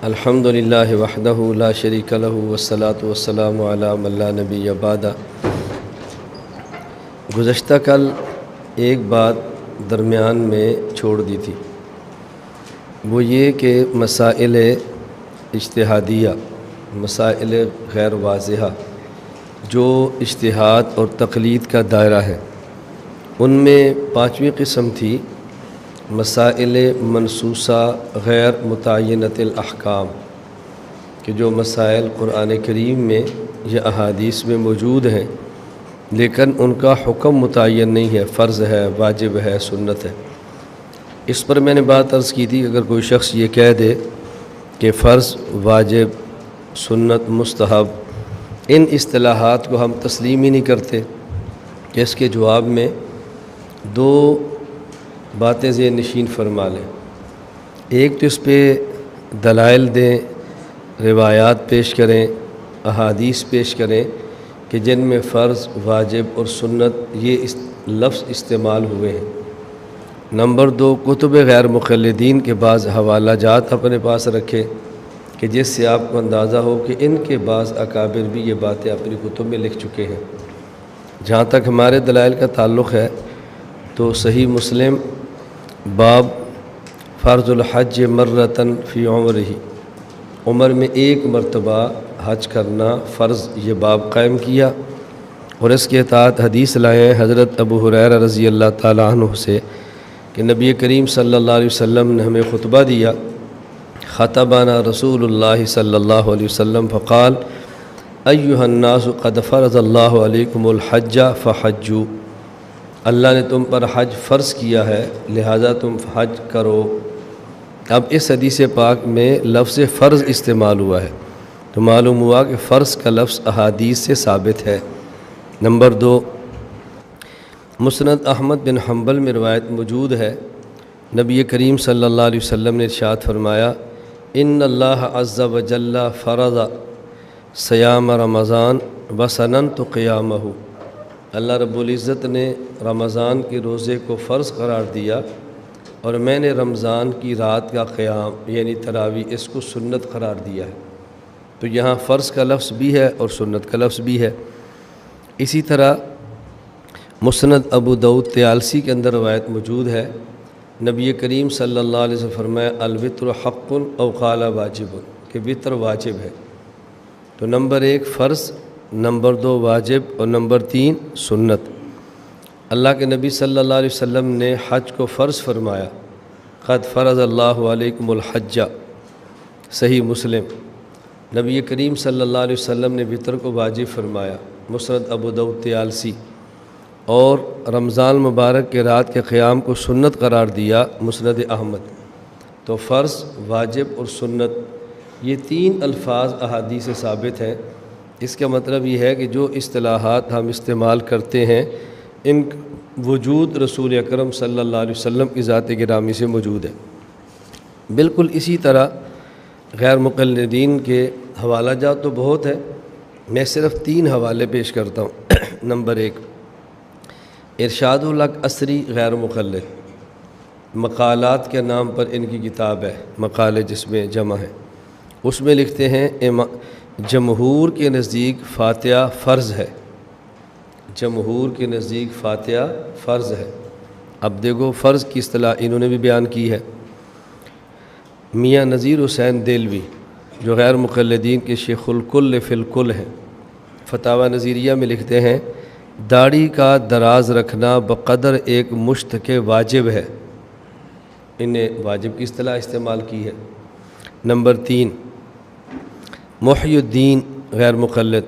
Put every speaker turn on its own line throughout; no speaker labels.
الحمدللہ وحدہ لا شریک لہ والصلاۃ والسلام علی من لا نبی بعدہ۔ گزشتہ کل ایک بات درمیان میں چھوڑ دی تھی، وہ یہ کہ مسائل اجتہادیہ، مسائل غیر واضحہ جو اجتہاد اور تقلید کا دائرہ ہے، ان میں پانچویں قسم تھی مسائل منسوسہ غیر متعینۃ الاحکام، کہ جو مسائل قرآن کریم میں یا احادیث میں موجود ہیں لیکن ان کا حکم متعین نہیں ہے، فرض ہے، واجب ہے، سنت ہے۔ اس پر میں نے بات عرض کی تھی، اگر کوئی شخص یہ کہہ دے کہ فرض، واجب، سنت، مستحب، ان اصطلاحات کو ہم تسلیم ہی نہیں کرتے، کہ اس کے جواب میں دو باتیں ذہن نشین فرما لیں۔ ایک تو اس پہ دلائل دیں، روایات پیش کریں، احادیث پیش کریں کہ جن میں فرض، واجب اور سنت یہ لفظ استعمال ہوئے ہیں۔ نمبر دو، کتب غیر مقلدین کے بعض حوالہ جات اپنے پاس رکھیں کہ جس سے آپ کو اندازہ ہو کہ ان کے بعض اکابر بھی یہ باتیں اپنی کتب میں لکھ چکے ہیں۔ جہاں تک ہمارے دلائل کا تعلق ہے تو صحیح مسلم باب فرض الحج مرتن فی عمرہ، عمر میں ایک مرتبہ حج کرنا فرض، یہ باب قائم کیا، اور اس کے تحت حدیث لائے ہیں حضرت ابو ہریرہ رضی اللہ تعالیٰ عنہ سے کہ نبی کریم صلی اللہ علیہ وسلم نے ہمیں خطبہ دیا، خطبنا رسول اللہ صلی اللہ علیہ وسلم فقال ایھا الناس قد فرض اللہ علیکم الحج فحجوا، اللہ نے تم پر حج فرض کیا ہے لہذا تم حج کرو۔ اب اس حدیث پاک میں لفظ فرض استعمال ہوا ہے تو معلوم ہوا کہ فرض کا لفظ احادیث سے ثابت ہے۔ نمبر دو، مسند احمد بن حنبل میں روایت موجود ہے، نبی کریم صلی اللہ علیہ وسلم نے ارشاد فرمایا ان اللہ عز وجل فرض صیام رمضان وسننت قیامہ، اللہ رب العزت نے رمضان کے روزے کو فرض قرار دیا اور میں نے رمضان کی رات کا قیام یعنی تراویح اس کو سنت قرار دیا ہے۔ تو یہاں فرض کا لفظ بھی ہے اور سنت کا لفظ بھی ہے۔ اسی طرح مسند ابو داؤد طیالسی کے اندر روایت موجود ہے، نبی کریم صلی اللہ علیہ وسلم فرمایا الوتر حق او قال واجب، کہ وطر واجب ہے۔ تو نمبر ایک فرض، نمبر دو واجب، اور نمبر تین سنت۔ اللہ کے نبی صلی اللہ علیہ وسلم نے حج کو فرض فرمایا، قد فرض اللہ علیکم الحج، صحیح مسلم۔ نبی کریم صلی اللہ علیہ وسلم نے وطر کو واجب فرمایا، مسند ابو داؤد طیالسی، اور رمضان مبارک کے رات کے قیام کو سنت قرار دیا، مسند احمد۔ تو فرض، واجب اور سنت یہ تین الفاظ احادیث سے ثابت ہیں۔ اس کا مطلب یہ ہے کہ جو اصطلاحات ہم استعمال کرتے ہیں ان وجود رسول اکرم صلی اللہ علیہ وسلم کی ذات گرامی سے موجود ہے۔ بالکل اسی طرح غیر مقلدین کے حوالہ جات تو بہت ہیں، میں صرف تین حوالے پیش کرتا ہوں۔ نمبر ایک، ارشاد الحق عصری غیر مقلد، مقالات کے نام پر ان کی کتاب ہے، مقالے جس میں جمع ہے، اس میں لکھتے ہیں جمہور کے نزدیک فاتحہ فرض ہے، جمہور کے نزدیک فاتحہ فرض ہے۔ اب دیکھو فرض کی اصطلاح انہوں نے بھی بیان کی ہے۔ میاں نذیر حسین دہلوی جو غیر مقلدین کے شیخ الکل فی الکل ہیں، فتاوی نظیریہ میں لکھتے ہیں داڑھی کا دراز رکھنا بقدر ایک مشت کے واجب ہے، انہیں واجب کی اصطلاح استعمال کی ہے۔ نمبر تین، محی الدین غیر مقلد،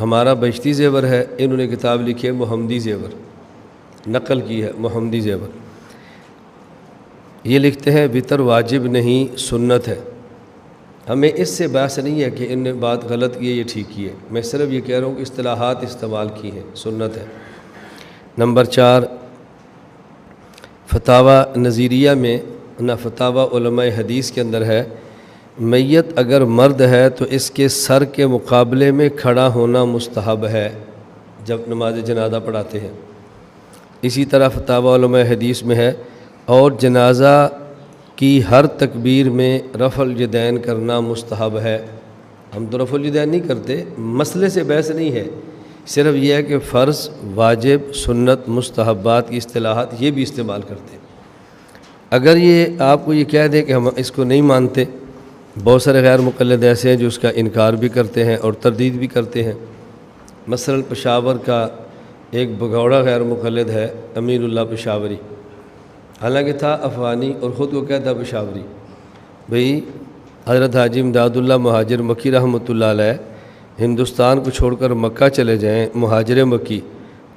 ہمارا بہشتی زیور ہے، انہوں نے کتاب لکھی ہے محمدی زیور، نقل کی ہے محمدی زیور، یہ لکھتے ہیں وطر واجب نہیں سنت ہے۔ ہمیں اس سے بحث نہیں ہے کہ ان نے بات غلط کی ہے یہ ٹھیک کی ہے، میں صرف یہ کہہ رہا ہوں کہ اصطلاحات استعمال کی ہیں، سنت ہے۔ نمبر چار، فتاوی نظیریہ میں نہ فتاوی علماء حدیث کے اندر ہے میت اگر مرد ہے تو اس کے سر کے مقابلے میں کھڑا ہونا مستحب ہے جب نماز جنازہ پڑھاتے ہیں۔ اسی طرح فتاوی علماء حدیث میں ہے اور جنازہ کہ ہر تکبیر میں رفع الیدین کرنا مستحب ہے۔ ہم تو رفع الیدین نہیں کرتے، مسئلے سے بحث نہیں ہے، صرف یہ ہے کہ فرض، واجب، سنت، مستحبات کی اصطلاحات یہ بھی استعمال کرتے ہیں۔ اگر یہ آپ کو یہ کہہ دیں کہ ہم اس کو نہیں مانتے، بہت سارے غیر مقلد ایسے ہیں جو اس کا انکار بھی کرتے ہیں اور تردید بھی کرتے ہیں۔ مثلا پشاور کا ایک بگوڑا غیر مقلد ہے امین اللہ پشاوری، حالانکہ تھا افغانی اور خود کو کہتا پشاوری۔ بھئی حضرت حاجی امداد اللہ مہاجر مکی رحمۃ اللہ علیہ ہندوستان کو چھوڑ کر مکہ چلے جائیں، مہاجر مکی،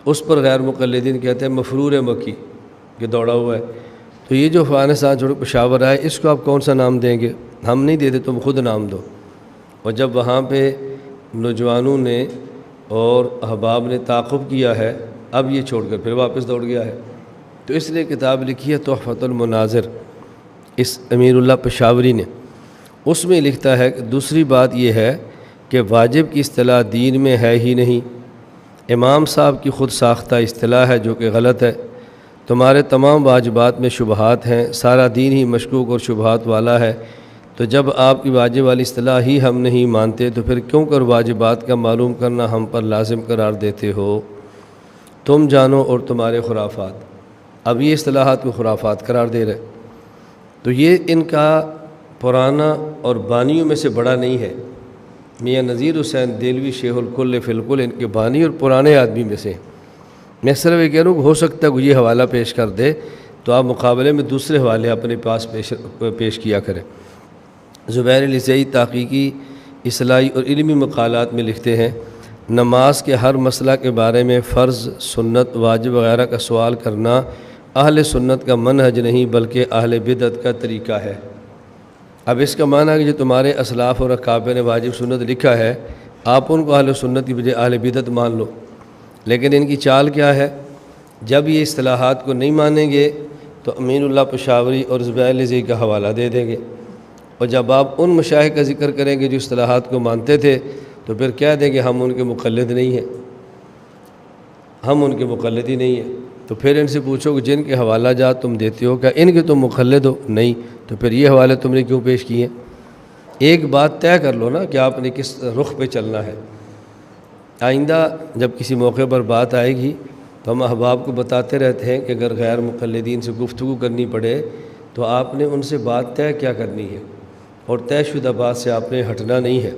اس پر غیر مقلدین کہتے ہیں مفرور مکی، کہ دوڑا ہوا ہے۔ تو یہ جو افغانستان چھوڑ پشاور آئے، اس کو آپ کون سا نام دیں گے؟ ہم نہیں دیتے، تم خود نام دو۔ اور جب وہاں پہ نوجوانوں نے اور احباب نے تعاقب کیا ہے، اب یہ چھوڑ کر پھر واپس دوڑ گیا ہے۔ تو اس لیے کتاب لکھی ہے تحفۃ المناظر اس امیر اللہ پشاوری نے، اس میں لکھتا ہے کہ دوسری بات یہ ہے کہ واجب کی اصطلاح دین میں ہے ہی نہیں، امام صاحب کی خود ساختہ اصطلاح ہے جو کہ غلط ہے۔ تمہارے تمام واجبات میں شبہات ہیں، سارا دین ہی مشکوک اور شبہات والا ہے، تو جب آپ کی واجب والی اصطلاح ہی ہم نہیں مانتے تو پھر کیوں کر واجبات کا معلوم کرنا ہم پر لازم قرار دیتے ہو؟ تم جانو اور تمہارے خرافات۔ اب یہ اصطلاحات کو خرافات قرار دے رہے، تو یہ ان کا پرانا اور بانیوں میں سے بڑا نہیں ہے۔ میاں نذیر حسین دہلوی شیخ الکل فی الکل ان کے بانی اور پرانے آدمی میں سے ہیں۔ میں صرف یہ کہہ رہا ہوں کہ ہو سکتا ہے کہ یہ حوالہ پیش کر دے تو آپ مقابلے میں دوسرے حوالے اپنے پاس پیش کیا کریں۔ زبیر العزئی تحقیقی اصلاحی اور علمی مقالات میں لکھتے ہیں، نماز کے ہر مسئلہ کے بارے میں فرض، سنت، واجب وغیرہ کا سوال کرنا اہل سنت کا منہج نہیں بلکہ اہل بدعت کا طریقہ ہے۔ اب اس کا معنی ہے کہ جو تمہارے اسلاف اور اکابر نے واجب سنت لکھا ہے، آپ ان کو اہل سنت کی بجائے اہل بدعت مان لو۔ لیکن ان کی چال کیا ہے؟ جب یہ اصطلاحات کو نہیں مانیں گے تو امین اللہ پشاوری اور زبیر العزئی کا حوالہ دے دیں گے، اور جب آپ ان مشائخ کا ذکر کریں گے جو اصطلاحات کو مانتے تھے تو پھر کہہ دیں گے ہم ان کے مقلد نہیں ہیں، ہم ان کے مقلد ہی نہیں ہیں۔ تو پھر ان سے پوچھو کہ جن کے حوالہ جات تم دیتے ہو کیا ان کے تم مقلد ہو؟ نہیں، تو پھر یہ حوالے تم نے کیوں پیش کیے؟ ایک بات طے کر لو نا کہ آپ نے کس رخ پہ چلنا ہے۔ آئندہ جب کسی موقع پر بات آئے گی تو ہم احباب کو بتاتے رہتے ہیں کہ اگر غیر مقلدین سے گفتگو کرنی پڑے تو آپ نے ان سے بات طے کیا کرنی ہے، اور طے شدہ بات سے آپ نے ہٹنا نہیں ہے۔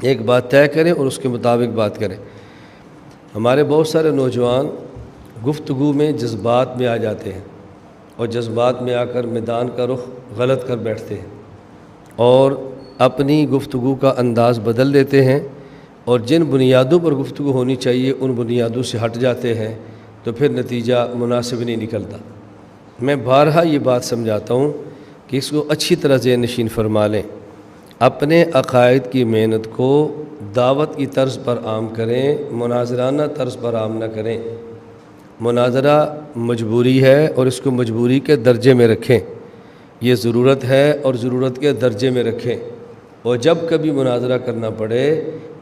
ایک بات طے کریں اور اس کے مطابق بات کریں۔ ہمارے بہت سارے نوجوان گفتگو میں جذبات میں آ جاتے ہیں، اور جذبات میں آ کر میدان کا رخ غلط کر بیٹھتے ہیں اور اپنی گفتگو کا انداز بدل دیتے ہیں، اور جن بنیادوں پر گفتگو ہونی چاہیے ان بنیادوں سے ہٹ جاتے ہیں، تو پھر نتیجہ مناسب نہیں نکلتا۔ میں بارہا یہ بات سمجھاتا ہوں کہ اس کو اچھی طرح ذہن نشین فرما لیں، اپنے عقائد کی محنت کو دعوت کی طرز پر عام کریں، مناظرانہ طرز پر عام نہ کریں۔ مناظرہ مجبوری ہے اور اس کو مجبوری کے درجے میں رکھیں، یہ ضرورت ہے اور ضرورت کے درجے میں رکھیں، اور جب کبھی مناظرہ کرنا پڑے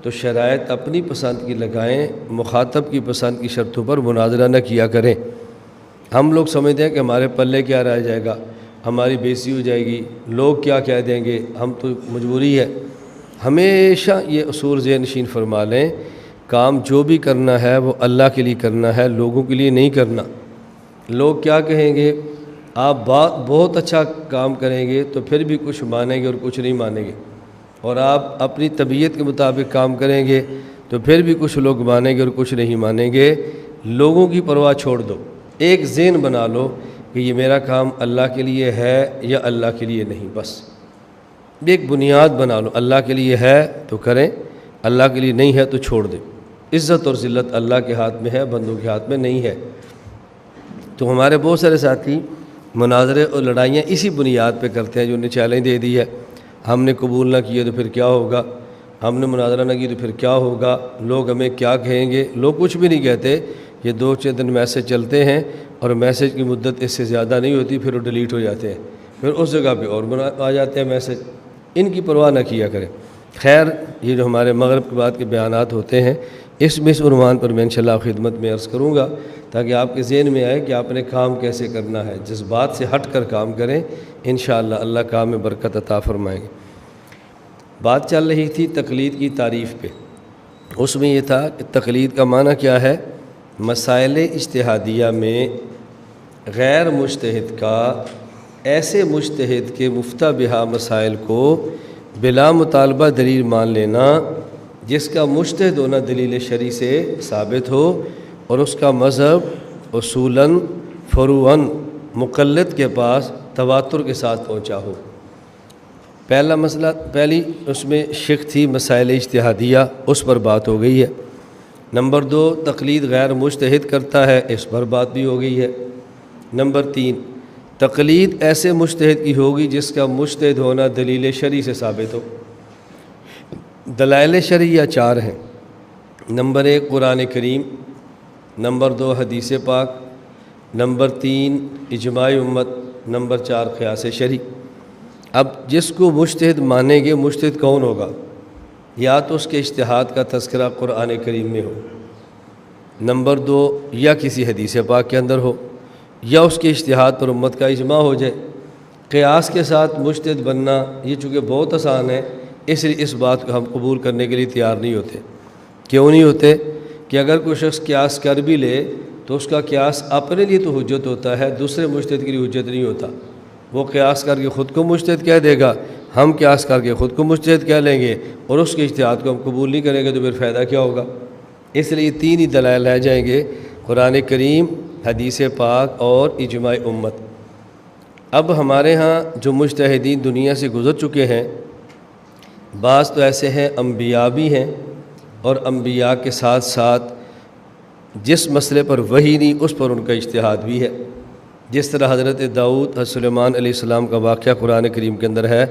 تو شرائط اپنی پسند کی لگائیں، مخاطب کی پسند کی شرطوں پر مناظرہ نہ کیا کریں۔ ہم لوگ سمجھتے ہیں کہ ہمارے پلے کیا رہ جائے گا، ہماری بے عزتی ہو جائے گی، لوگ کیا کہہ دیں گے، ہم تو مجبوری ہے۔ ہمیشہ یہ اصول ذہن نشین فرما لیں، کام جو بھی کرنا ہے وہ اللہ کے لیے کرنا ہے، لوگوں کے لیے نہیں کرنا۔ لوگ کیا کہیں گے، آپ بہت اچھا کام کریں گے تو پھر بھی کچھ مانیں گے اور کچھ نہیں مانیں گے، اور آپ اپنی طبیعت کے مطابق کام کریں گے تو پھر بھی کچھ لوگ مانیں گے اور کچھ نہیں مانیں گے۔ لوگوں کی پرواہ چھوڑ دو، ایک ذہن بنا لو کہ یہ میرا کام اللہ کے لیے ہے یا اللہ کے لیے نہیں، بس ایک بنیاد بنا لو، اللہ کے لیے ہے تو کریں، اللہ کے لیے نہیں ہے تو چھوڑ دیں۔ عزت اور ذلت اللہ کے ہاتھ میں ہے، بندوں کے ہاتھ میں نہیں ہے۔ تو ہمارے بہت سارے ساتھی مناظرے اور لڑائیاں اسی بنیاد پہ کرتے ہیں جو انہیں چیلنج دے دی ہے، ہم نے قبول نہ کیے تو پھر کیا ہوگا، ہم نے مناظرہ نہ کی تو پھر کیا ہوگا، لوگ ہمیں کیا کہیں گے۔ لوگ کچھ بھی نہیں کہتے، یہ 2-4 دن میسج چلتے ہیں اور میسج کی مدت اس سے زیادہ نہیں ہوتی، پھر وہ ڈیلیٹ ہو جاتے ہیں، پھر اس جگہ پہ اور آ جاتے ہیں میسج۔ ان کی پرواہ نہ کیا کریں۔ خیر، یہ جو ہمارے مغرب کے بعد کے بیانات ہوتے ہیں اس عنوان پر میں انشاءاللہ خدمت میں عرض کروں گا تاکہ آپ کے ذہن میں آئے کہ آپ نے کام کیسے کرنا ہے، جذبات سے ہٹ کر کام کریں، انشاءاللہ اللہ کام میں برکت عطا فرمائیں گے۔ بات چل رہی تھی تقلید کی تعریف پہ، اس میں یہ تھا کہ تقلید کا معنی کیا ہے؟ مسائل اجتہادیہ میں غیر مجتہد کا ایسے مجتہد کے مفتہ بہا مسائل کو بلا مطالبہ دلیل مان لینا جس کا مجتہد ہونا دلیل شرعی سے ثابت ہو اور اس کا مذہب اصولاً فروعاً مقلد کے پاس تواتر کے ساتھ پہنچا ہو۔ پہلا مسئلہ، پہلی اس میں شق تھی مسائل اجتہادیہ، اس پر بات ہو گئی ہے۔ نمبر 2 تقلید غیر مجتہد کرتا ہے، اس پر بات بھی ہو گئی ہے۔ نمبر 3 تقلید ایسے مجتہد کی ہوگی جس کا مجتہد ہونا دلیل شرعی سے ثابت ہو۔ دلائل شرعیہ 4 ہیں۔ نمبر 1 قرآن کریم، نمبر 2 حدیث پاک، نمبر 3 اجماع امت، نمبر 4 قیاس شرعی۔ اب جس کو مجتہد مانیں گے، مجتہد کون ہوگا؟ یا تو اس کے اجتہاد کا تذکرہ قرآن کریم میں ہو، نمبر 2 یا کسی حدیث پاک کے اندر ہو، یا اس کے اجتہاد پر امت کا اجماع ہو جائے۔ قیاس کے ساتھ مجتہد بننا یہ چونکہ بہت آسان ہے، اس لیے اس بات کو ہم قبول کرنے کے لیے تیار نہیں ہوتے۔ کیوں نہیں ہوتے؟ کہ اگر کوئی شخص قیاس کر بھی لے تو اس کا قیاس اپنے لیے تو حجت ہوتا ہے، دوسرے مجتہد کے لیے حجت نہیں ہوتا۔ وہ قیاس کر کے خود کو مجتہد کہہ دے گا، ہم قیاس کر کے خود کو مجتہد کہہ لیں گے اور اس کے اجتہاد کو ہم قبول نہیں کریں گے تو پھر فائدہ کیا ہوگا؟ اس لیے 3 ہی دلائل رہ جائیں گے، قرآن کریم، حدیث پاک اور اجماع امت۔ اب ہمارے ہاں جو مجتہدین دنیا سے گزر چکے ہیں، بعض تو ایسے ہیں انبیاء بھی ہیں، اور انبیاء کے ساتھ ساتھ جس مسئلے پر وحی نہیں اس پر ان کا اجتہاد بھی ہے۔ جس طرح حضرت داؤد، حضرت سلیمان علیہ السلام کا واقعہ قرآن کریم کے اندر ہے،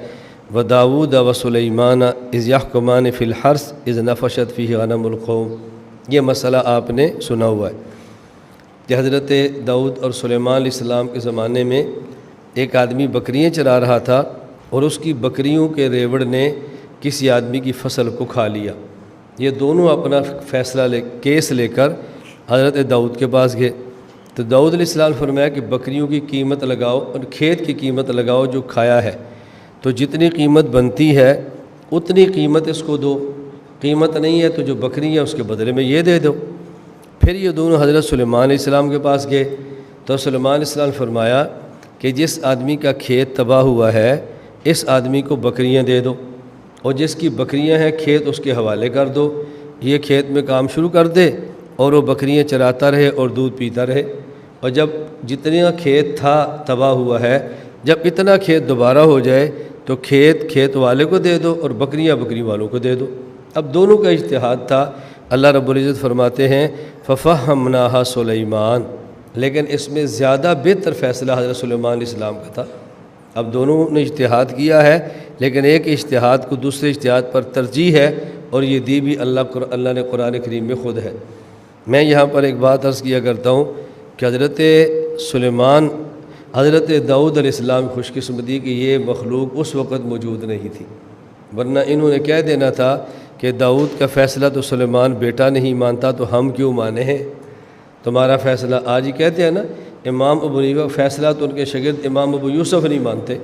وَدَاوُودَ وَسُلَيْمَانَ إِذْ يَحْكُمَانِ فِي الْحَرْثِ إِذْ نَفَشَتْ فِيهِ غَنَمُ الْقَوْمِ۔ یہ مسئلہ آپ نے سنا ہوا ہے کہ حضرت داؤد اور سلیمان علیہ السلام کے زمانے میں ایک آدمی بکریاں چرا رہا تھا اور اس کی بکریوں کے ریوڑ نے کسی آدمی کی فصل کو کھا لیا۔ یہ دونوں اپنا فیصلہ کیس لے کر حضرت داؤد کے پاس گئے تو داؤد علیہ السلام نے فرمایا کہ بکریوں کی قیمت لگاؤ اور کھیت کی قیمت لگاؤ جو کھایا ہے، تو جتنی قیمت بنتی ہے اتنی قیمت اس کو دو، قیمت نہیں ہے تو جو بکری ہے اس کے بدلے میں یہ دے دو۔ پھر یہ دونوں حضرت سلیمان علیہ السلام کے پاس گئے تو سلیمان علیہ السلام نے فرمایا کہ جس آدمی کا کھیت تباہ ہوا ہے اس آدمی کو بکریاں دے دو، اور جس کی بکریاں ہیں کھیت اس کے حوالے کر دو، یہ کھیت میں کام شروع کر دے اور وہ بکریاں چراتا رہے اور دودھ پیتا رہے، اور جب جتنا کھیت تھا تباہ ہوا ہے، جب اتنا کھیت دوبارہ ہو جائے تو کھیت والے کو دے دو اور بکریاں بکری والوں کو دے دو۔ اب دونوں کا اجتہاد تھا۔ اللہ رب العزت فرماتے ہیں فَفَهَّمْنَاهَا سُلَيْمَانَ، لیکن اس میں زیادہ بہتر فیصلہ حضرت سلیمان علیہ السلام کا تھا۔ اب دونوں نے اجتہاد کیا ہے لیکن ایک اجتہاد کو دوسرے اجتہاد پر ترجیح ہے، اور یہ دی بھی اللہ نے قرآن کریم میں خود ہے۔ میں یہاں پر ایک بات عرض کیا کرتا ہوں کہ حضرت سلیمان، حضرت داؤد علیہ السلام خوش قسمتی کہ یہ مخلوق اس وقت موجود نہیں تھی، ورنہ انہوں نے کہہ دینا تھا کہ داؤد کا فیصلہ تو سلیمان بیٹا نہیں مانتا تو ہم کیوں مانے ہیں، تمہارا فیصلہ آج ہی کہتے ہیں نا، امام ابو حنیفہ کا فیصلہ تو ان کے شاگرد امام ابو یوسف نہیں مانتے،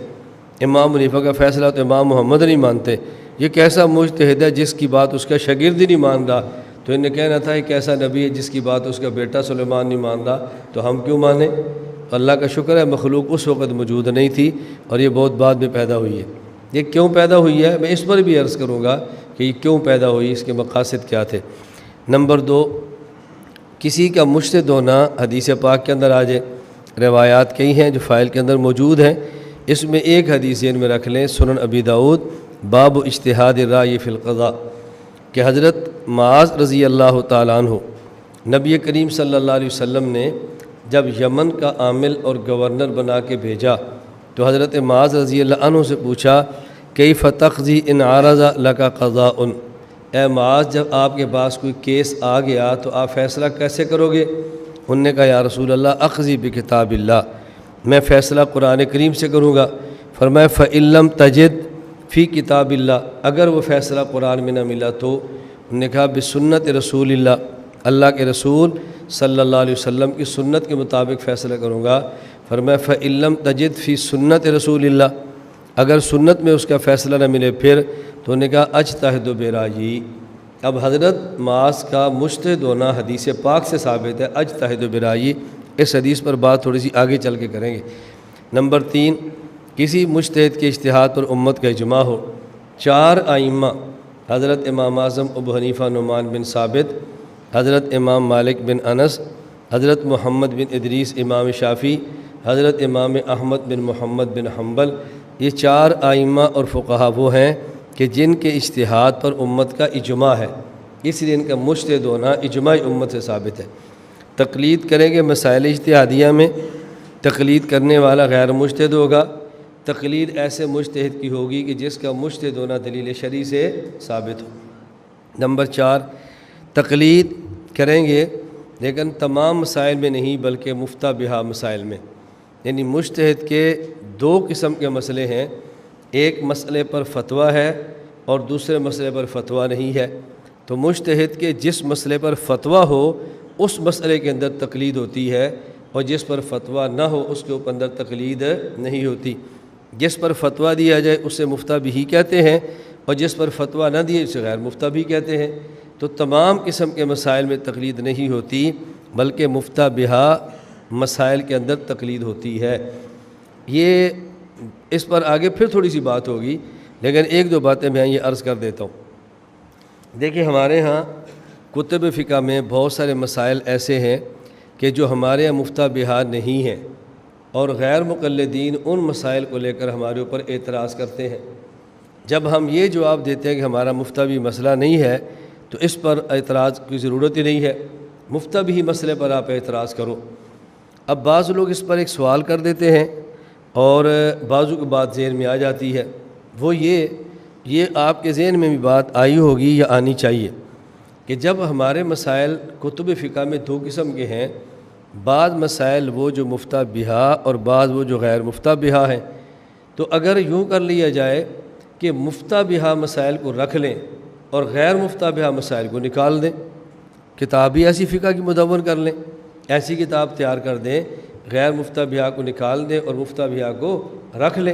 امام حنیفہ کا فیصلہ تو امام محمد نہیں مانتے، یہ کیسا مجتہد ہے جس کی بات اس کا شاگرد ہی نہیں مان رہا، تو انہیں کہنا تھا کہ کیسا نبی ہے جس کی بات اس کا بیٹا سلیمان نہیں مان رہا تو ہم کیوں مانیں۔ اللہ کا شکر ہے مخلوق اس وقت موجود نہیں تھی اور یہ بہت بعد میں پیدا ہوئی ہے۔ یہ کیوں پیدا ہوئی ہے میں اس پر بھی عرض کروں گا کہ یہ کیوں پیدا ہوئی، اس کے مقاصد کیا تھے۔ نمبر 2، کسی کا مجتہد ہونا حدیث پاک کے اندر آ جائے، روایات کئی ہیں جو فائل کے اندر موجود ہیں، اس میں ایک حدیث ذہن میں رکھ لیں، سنن ابی داؤد، باب اجتہاد الرائے فی القضاء، کہ حضرت معاذ رضی اللہ تعالیٰ عنہ نبی کریم صلی اللہ علیہ وسلم نے جب یمن کا عامل اور گورنر بنا کے بھیجا تو حضرت معاذ رضی اللہ عنہ سے پوچھا کیف تقضی ان عرض لک قضاء، اے معاذ جب آپ کے پاس کوئی کیس آ گیا تو آپ فیصلہ کیسے کرو گے؟ انہوں نے کہا یا رسول اللہ اقضی بکتاب اللہ، میں فیصلہ قرآن کریم سے کروں گا۔ فرمایا فإن لم تجد فی کتاب اللہ، اگر وہ فیصلہ قرآن میں نہ ملا تو انہوں نے کہا بسنت رسول اللہ کے رسول صلی اللہ علیہ وسلم کی سنت کے مطابق فیصلہ کروں گا۔ فرمایا فَإِن لَّمْ تَجِدْ فِي سُنَّتِ رسول اللہ، اگر سنت میں اس کا فیصلہ نہ ملے پھر تو انہوں نے کہا اجتہد برأیی۔ اب حضرت معاذ کا مجتہد ہونا حدیث پاک سے ثابت ہے، اجتہد برأیی۔ اس حدیث پر بات تھوڑی سی آگے چل کے کریں گے۔ نمبر 3، کسی مجتہد کے اجتہاد پر امت کا اجماع ہو۔ 4 ائمہ حضرت امام اعظم ابو حنیفہ نعمان بن ثابت، حضرت امام مالک بن انس، حضرت محمد بن ادریس امام شافعی، حضرت امام احمد بن محمد بن حنبل، یہ 4 ائمہ اور فقہا وہ ہیں کہ جن کے اجتہاد پر امت کا اجماع ہے، اس لیے ان کا مجتہد ہونا اجماع امت سے ثابت ہے۔ تقلید کریں گے مسائل اجتہادیہ میں، تقلید کرنے والا غیر مجتہد ہوگا۔ تقلید ایسے مجتہد کی ہوگی کہ جس کا مجتہد ہونا دلیل شرعی سے ثابت ہو۔ نمبر 4، تقلید کریں گے لیکن تمام مسائل میں نہیں بلکہ مفتہ بہا مسائل میں، یعنی مجتہد کے 2 قسم کے مسئلے ہیں، ایک مسئلے پر فتویٰ ہے اور دوسرے مسئلے پر فتویٰ نہیں ہے، تو مجتہد کے جس مسئلے پر فتویٰ ہو اس مسئلے کے اندر تقلید ہوتی ہے، اور جس پر فتویٰ نہ ہو اس کے اوپر اندر تقلید نہیں ہوتی۔ جس پر فتویٰ دیا جائے اسے مفتہ بہی کہتے ہیں، اور جس پر فتویٰ نہ دیے اسے غیر مفتہ بھی کہتے ہیں۔ تو تمام قسم کے مسائل میں تقلید نہیں ہوتی بلکہ مفتہ بہا مسائل کے اندر تقلید ہوتی ہے۔ یہ اس پر آگے پھر تھوڑی سی بات ہوگی، لیکن 1-2 باتیں میں یہ عرض کر دیتا ہوں۔ دیکھیں ہمارے ہاں کتب فقہ میں بہت سارے مسائل ایسے ہیں کہ جو ہمارے یہاں مفتہ بہا نہیں ہیں، اور غیر مقلدین ان مسائل کو لے کر ہمارے اوپر اعتراض کرتے ہیں۔ جب ہم یہ جواب دیتے ہیں کہ ہمارا مفتہ بھی مسئلہ نہیں ہے تو اس پر اعتراض کی ضرورت ہی نہیں ہے، مفتہ بھی مسئلے پر آپ اعتراض کرو۔ اب بعض لوگ اس پر ایک سوال کر دیتے ہیں اور بعضوں کی بات ذہن میں آ جاتی ہے، وہ یہ آپ کے ذہن میں بھی بات آئی ہوگی یا آنی چاہیے کہ جب ہمارے مسائل کتب فقہ میں 2 قسم کے ہیں، بعض مسائل وہ جو مفتہ بہا اور بعض وہ جو غیر مفتہ بہا ہیں، تو اگر یوں کر لیا جائے کہ مفتہ بہا مسائل کو رکھ لیں اور غیر مفتہ بہا مسائل کو نکال دیں، کتاب بھی ایسی فقہ کی مدون کر لیں، ایسی کتاب تیار کر دیں، غیر مفتہ بہا کو نکال دیں اور مفتہ بہا کو رکھ لیں،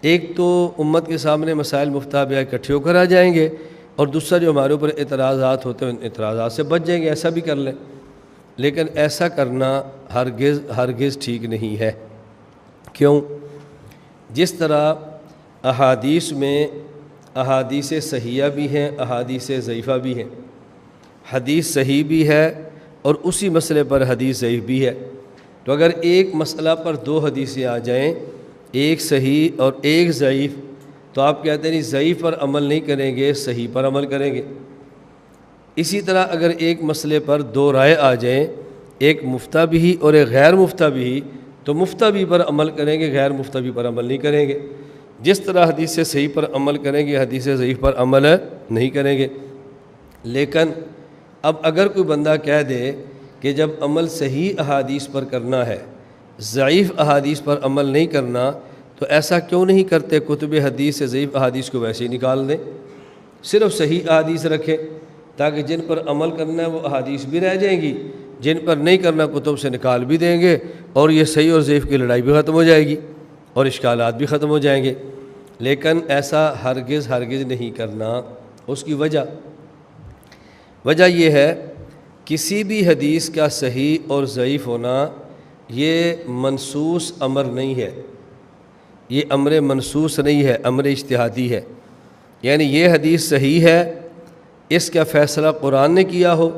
ایک تو امت کے سامنے مسائل مفتہ بہا اکٹھے ہو کر آ جائیں گے، اور دوسرا جو ہمارے اوپر اعتراضات ہوتے ہیں ان اعتراضات سے بچ جائیں گے، ایسا بھی کر لیں۔ لیکن ایسا کرنا ہرگز ٹھیک نہیں ہے۔ کیوں؟ جس طرح احادیث میں احادیث صحیحہ بھی ہیں، احادیث ضعیفہ بھی ہیں، حدیث صحیح بھی ہے اور اسی مسئلے پر حدیث ضعیف بھی ہے، تو اگر ایک مسئلہ پر 2 حدیثیں آ جائیں، ایک صحیح اور ایک ضعیف، تو آپ کہتے ہیں نہیں ضعیف پر عمل نہیں کریں گے، صحیح پر عمل کریں گے۔ اسی طرح اگر ایک مسئلے پر 2 رائے آ جائیں، ایک مفتہ بھی اور ایک غیر مفتہ بھی، تو مفتہ بھی پر عمل کریں گے، غیر مفتہ بھی پر عمل نہیں کریں گے۔ جس طرح حدیث صحیح پر عمل کریں گے، حدیث ضعیف پر عمل نہیں کریں گے۔ لیکن اب اگر کوئی بندہ کہہ دے کہ جب عمل صحیح احادیث پر کرنا ہے، ضعیف احادیث پر عمل نہیں کرنا، تو ایسا کیوں نہیں کرتے کتب حدیث سے ضعیف احادیث کو ویسے ہی نکال دیں، صرف صحیح احادیث رکھیں، تاکہ جن پر عمل کرنا ہے وہ احادیث بھی رہ جائیں گی، جن پر نہیں کرنا کتب سے نکال بھی دیں گے، اور یہ صحیح اور ضعیف کی لڑائی بھی ختم ہو جائے گی اور اشکالات بھی ختم ہو جائیں گے۔ لیکن ایسا ہرگز نہیں کرنا۔ اس کی وجہ یہ ہے کسی بھی حدیث کا صحیح اور ضعیف ہونا یہ منصوص امر نہیں ہے، یہ امر منصوص نہیں ہے، امر اجتہادی ہے۔ یعنی یہ حدیث صحیح ہے، اس کا فیصلہ قرآن نے کیا ہو،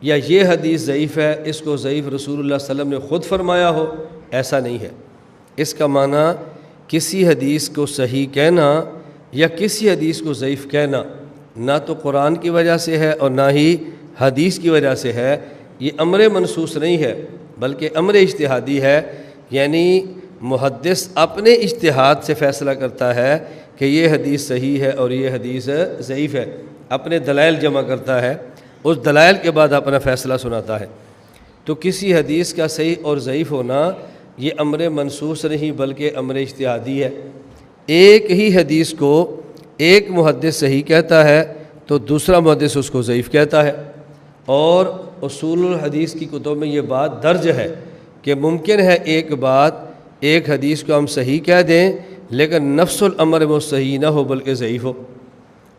یا یہ حدیث ضعیف ہے، اس کو ضعیف رسول اللہ صلی اللہ علیہ وسلم نے خود فرمایا ہو، ایسا نہیں ہے۔ اس کا معنی کسی حدیث کو صحیح کہنا یا کسی حدیث کو ضعیف کہنا نہ تو قرآن کی وجہ سے ہے اور نہ ہی حدیث کی وجہ سے ہے، یہ امر منصوص نہیں ہے بلکہ امر اجتہادی ہے۔ یعنی محدث اپنے اجتہاد سے فیصلہ کرتا ہے کہ یہ حدیث صحیح ہے اور یہ حدیث ضعیف ہے، اپنے دلائل جمع کرتا ہے، اس دلائل کے بعد اپنا فیصلہ سناتا ہے۔ تو کسی حدیث کا صحیح اور ضعیف ہونا یہ امر منصوص نہیں بلکہ امر اجتہادی ہے۔ ایک ہی حدیث کو ایک محدث صحیح کہتا ہے تو دوسرا محدث اس کو ضعیف کہتا ہے۔ اور اصول الحدیث کی کتب میں یہ بات درج ہے کہ ممکن ہے ایک حدیث کو ہم صحیح کہہ دیں لیکن نفس الامر میں وہ صحیح نہ ہو بلکہ ضعیف ہو،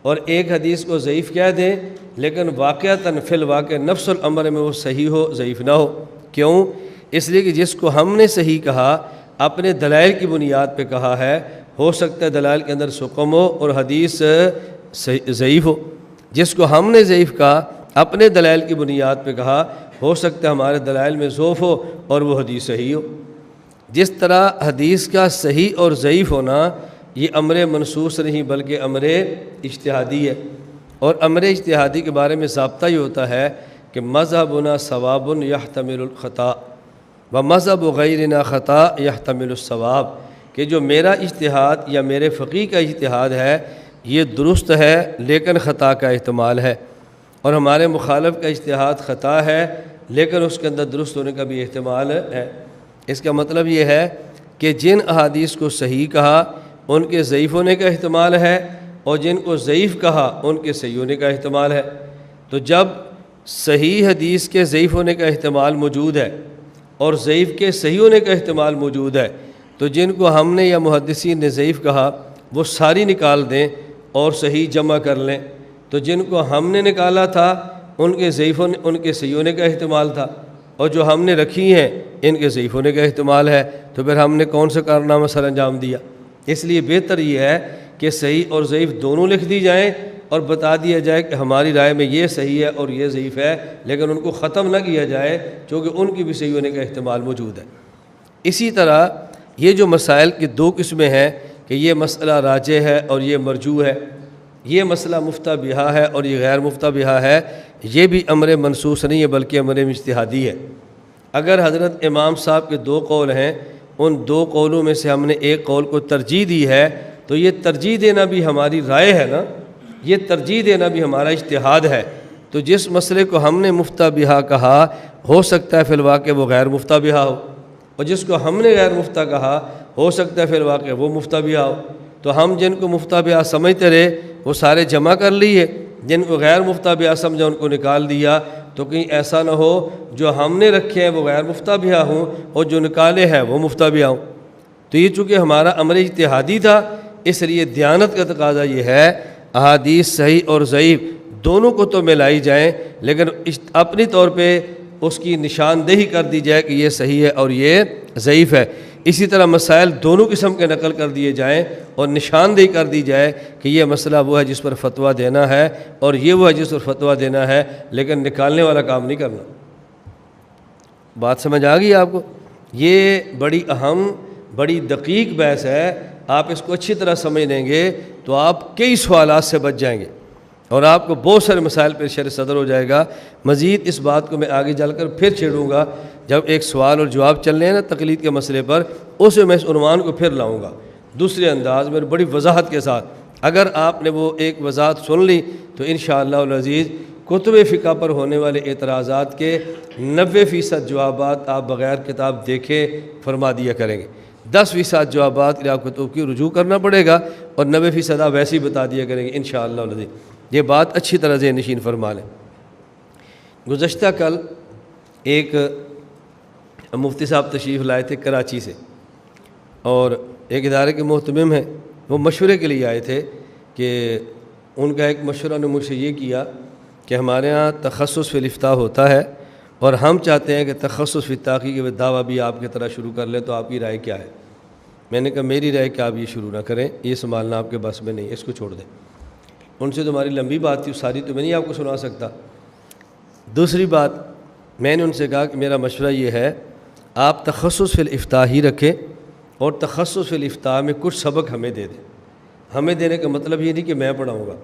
اور ایک حدیث کو ضعیف کہہ دیں لیکن واقعتاً فی الواقع نفس الامر میں وہ صحیح ہو، ضعیف نہ ہو۔ کیوں؟ اس لیے کہ جس کو ہم نے صحیح کہا اپنے دلائل کی بنیاد پہ کہا ہے، ہو سکتا ہے دلائل کے اندر سقم ہو اور حدیث ضعیف ہو۔ جس کو ہم نے ضعیف کہا اپنے دلائل کی بنیاد پہ کہا، ہو سکتا ہے ہمارے دلائل میں ضعف ہو اور وہ حدیث صحیح ہو۔ جس طرح حدیث کا صحیح اور ضعیف ہونا یہ امر منصوص نہیں بلکہ امر اجتہادی ہے، اور امر اجتہادی کے بارے میں ضابطہ یہ ہوتا ہے کہ مذہبنا ثواب یحتمل الخطا و مذہب غیرنا خطا یحتمل الصواب، کہ جو میرا اجتہاد یا میرے فقیہ کا اجتہاد ہے یہ درست ہے لیکن خطا کا احتمال ہے، اور ہمارے مخالف کا اجتہاد خطا ہے لیکن اس کے اندر درست ہونے کا بھی احتمال ہے۔ اس کا مطلب یہ ہے کہ جن احادیث کو صحیح کہا ان کے ضعیف ہونے کا احتمال ہے، اور جن کو ضعیف کہا ان کے صحیح ہونے کا احتمال ہے۔ تو جب صحیح حدیث کے ضعیف ہونے کا احتمال موجود ہے اور ضعیف کے صحیح ہونے کا احتمال موجود ہے، تو جن کو ہم نے یا محدثین نے ضعیف کہا وہ ساری نکال دیں اور صحیح جمع کر لیں، تو جن کو ہم نے نکالا تھا ان کے ضعیف ہونے ان کے صحیح ہونے کا احتمال تھا، اور جو ہم نے رکھی ہیں ان کے ضعیف ہونے کا احتمال ہے، تو پھر ہم نے کون سا کارنامہ سر انجام دیا؟ اس لیے بہتر یہ ہے کہ صحیح اور ضعیف دونوں لکھ دی جائیں اور بتا دیا جائے کہ ہماری رائے میں یہ صحیح ہے اور یہ ضعیف ہے، لیکن ان کو ختم نہ کیا جائے چونکہ ان کی بھی صحیح ہونے کا احتمال موجود ہے۔ اسی طرح یہ جو مسائل کی دو قسمیں ہیں کہ یہ مسئلہ راجح ہے اور یہ مرجوح ہے، یہ مسئلہ مفتہ بہا ہے اور یہ غیر مفتہ بہا ہے، یہ بھی امر منصوص نہیں ہے بلکہ امر اجتہادی ہے۔ اگر حضرت امام صاحب کے دو قول ہیں، ان دو قولوں میں سے ہم نے ایک قول کو ترجیح دی ہے، تو یہ ترجیح دینا بھی ہماری رائے ہے نا، یہ ترجیح دینا بھی ہمارا اجتہاد ہے۔ تو جس مسئلے کو ہم نے مفتہ بہا کہا ہو سکتا ہے فی الواقع وہ غیر مفتہ بہا ہو، اور جس کو ہم نے غیر مفتہ کہا ہو سکتا ہے فی الواقع وہ مفتہ بہا ہو۔ تو ہم جن کو مفتہ بہا سمجھتے رہے وہ سارے جمع کر لیے، جن کو غیر مفتہ بہا سمجھا ان کو نکال دیا، تو کہیں ایسا نہ ہو جو ہم نے رکھے ہیں وہ غیر مفتہ بہا ہوں اور جو نکالے ہیں وہ مفتہ بہا ہوں۔ تو یہ چونکہ ہمارا امر اجتہادی تھا، اس لیے دیانت کا تقاضا یہ ہے احادیث صحیح اور ضعیف دونوں کو تو ملائی جائیں، لیکن اپنی طور پہ اس کی نشاندہی کر دی جائے کہ یہ صحیح ہے اور یہ ضعیف ہے۔ اسی طرح مسائل دونوں قسم کے نقل کر دیے جائیں اور نشاندہی کر دی جائے کہ یہ مسئلہ وہ ہے جس پر فتویٰ دینا ہے اور یہ وہ ہے جس پر فتویٰ دینا ہے، لیکن نکالنے والا کام نہیں کرنا۔ بات سمجھ آ گئی آپ کو؟ یہ بڑی اہم بڑی دقیق بحث ہے، آپ اس کو اچھی طرح سمجھ لیں گے تو آپ کئی سوالات سے بچ جائیں گے اور آپ کو بہت سارے مسائل پر شرح صدر ہو جائے گا۔ مزید اس بات کو میں آگے چل کر پھر چھیڑوں گا، جب ایک سوال اور جواب چلنے ہیں نا تقلید کے مسئلے پر، اس میں اس عنوان کو پھر لاؤں گا دوسرے انداز میں بڑی وضاحت کے ساتھ۔ اگر آپ نے وہ ایک وضاحت سن لی تو انشاءاللہ العزیز کتب فقہ پر ہونے والے اعتراضات کے 90% جوابات آپ بغیر کتاب دیکھے فرما دیا کریں گے۔ 10% جوابات آپ کتب کی رجوع کرنا پڑے گا اور 90% آپ ویسے ہی بتا دیا کریں گے انشاءاللہ العزیز۔ یہ بات اچھی طرح ذہن نشین فرما لیں۔ گزشتہ کل ایک مفتی صاحب تشریف لائے تھے کراچی سے، اور ایک ادارے کے محتمم ہیں، وہ مشورے کے لیے آئے تھے کہ ان کا ایک مشورہ نے مجھ سے یہ کیا کہ ہمارے ہاں تخصص فی الافتاء ہوتا ہے اور ہم چاہتے ہیں کہ تخصص فی التحقیق و دعویٰ بھی آپ کی طرح شروع کر لیں، تو آپ کی رائے کیا ہے؟ میں نے کہا میری رائے کہ آپ یہ شروع نہ کریں، یہ سنبھالنا آپ کے بس میں نہیں، اس کو چھوڑ دیں۔ ان سے تو ہماری لمبی بات تھی، ساری تو میں نہیں آپ کو سنا سکتا۔ دوسری بات میں نے ان سے کہا کہ میرا مشورہ یہ ہے آپ تخصص فی الافتاء ہی رکھیں اور تخصص فی الافتاء میں کچھ سبق ہمیں دے دیں۔ ہمیں دینے کا مطلب یہ نہیں کہ میں پڑھاؤں گا،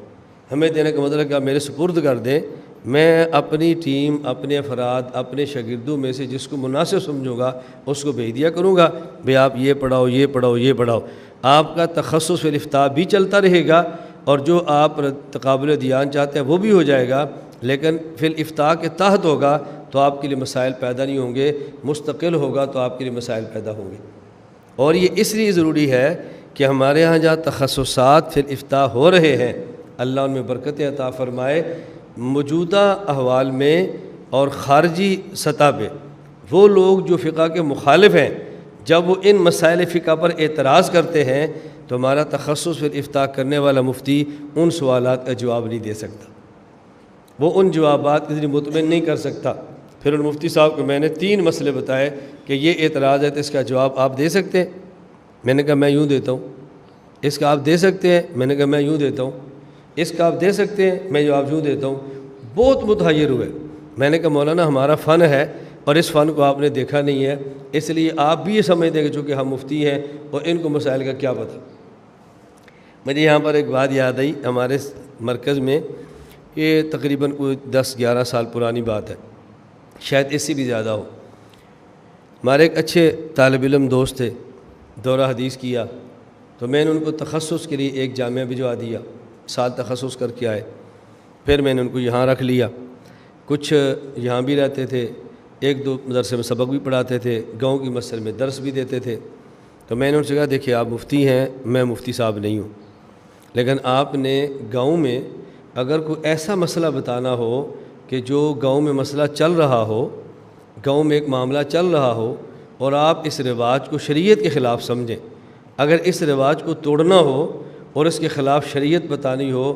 ہمیں دینے کا مطلب کہ آپ میرے سپرد کر دیں، میں اپنی ٹیم اپنے افراد اپنے شاگردوں میں سے جس کو مناسب سمجھوں گا اس کو بھیج دیا کروں گا، بھئی آپ یہ پڑھاؤ یہ پڑھاؤ یہ پڑھاؤ۔ آپ کا تخصص فی الافتاء بھی چلتا رہے گا اور جو آپ تقابل دیان چاہتے ہیں وہ بھی ہو جائے گا، لیکن فی الافتاء کے تحت ہوگا تو آپ کے لیے مسائل پیدا نہیں ہوں گے، مستقل ہوگا تو آپ کے لیے مسائل پیدا ہوں گے۔ اور یہ اس لیے ضروری ہے کہ ہمارے ہاں جہاں تخصصات فی الافتاء ہو رہے ہیں اللہ ان میں برکت عطا فرمائے۔ موجودہ احوال میں اور خارجی سطح پہ وہ لوگ جو فقہ کے مخالف ہیں، جب وہ ان مسائل فقہ پر اعتراض کرتے ہیں تو ہمارا تخصص پھر افتاء کرنے والا مفتی ان سوالات کا جواب نہیں دے سکتا، وہ ان جوابات کے ذریعے مطمئن نہیں کر سکتا۔ پھر ان مفتی صاحب کو میں نے 3 مسئلے بتائے کہ یہ اعتراض ہے تو اس کا جواب آپ دے سکتے ہیں؟ میں نے کہا میں یوں دیتا ہوں۔ اس کا آپ دے سکتے ہیں؟ میں نے کہا میں یوں دیتا ہوں۔ اس کا آپ دے سکتے ہیں؟ میں جواب یوں دیتا ہوں۔ بہت متحیر ہوئے۔ میں نے کہا مولانا ہمارا فن ہے اور اس فن کو آپ نے دیکھا نہیں ہے، اس لیے آپ بھی یہ سمجھتے ہیں کہ چونکہ ہم مفتی ہیں اور ان کو مسائل کا کیا پتہ۔ مجھے یہاں پر ایک بات یاد آئی، ہمارے مرکز میں یہ تقریباً کوئی 10-11 سال پرانی بات ہے، شاید اس سے بھی زیادہ ہو۔ ہمارے ایک اچھے طالب علم دوست تھے، دورہ حدیث کیا تو میں نے ان کو تخصص کے لیے ایک جامعہ بھجوا دیا، سال تخصص کر کے آئے۔ پھر میں نے ان کو یہاں رکھ لیا، کچھ یہاں بھی رہتے تھے، 1-2 مدرسے میں سبق بھی پڑھاتے تھے، گاؤں کی مسجد میں درس بھی دیتے تھے۔ تو میں نے ان سے کہا دیکھیے آپ مفتی ہیں، میں مفتی صاحب نہیں ہوں، لیکن آپ نے گاؤں میں اگر کوئی ایسا مسئلہ بتانا ہو کہ جو گاؤں میں مسئلہ چل رہا ہو، گاؤں میں ایک معاملہ چل رہا ہو اور آپ اس رواج کو شریعت کے خلاف سمجھیں، اگر اس رواج کو توڑنا ہو اور اس کے خلاف شریعت بتانی ہو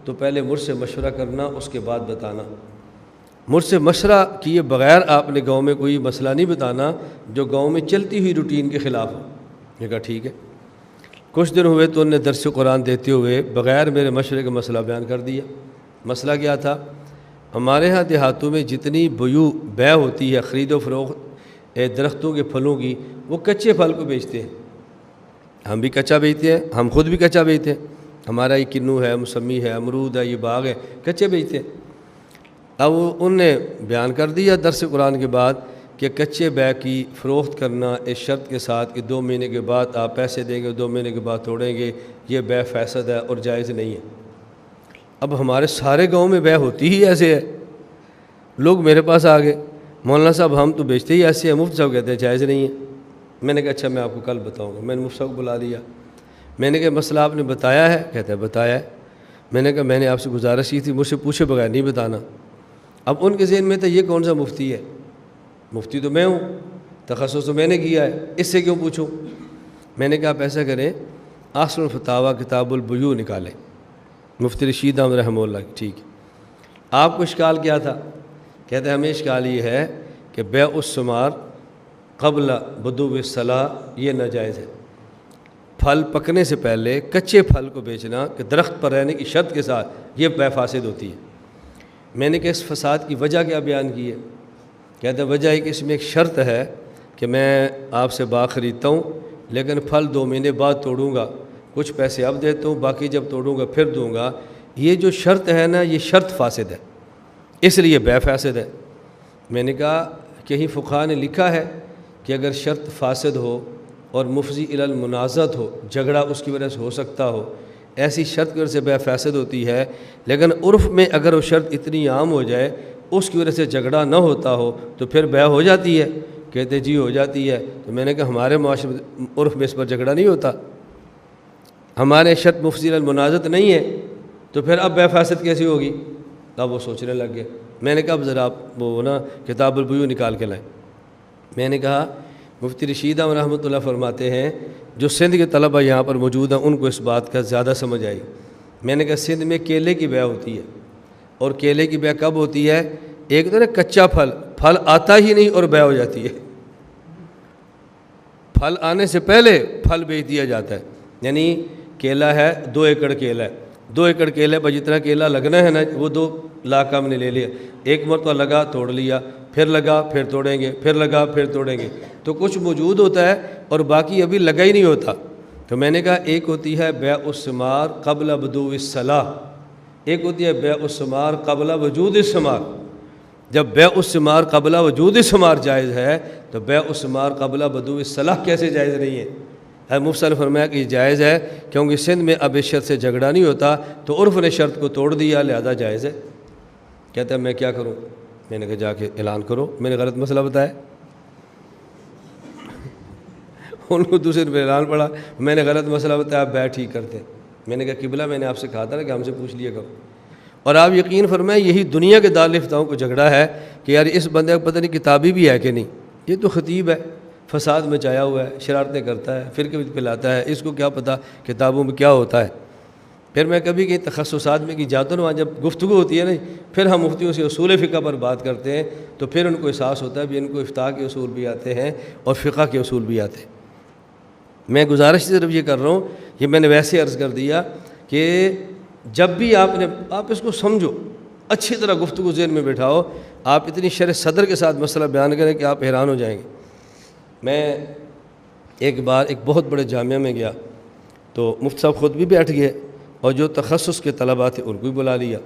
تو پہلے مجھ سے مشورہ کرنا، اس کے بعد بتانا۔ مجھ سے مشورہ کیے بغیر آپ نے گاؤں میں کوئی مسئلہ نہیں بتانا جو گاؤں میں چلتی ہوئی روٹین کے خلاف ہو۔ میں کہا ٹھیک ہے۔ کچھ دن ہوئے تو انہوں نے درس قرآن دیتے ہوئے بغیر میرے مشورے کا مسئلہ بیان کر دیا۔ مسئلہ کیا تھا؟ ہمارے ہاں دیہاتوں میں جتنی بیع ہوتی ہے، خرید و فروخت درختوں کے پھلوں کی، وہ کچے پھل کو بیچتے ہیں۔ ہم بھی کچا بیچتے ہیں، ہم خود بھی کچا بیچتے ہیں، ہمارا یہ کنو ہے، موسمی ہے، امرود ہے، یہ باغ ہے، کچے بیچتے ہیں۔ اب انہوں نے بیان کر دیا درس قرآن کے بعد کہ کچے بیع کی فروخت کرنا اس شرط کے ساتھ کہ 2 مہینے کے بعد آپ پیسے دیں گے، 2 مہینے کے بعد توڑیں گے، یہ بیع فاسد ہے اور جائز نہیں ہے۔ اب ہمارے سارے گاؤں میں بیع ہوتی ہی ایسے ہے۔ لوگ میرے پاس آ گئے، مولانا صاحب ہم تو بیچتے ہی ایسے ہیں، مفتی صاحب کہتے ہیں جائز نہیں ہے۔ میں نے کہا اچھا میں آپ کو کل بتاؤں گا۔ میں نے مفتی صاحب کو بلا لیا، میں نے کہا مسئلہ آپ نے بتایا ہے؟ کہتے ہیں بتایا ہے۔ میں نے کہا میں نے آپ سے گزارش کی تھی مجھ سے پوچھے بغیر نہیں بتانا۔ اب ان کے ذہن میں تھا یہ کون سا مفتی ہے، مفتی تو میں ہوں، تخصص تو میں نے کیا ہے، اس سے کیوں پوچھوں۔ میں نے کہا آپ ایسا کریں، اصل الفتاویٰ کتاب البیوع نکالیں، مفتی رشید احمد رحمہ اللہ کی۔ ٹھیک ہے، آپ کو اشکال کیا تھا؟ کہتے ہیں ہمیں اشکال یہ ہے کہ بیع الثمار قبل بدو الصلاح یہ ناجائز ہے۔ پھل پکنے سے پہلے کچے پھل کو بیچنا کہ درخت پر رہنے کی شرط کے ساتھ، یہ بیع فاسد ہوتی ہے۔ میں نے کہا اس فساد کی وجہ کیا بیان کی ہے؟ کہتے ہیں وجہ ہے کہ اس میں ایک شرط ہے کہ میں آپ سے باغ خریدتا ہوں لیکن پھل 2 مہینے بعد توڑوں گا، کچھ پیسے اب دیتا ہوں، باقی جب توڑوں گا پھر دوں گا۔ یہ جو شرط ہے نا، یہ شرط فاسد ہے، اس لیے بیع فاسد ہے۔ میں نے کہا کہیں فقہاء نے لکھا ہے کہ اگر شرط فاسد ہو اور مفضی الی المنازعۃ ہو، جھگڑا اس کی وجہ سے ہو سکتا ہو، ایسی شرط کی وجہ سے بیع فاسد ہوتی ہے، لیکن عرف میں اگر وہ شرط اتنی عام ہو جائے اس کی وجہ سے جھگڑا نہ ہوتا ہو تو پھر بیع ہو جاتی ہے؟ کہتے جی ہو جاتی ہے۔ تو میں نے کہا ہمارے معاشرے عرف میں اس پر جھگڑا نہیں ہوتا، ہمارے شرط مفضی الی المنازعۃ نہیں ہے، تو پھر اب بیع فاسد کیسی ہوگی؟ اب وہ سوچنے لگ گئے۔ میں نے کہا اب ذرا آپ وہ نا کتاب البیوع نکال کے لائیں۔ میں نے کہا مفتی رشید احمد رحمۃ اللہ فرماتے ہیں جو سندھ کے طلبہ یہاں پر موجود ہیں ان کو اس بات کا زیادہ سمجھ آئی۔ میں نے کہا سندھ میں کیلے کی بیع ہوتی ہے، اور کیلے کی بیع کب ہوتی ہے؟ ایک تو نا کچا پھل آتا ہی نہیں اور بیع ہو جاتی ہے، پھل آنے سے پہلے پھل بیچ دیا جاتا ہے۔ یعنی کیلا ہے 2 ایکڑ کیلا ہے، 2 ایکڑ کیلے پر جتنا کیلا لگنا ہے نا وہ 2 لاکھ ہم نے لے لیا، ایک مرتبہ لگا توڑ لیا، پھر لگا پھر توڑیں گے، پھر لگا پھر توڑیں گے، تو کچھ موجود ہوتا ہے اور باقی ابھی لگا ہی نہیں ہوتا۔ تو میں نے کہا ایک ہوتی ہے بیع الثمار قبل بدو الصلاح، ایک ہوتی ہے بیع الثمار قبل وجود الثمار۔ جب بیع الثمار قبل وجود الثمار جائز ہے تو بیع الثمار قبل بدو الصلاح کیسے جائز نہیں ہے؟ مفتی صاحب نے فرمایا کہ یہ جائز ہے کیونکہ سندھ میں اب اس شرط سے جھگڑا نہیں ہوتا تو عرف نے شرط کو توڑ دیا، لہذا جائز ہے۔ کہتا ہے میں کیا کروں؟ میں نے کہا جا کے اعلان کرو میں نے غلط مسئلہ بتایا۔ ان کو دوسرے پہ اعلان پڑا میں نے غلط مسئلہ بتایا، بیع ٹھیک کرتے۔ میں نے کہا قبلہ میں نے آپ سے کہا تھا نا کہ ہم سے پوچھ لیا کرو. اور آپ یقین فرمائیں یہی دنیا کے دارالفتاؤں کو جھگڑا ہے کہ یار اس بندے کو پتہ نہیں کتابی بھی ہے کہ نہیں. یہ تو خطیب ہے، فساد مچایا ہوا ہے، شرارتیں کرتا ہے، فرقے پھیلاتا ہے، اس کو کیا پتہ کتابوں میں کیا ہوتا ہے. پھر میں کبھی کہیں تخصصات میں کی جاتا ہوں، وہاں جب گفتگو ہوتی ہے نا پھر ہم مفتیوں سے اصول فقہ پر بات کرتے ہیں تو پھر ان کو احساس ہوتا ہے بھی ان کو افتاء کے اصول بھی آتے ہیں اور فقہ کے اصول بھی آتے ہیں. میں گزارش صرف یہ کر رہا ہوں، یہ میں نے ویسے عرض کر دیا کہ جب بھی آپ اس کو سمجھو، اچھی طرح گفتگو ذہن میں بٹھاؤ، آپ اتنی شرح صدر کے ساتھ مسئلہ بیان کریں کہ آپ حیران ہو جائیں گے. میں ایک بار ایک بہت بڑے جامعہ میں گیا تو مفتی صاحب خود بھی بیٹھ گئے اور جو تخصص کے طلباء تھے ان کو بھی بلا لیا.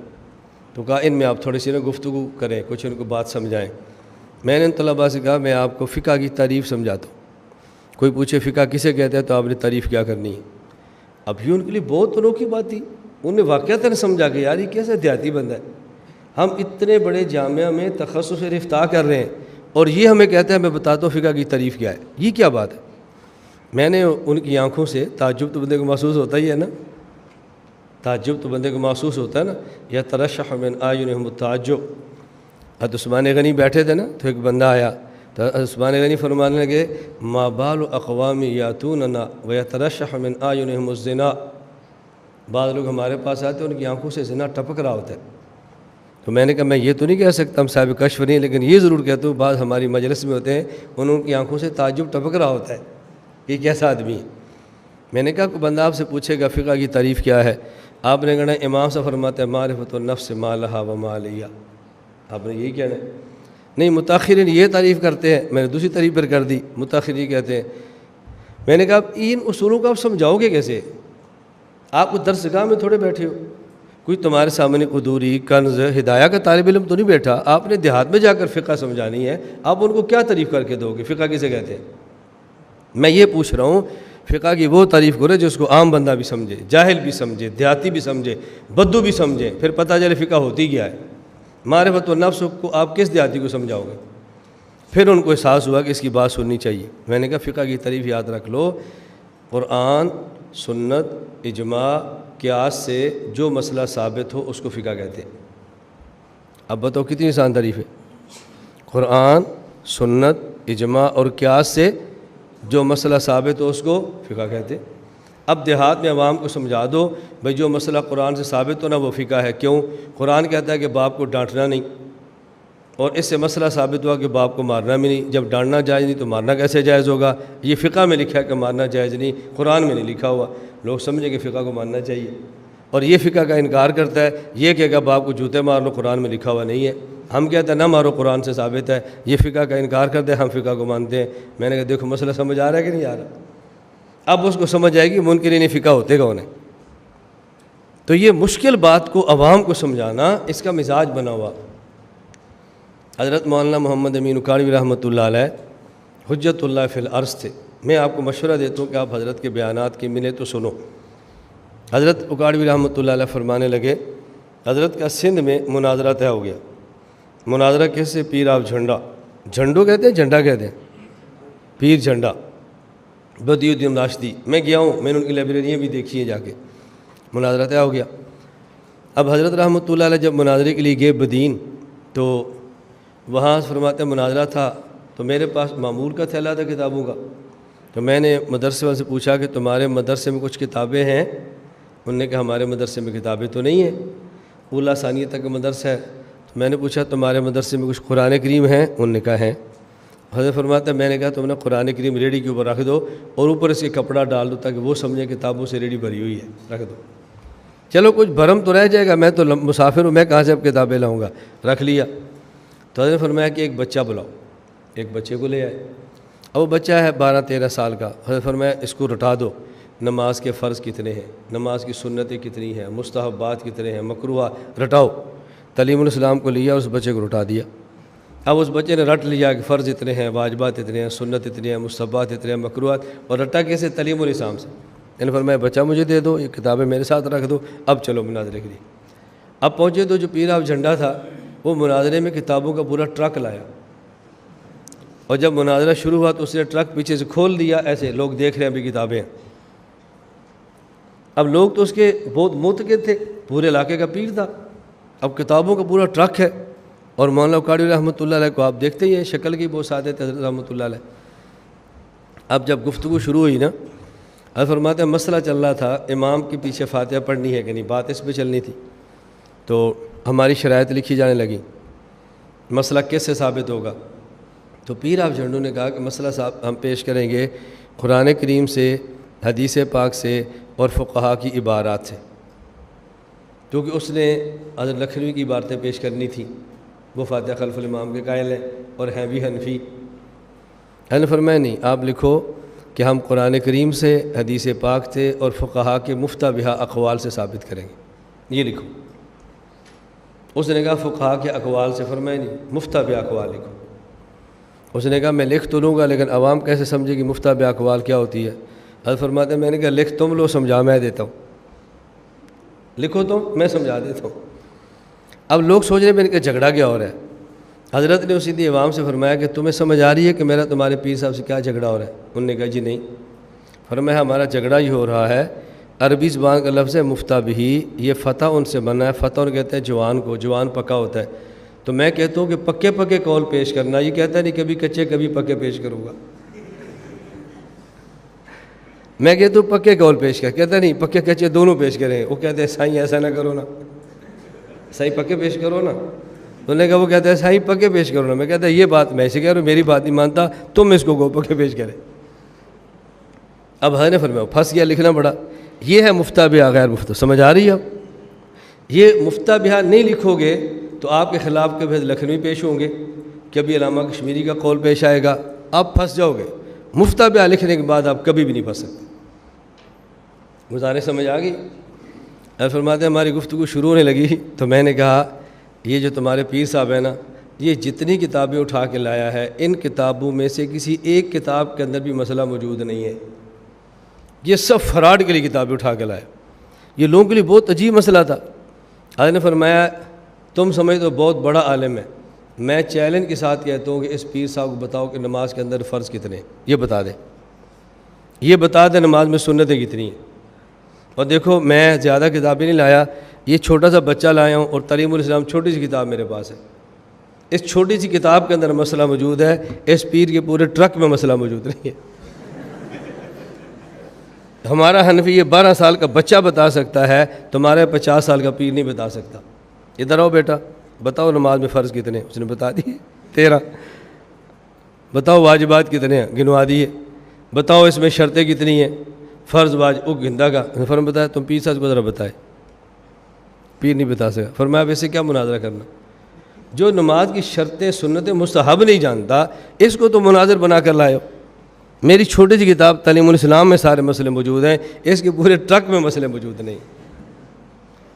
تو کہا ان میں آپ تھوڑی سی گفتگو کریں، کچھ ان کو بات سمجھائیں. میں نے ان طلباء سے کہا میں آپ کو فقہ کی تعریف سمجھاتا ہوں. کوئی پوچھے فقہ کسے کہتے ہیں تو آپ نے تعریف کیا کرنی ہے. اب یہ ان کے لیے بہت انوکھی بات تھی. انہیں واقعتاً سمجھا کہ یار یہ کیسے دیہاتی بندہ ہے، ہم اتنے بڑے جامعہ میں تخصص افتاء کر رہے ہیں اور یہ ہمیں کہتا ہے میں بتاتا ہوں فقہ کی تعریف کیا ہے. یہ کیا بات ہے. میں نے ان کی آنکھوں سے تعجب تو بندے کو محسوس ہوتا ہی ہے نا، تعجب تو بندے کو محسوس ہوتا ہے نا. یا ترشح من اعینہم التعجب. حضرت عثمان غنی بیٹھے تھے نا تو ایک بندہ آیا تو عثمان غنی فرمانے لگے ما بال اقوام یاتوننا ویترشح من اعینہم الزنا. بعض لوگ ہمارے پاس آتے ہیں ان کی آنکھوں سے زنا ٹپک رہا ہوتا ہے. تو میں نے کہا میں یہ تو نہیں کہہ سکتا ہم صاحب کشف نہیں، لیکن یہ ضرور کہتا ہوں بعض ہماری مجلس میں ہوتے ہیں ان کی آنکھوں سے تعجب ٹپک رہا ہوتا ہے یہ کیسا آدمی ہے. میں نے کہا کوئی بندہ آپ سے پوچھے گا فقہ کی تعریف کیا ہے، آپ نے کہنا امام سے فرماتے ہیں معرفت النفس ما لہا و ما علیہا. آپ نے یہی کہنا ہے. نہیں متاخرین یہ تعریف کرتے ہیں، میں نے دوسری تعریف پر کر دی. متاخرین یہ کہتے ہیں. میں نے کہا ان اصولوں کو آپ سمجھاؤ گے کیسے؟ آپ کو درس گاہ میں تھوڑے بیٹھے ہو، کوئی تمہارے سامنے قدوری کنز ہدایہ کا طالب علم تو نہیں بیٹھا. آپ نے دیہات میں جا کر فقہ سمجھانی ہے، آپ ان کو کیا تعریف کر کے دو گے؟ فقہ کسے کہتے ہیں؟ میں یہ پوچھ رہا ہوں فقہ کی وہ تعریف کرے جس کو عام بندہ بھی سمجھے، جاہل بھی سمجھے، دیہاتی بھی سمجھے، بدو بھی سمجھے، پھر پتہ چلے فقہ ہوتی کیا ہے. معرفت النفس کو آپ کس دیہاتی کو سمجھاؤ گے؟ پھر ان کو احساس ہوا کہ اس کی بات سننی چاہیے. میں نے کہا فقہ کی تعریف یاد رکھ لو، قرآن سنت اجماع قیاس سے جو مسئلہ ثابت ہو اس کو فقہ کہتے ہیں. اب بتاؤ کتنی آسان تعریف ہے. قرآن سنت اجماع اور قیاس سے جو مسئلہ ثابت ہو اس کو فقہ کہتے ہیں. اب دیہات میں عوام کو سمجھا دو بھئی جو مسئلہ قرآن سے ثابت ہو نا وہ فقہ ہے. کیوں؟ قرآن کہتا ہے کہ باپ کو ڈانٹنا نہیں، اور اس سے مسئلہ ثابت ہوا کہ باپ کو مارنا بھی نہیں. جب ڈانٹنا جائز نہیں تو مارنا کیسے جائز ہوگا؟ یہ فقہ میں لکھا ہے کہ مارنا جائز نہیں، قرآن میں نہیں لکھا ہوا. لوگ سمجھیں کہ فقہ کو ماننا چاہیے اور یہ فقہ کا انکار کرتا ہے. یہ کہے گا باپ کو جوتے مار لو، قرآن میں لکھا ہوا نہیں ہے. ہم کہتے ہیں نہ مارو، قرآن سے ثابت ہے. یہ فقہ کا انکار کرتے ہیں، ہم فقہ کو مانتے ہیں. میں نے کہا دیکھو مسئلہ سمجھ آ رہا ہے کہ نہیں آ رہا؟ اب اس کو سمجھ آئے گی منکرین فقہ ہوتے کون ہیں. تو یہ مشکل بات کو عوام کو سمجھانا اس کا مزاج بنا ہوا. حضرت مولانا محمد امین اکاڑوی رحمۃ اللہ علیہ حجت اللہ فی الارض تھے. میں آپ کو مشورہ دیتا ہوں کہ آپ حضرت کے بیانات کی ملے تو سنو. حضرت اکاڑوی رحمۃ اللہ علیہ فرمانے لگے حضرت کا سندھ میں مناظرہ طے ہو گیا. مناظرہ کیسے؟ پیر آپ جھنڈا، جھنڈو کہتے ہیں جھنڈا کہتے ہیں، پیر جھنڈا بدی الدین راشدی. میں گیا ہوں، میں نے ان کی لائبریریاں بھی دیکھی ہیں جا کے. مناظرہ طے ہو گیا. اب حضرت رحمۃ اللہ علیہ جب مناظرے کے لیے گئے بدین تو وہاں فرماتے ہیں مناظرہ تھا تو میرے پاس معمول کا تھیلا تھا کتابوں کا. تو میں نے مدرسے والے سے پوچھا کہ تمہارے مدرسے میں کچھ کتابیں ہیں؟ انہوں نے کہا ہمارے مدرسے میں کتابیں تو نہیں ہیں، اولا ثانیہ تک کا مدرسہ ہے. تو میں نے پوچھا تمہارے مدرسے میں کچھ قرآن کریم ہیں؟ انہوں نے کہا ہیں. حضرت فرماتا ہے میں نے کہا تم نے قرآن کریم ریڑھی کے اوپر رکھ دو اور اوپر اس کے کپڑا ڈال دو تاکہ وہ سمجھے کتابوں سے ریڑھی بھری ہوئی ہے، رکھ دو. چلو کچھ بھرم تو رہ جائے گا، میں تو مسافر ہوں، میں کہاں سے اب کتابیں لاؤں گا. رکھ لیا. تو حضرت فرمایا کہ ایک بچہ بلاؤ. ایک بچے کو لے آئے. اب وہ بچہ ہے 12-13 سال کا. حضرت فرمایا اس کو رٹا دو، نماز کے فرض کتنے ہیں، نماز کی سنتیں کتنی ہیں، مستحبات کتنے ہیں، مکروہ رٹاؤ. تعلیم الاسلام کو لیا، اس بچے کو رٹا دیا. اب اس بچے نے رٹ لیا کہ فرض اتنے ہیں، واجبات اتنے ہیں، سنت اتنے ہیں، مستحبات اتنے ہیں، مکروہات. اور رٹا کیسے؟ تعلیم الاسلام سے. یعنی فرمایا بچہ مجھے دے دو، یہ کتابیں میرے ساتھ رکھ دو، اب چلو مناظرے کے لیے. اب پہنچے تو جو پیر آپ جھنڈا تھا وہ مناظرے میں کتابوں کا پورا ٹرک لایا. اور جب مناظرہ شروع ہوا تو اس نے ٹرک پیچھے سے کھول دیا، ایسے لوگ دیکھ رہے ہیں ابھی کتابیں. اب لوگ تو اس کے بہت معتقد تھے، پورے علاقے کا پیر تھا، اب کتابوں کا پورا ٹرک ہے، اور مولانا قاری رحمۃ اللہ علیہ کو آپ دیکھتے ہی ہیں، شکل کی بہت سادے تھے حضرت رحمۃ اللہ علیہ۔ اب جب گفتگو شروع ہوئی نا، حضرت فرماتے ہیں مسئلہ چل رہا تھا امام کے پیچھے فاتحہ پڑھنی ہے کہ نہیں، بات اس پہ چلنی تھی، تو ہماری شرائط لکھی جانے لگی، مسئلہ کیس سے ثابت ہوگا؟ تو پیر آپ جھنڈو نے کہا کہ مسئلہ صاحب ہم پیش کریں گے قرآن کریم سے، حدیث پاک سے اور فقہا کی عبارات سے، کیونکہ اس نے حضرت لکھنوی کی عبارتیں پیش کرنی تھیں، وہ فاتحہ خلف الامام کے قائل ہیں اور ہیں بھی حنفی۔ نے فرمایا نہیں، آپ لکھو کہ ہم قرآن کریم سے، حدیث پاک سے اور فقہا کے مفتہ بہا اقوال سے ثابت کریں گے، یہ لکھو۔ اس نے کہا فقہا کے اقوال سے، فرمایا نہیں، مفتہ بہا اقوال لکھو۔ اس نے کہا میں لکھ تو لوں گا لیکن عوام کیسے سمجھے کہ مفتہ بہا اقوال کیا ہوتی ہے؟ حضرت فرماتے ہیں میں نے کہا لکھ تم لو، سمجھا میں دیتا ہوں، لکھو تم، میں سمجھا دیتا ہوں۔ اب لوگ سوچ رہے ہیں میں نے کہا جھگڑا کیا ہو رہا ہے؟ حضرت نے اسی دی عوام سے فرمایا کہ تمہیں سمجھ آ رہی ہے کہ میرا تمہارے پیر صاحب سے کیا جھگڑا ہو رہا ہے؟ انہوں نے کہا جی نہیں۔ فرمایا ہمارا جھگڑا ہی ہو رہا ہے، عربی زبان کا لفظ ہے مفتہ بہی، یہ فتح ان سے بنا ہے، فتح ان کہتے ہیں جوان کو، جوان پکا ہوتا ہے، تو میں کہتا ہوں کہ پکے پکے قول پیش کرنا، یہ کہتا ہے نہیں کبھی کچے کبھی پکے پیش کروں گا، میں کہتا ہوں پکے قول پیش کر، کہتا ہے نہیں پکے کچے دونوں پیش کریں، وہ کہتے ہیں سائیں ایسا نہ کرو نا، سائیں پکے پیش کرو نا، انہوں نے کہا وہ کہتا ہے سائیں پکے پیش کرو نا، میں کہتا ہے یہ بات میں ایسے کہہ رہا ہوں، میری بات نہیں مانتا، تم اس کو گو پکے پیش کرے۔ اب حضرت نے فرمایا پھنس گیا، لکھنا پڑا، یہ ہے مفتہ بہا غیر مفتہ، سمجھ آ رہی ہے؟ اب یہ مفتہ بہا نہیں لکھو گے تو آپ کے خلاف کبھی لکھنوی پیش ہوں گے، کبھی علامہ کشمیری کا قول پیش آئے گا، آپ پھنس جاؤ گے۔ مفتہ بہا لکھنے کے بعد آپ کبھی بھی نہیں پھنس سکتے۔ گزارش سمجھ آ گئی؟ اب فرماتے ہیں ہماری گفتگو شروع ہونے لگی تو میں نے کہا یہ جو تمہارے پیر صاحب ہیں نا، یہ جتنی کتابیں اٹھا کے لایا ہے ان کتابوں میں سے کسی ایک کتاب کے اندر بھی مسئلہ موجود نہیں ہے، یہ سب فراڈ کے لیے کتابیں اٹھا کے لایا، یہ لوگوں کے لیے بہت عجیب مسئلہ تھا۔ حضرت نے فرمایا تم سمجھ تو بہت بڑا عالم ہے، میں چیلنج کے ساتھ کہتا ہوں کہ اس پیر صاحب کو بتاؤ کہ نماز کے اندر فرض کتنے ہیں، یہ بتا دے، یہ بتا دے نماز میں سنتیں کتنی ہیں۔ اور دیکھو میں زیادہ کتابیں نہیں لایا، یہ چھوٹا سا بچہ لایا ہوں اور تعلیم الاسلام چھوٹی سی کتاب میرے پاس ہے، اس چھوٹی سی کتاب کے اندر مسئلہ موجود ہے، اس پیر کے پورے ٹرک میں مسئلہ موجود نہیں ہے۔ ہمارا حنفی یہ 12 سال کا بچہ بتا سکتا ہے، تمہارے 50 سال کا پیر نہیں بتا سکتا۔ ادھر آؤ بیٹا، بتاؤ نماز میں فرض کتنے؟ اس نے بتا دیے 13۔ بتاؤ واجبات کتنے ہیں؟ گنوا دیے۔ بتاؤ اس میں شرطیں کتنی ہیں؟ فرض واجب، وہ گندا کا فرم بتایا، تم پیر صاحب کو ذرا بتائے، پیر نہیں بتا سکا۔ فرمایا اب اسے کیا مناظرہ کرنا، جو نماز کی شرطیں سنتیں مستحب نہیں جانتا اس کو تو مناظر بنا کر لائے ہو۔ میری چھوٹی سی کتاب تعلیم الاسلام میں سارے مسئلے موجود ہیں، اس کے پورے ٹرک میں مسئلے موجود نہیں۔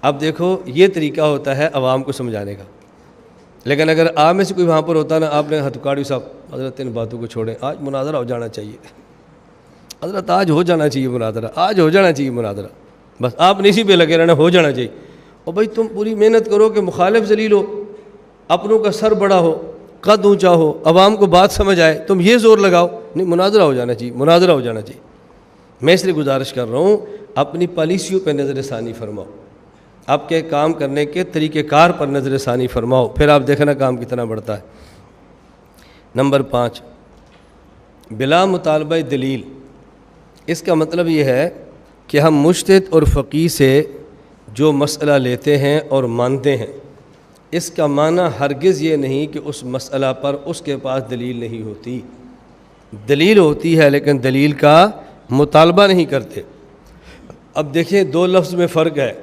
اب دیکھو یہ طریقہ ہوتا ہے عوام کو سمجھانے کا، لیکن اگر آپ میں سے کوئی وہاں پر ہوتا نا، آپ نے ہتھکاڑی صاحب حضرت ان باتوں کو چھوڑیں، آج مناظرہ ہو جانا چاہیے، حضرت آج ہو جانا چاہیے مناظرہ، آج ہو جانا چاہیے مناظرہ، بس آپ نے اسی پہ لگے رہنا، ہو جانا چاہیے۔ اور بھائی تم پوری محنت کرو کہ مخالف ذلیل ہو، اپنوں کا سر بڑا ہو، قد اونچا ہو، عوام کو بات سمجھ آئے، تم یہ زور لگاؤ، نہیں مناظرہ ہو جانا چاہیے، مناظرہ ہو جانا چاہیے۔ میں اس لیے گزارش کر رہا ہوں اپنی پالیسیوں پہ نظر ثانی فرماؤ، آپ کے کام کرنے کے طریقہ کار پر نظر ثانی فرماؤ، پھر آپ دیکھنا کام کتنا بڑھتا ہے۔ نمبر 5، بلا مطالبہ دلیل، اس کا مطلب یہ ہے کہ ہم مجتہد اور فقیہ سے جو مسئلہ لیتے ہیں اور مانتے ہیں، اس کا معنی ہرگز یہ نہیں کہ اس مسئلہ پر اس کے پاس دلیل نہیں ہوتی، دلیل ہوتی ہے لیکن دلیل کا مطالبہ نہیں کرتے۔ اب دیکھیں دو لفظ میں فرق ہے،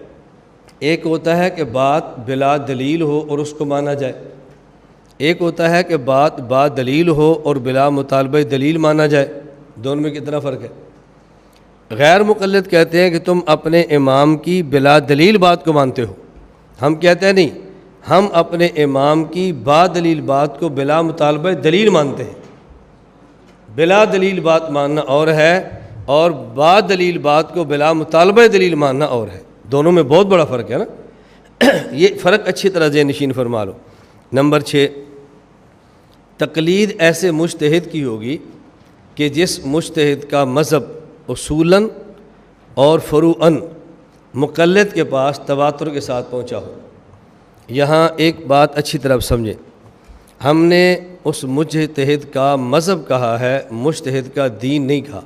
ایک ہوتا ہے کہ بات بلا دلیل ہو اور اس کو مانا جائے، ایک ہوتا ہے کہ بات با دلیل ہو اور بلا مطالبہ دلیل مانا جائے، دونوں میں کتنا فرق ہے۔ غیر مقلد کہتے ہیں کہ تم اپنے امام کی بلا دلیل بات کو مانتے ہو، ہم کہتے ہیں نہیں، ہم اپنے امام کی با دلیل بات کو بلا مطالبہ دلیل مانتے ہیں۔ بلا دلیل بات ماننا اور ہے اور با دلیل بات کو بلا مطالبہ دلیل ماننا اور ہے، دونوں میں بہت بڑا فرق ہے نا، یہ فرق اچھی طرح ذہن نشین فرما لو۔ نمبر 6، تقلید ایسے مجتہد کی ہوگی کہ جس مجتہد کا مذہب اصولاً اور فروعاً مقلد کے پاس تواتر کے ساتھ پہنچا ہو۔ یہاں ایک بات اچھی طرح سمجھیں، ہم نے اس مجتہد کا مذہب کہا ہے، مجتہد کا دین نہیں کہا۔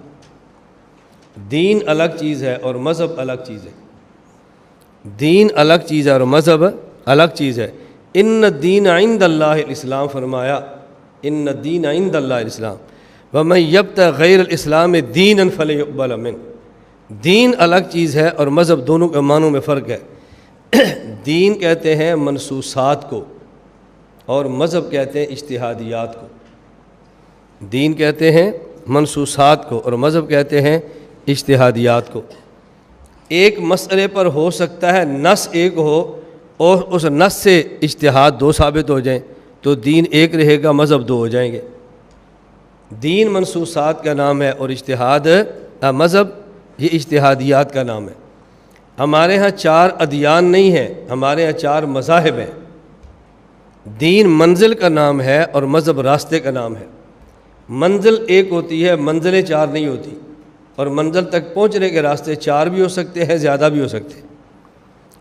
دین الگ چیز ہے اور مذہب الگ چیز ہے۔ دین الگ چیز ہے اور مذہب الگ چیز ہے۔ ان الدین عند اللہ الاسلام فرمایا، ان الدین عند اللہ الاسلام ومن یبتغ غیر الاسلام دینا فلن یقبل منہ۔ دین الگ چیز ہے اور مذہب، دونوں کے معنوں میں فرق ہے۔ دین کہتے ہیں منصوصات کو اور مذہب کہتے ہیں اجتہادیات کو۔ دین کہتے ہیں منصوصات کو اور مذہب کہتے ہیں اجتہادیات کو۔ ایک مسئلے پر ہو سکتا ہے نص ایک ہو اور اس نص سے اجتہاد دو ثابت ہو جائیں تو دین ایک رہے گا، مذہب دو ہو جائیں گے۔ دین منصوصات کا نام ہے اور اجتہاد مذہب یہ اجتہادیات کا نام ہے۔ ہمارے ہاں 4 ادیان نہیں ہیں، ہمارے ہاں 4 مذاہب ہیں۔ دین منزل کا نام ہے اور مذہب راستے کا نام ہے۔ منزل ایک ہوتی ہے، منزلیں 4 نہیں ہوتی، اور منزل تک پہنچنے کے راستے 4 بھی ہو سکتے ہیں، زیادہ بھی ہو سکتے ہیں۔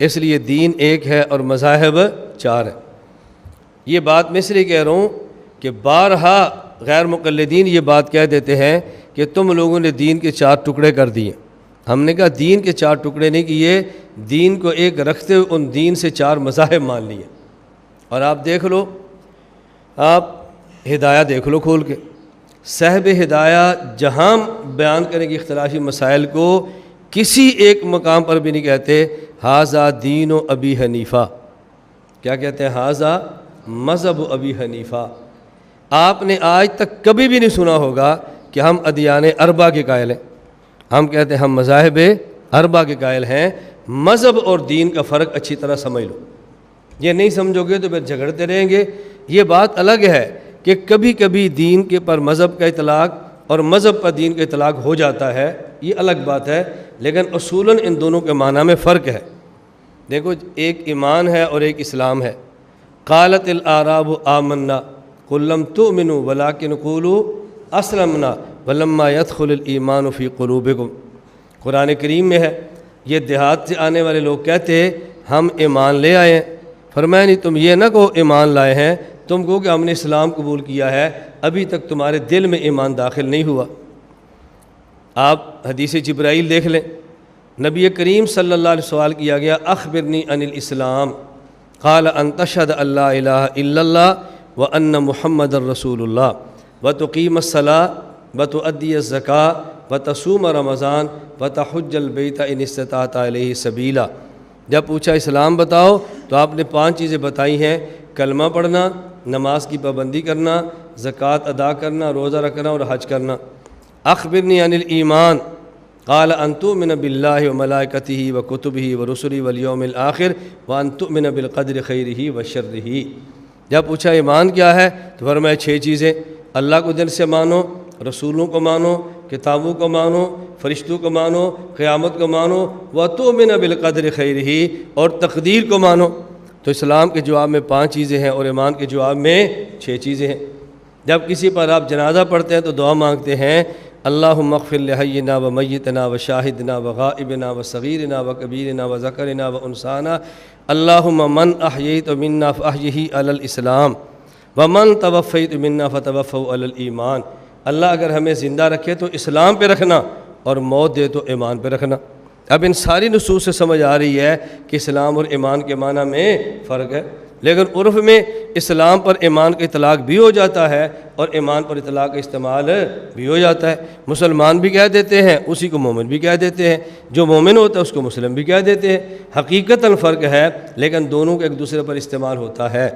اس لیے دین ایک ہے اور مذاہب 4 ہیں۔ یہ بات میں اس لیے کہہ رہا ہوں کہ بارہا غیر مقلدین یہ بات کہہ دیتے ہیں کہ تم لوگوں نے دین کے 4 ٹکڑے کر دیے۔ ہم نے کہا دین کے 4 ٹکڑے نہیں کیے، دین کو ایک رکھتے ہوئے ان دین سے 4 مذاہب مان لیے۔ اور آپ دیکھ لو، آپ ہدایہ دیکھ لو کھول کے، صاحب ہدایہ جہاں بیان کریں گے اختلافی مسائل کو، کسی ایک مقام پر بھی نہیں کہتے ھذا دین ابی حنیفہ۔ کیا کہتے ہیں؟ ھذا مذہب ابی حنیفہ۔ آپ نے آج تک کبھی بھی نہیں سنا ہوگا کہ ہم ادیان اربع کے قائل ہیں۔ ہم کہتے ہیں ہم مذاہب اربع کے قائل ہیں۔ مذہب اور دین کا فرق اچھی طرح سمجھ لو، یہ نہیں سمجھو گے تو پھر جھگڑتے رہیں گے۔ یہ بات الگ ہے کہ کبھی کبھی دین کے پر مذہب کا اطلاق اور مذہب پر دین کا اطلاق ہو جاتا ہے، یہ الگ بات ہے، لیکن اصولاً ان دونوں کے معنی میں فرق ہے۔ دیکھو، ایک ایمان ہے اور ایک اسلام ہے۔ قالت الاعراب آمنا قل لم تؤمنوا ولکن قولوا اسلمنا ولما يدخل الایمان فی قلوبکم۔ قرآن کریم میں ہے، یہ دیہات سے آنے والے لوگ کہتے ہیں ہم ایمان لے آئے ہیں۔ فرمایا نہیں، تم یہ نہ کہو ایمان لائے ہیں، تم کہو کہ ہم نے اسلام قبول کیا ہے، ابھی تک تمہارے دل میں ایمان داخل نہیں ہوا۔ آپ حدیث جبرائیل دیکھ لیں، نبی کریم صلی اللہ علیہ وسلم سوال کیا گیا اخبرنی عن الاسلام، قال ان تشہد ان لا الہ الا اللہ وان محمد الرسول اللہ وتقیم الصلاۃ وتؤدی الزکاۃ وتصوم رمضان وتحج البیت ان استطعت الیہ سبیلا۔ جب پوچھا اسلام بتاؤ تو آپ نے 5 چیزیں بتائی ہیں: کلمہ پڑھنا، نماز کی پابندی کرنا، زکوٰۃ ادا کرنا، روزہ رکھنا اور حج کرنا۔ اخبرنی عن الایمان، قال ان تؤمن باللہ وملائکتہ وکتبہ ورسلہ والیوم الآخر وان تؤمن بالقدر خیرہ وشرہ۔ جب پوچھا ایمان کیا ہے تو فرمایا 6 چیزیں: اللہ کو دل سے مانو، رسولوں کو مانو، کتابوں کو مانو، فرشتوں کو مانو، قیامت کو مانو، وتؤمن بالقدر خیرہ، اور تقدیر کو مانو۔ تو اسلام کے جواب میں 5 چیزیں ہیں اور ایمان کے جواب میں 6 چیزیں ہیں۔ جب کسی پر آپ جنازہ پڑھتے ہیں تو دعا مانگتے ہیں اللہم اغفر لحینا و میتنا و شاہدنا و غائبنا و صغیرنا و کبیرنا و ذکرنا و انسانا، اللہم من احییت منا فاحیہ علی الاسلام ومن توفیت منا فتوفوا علی الایمان۔ اللہ اگر ہمیں زندہ رکھے تو اسلام پہ رکھنا اور موت دے تو ایمان پہ رکھنا۔ اب ان ساری نصوص سے سمجھ آ رہی ہے کہ اسلام اور ایمان کے معنی میں فرق ہے، لیکن عرف میں اسلام پر ایمان کا اطلاق بھی ہو جاتا ہے اور ایمان پر اطلاق کا استعمال بھی ہو جاتا ہے۔ مسلمان بھی کہہ دیتے ہیں، اسی کو مومن بھی کہہ دیتے ہیں، جو مومن ہوتا ہے اس کو مسلم بھی کہہ دیتے ہیں۔ حقیقتاً فرق ہے، لیکن دونوں کا ایک دوسرے پر استعمال ہوتا ہے۔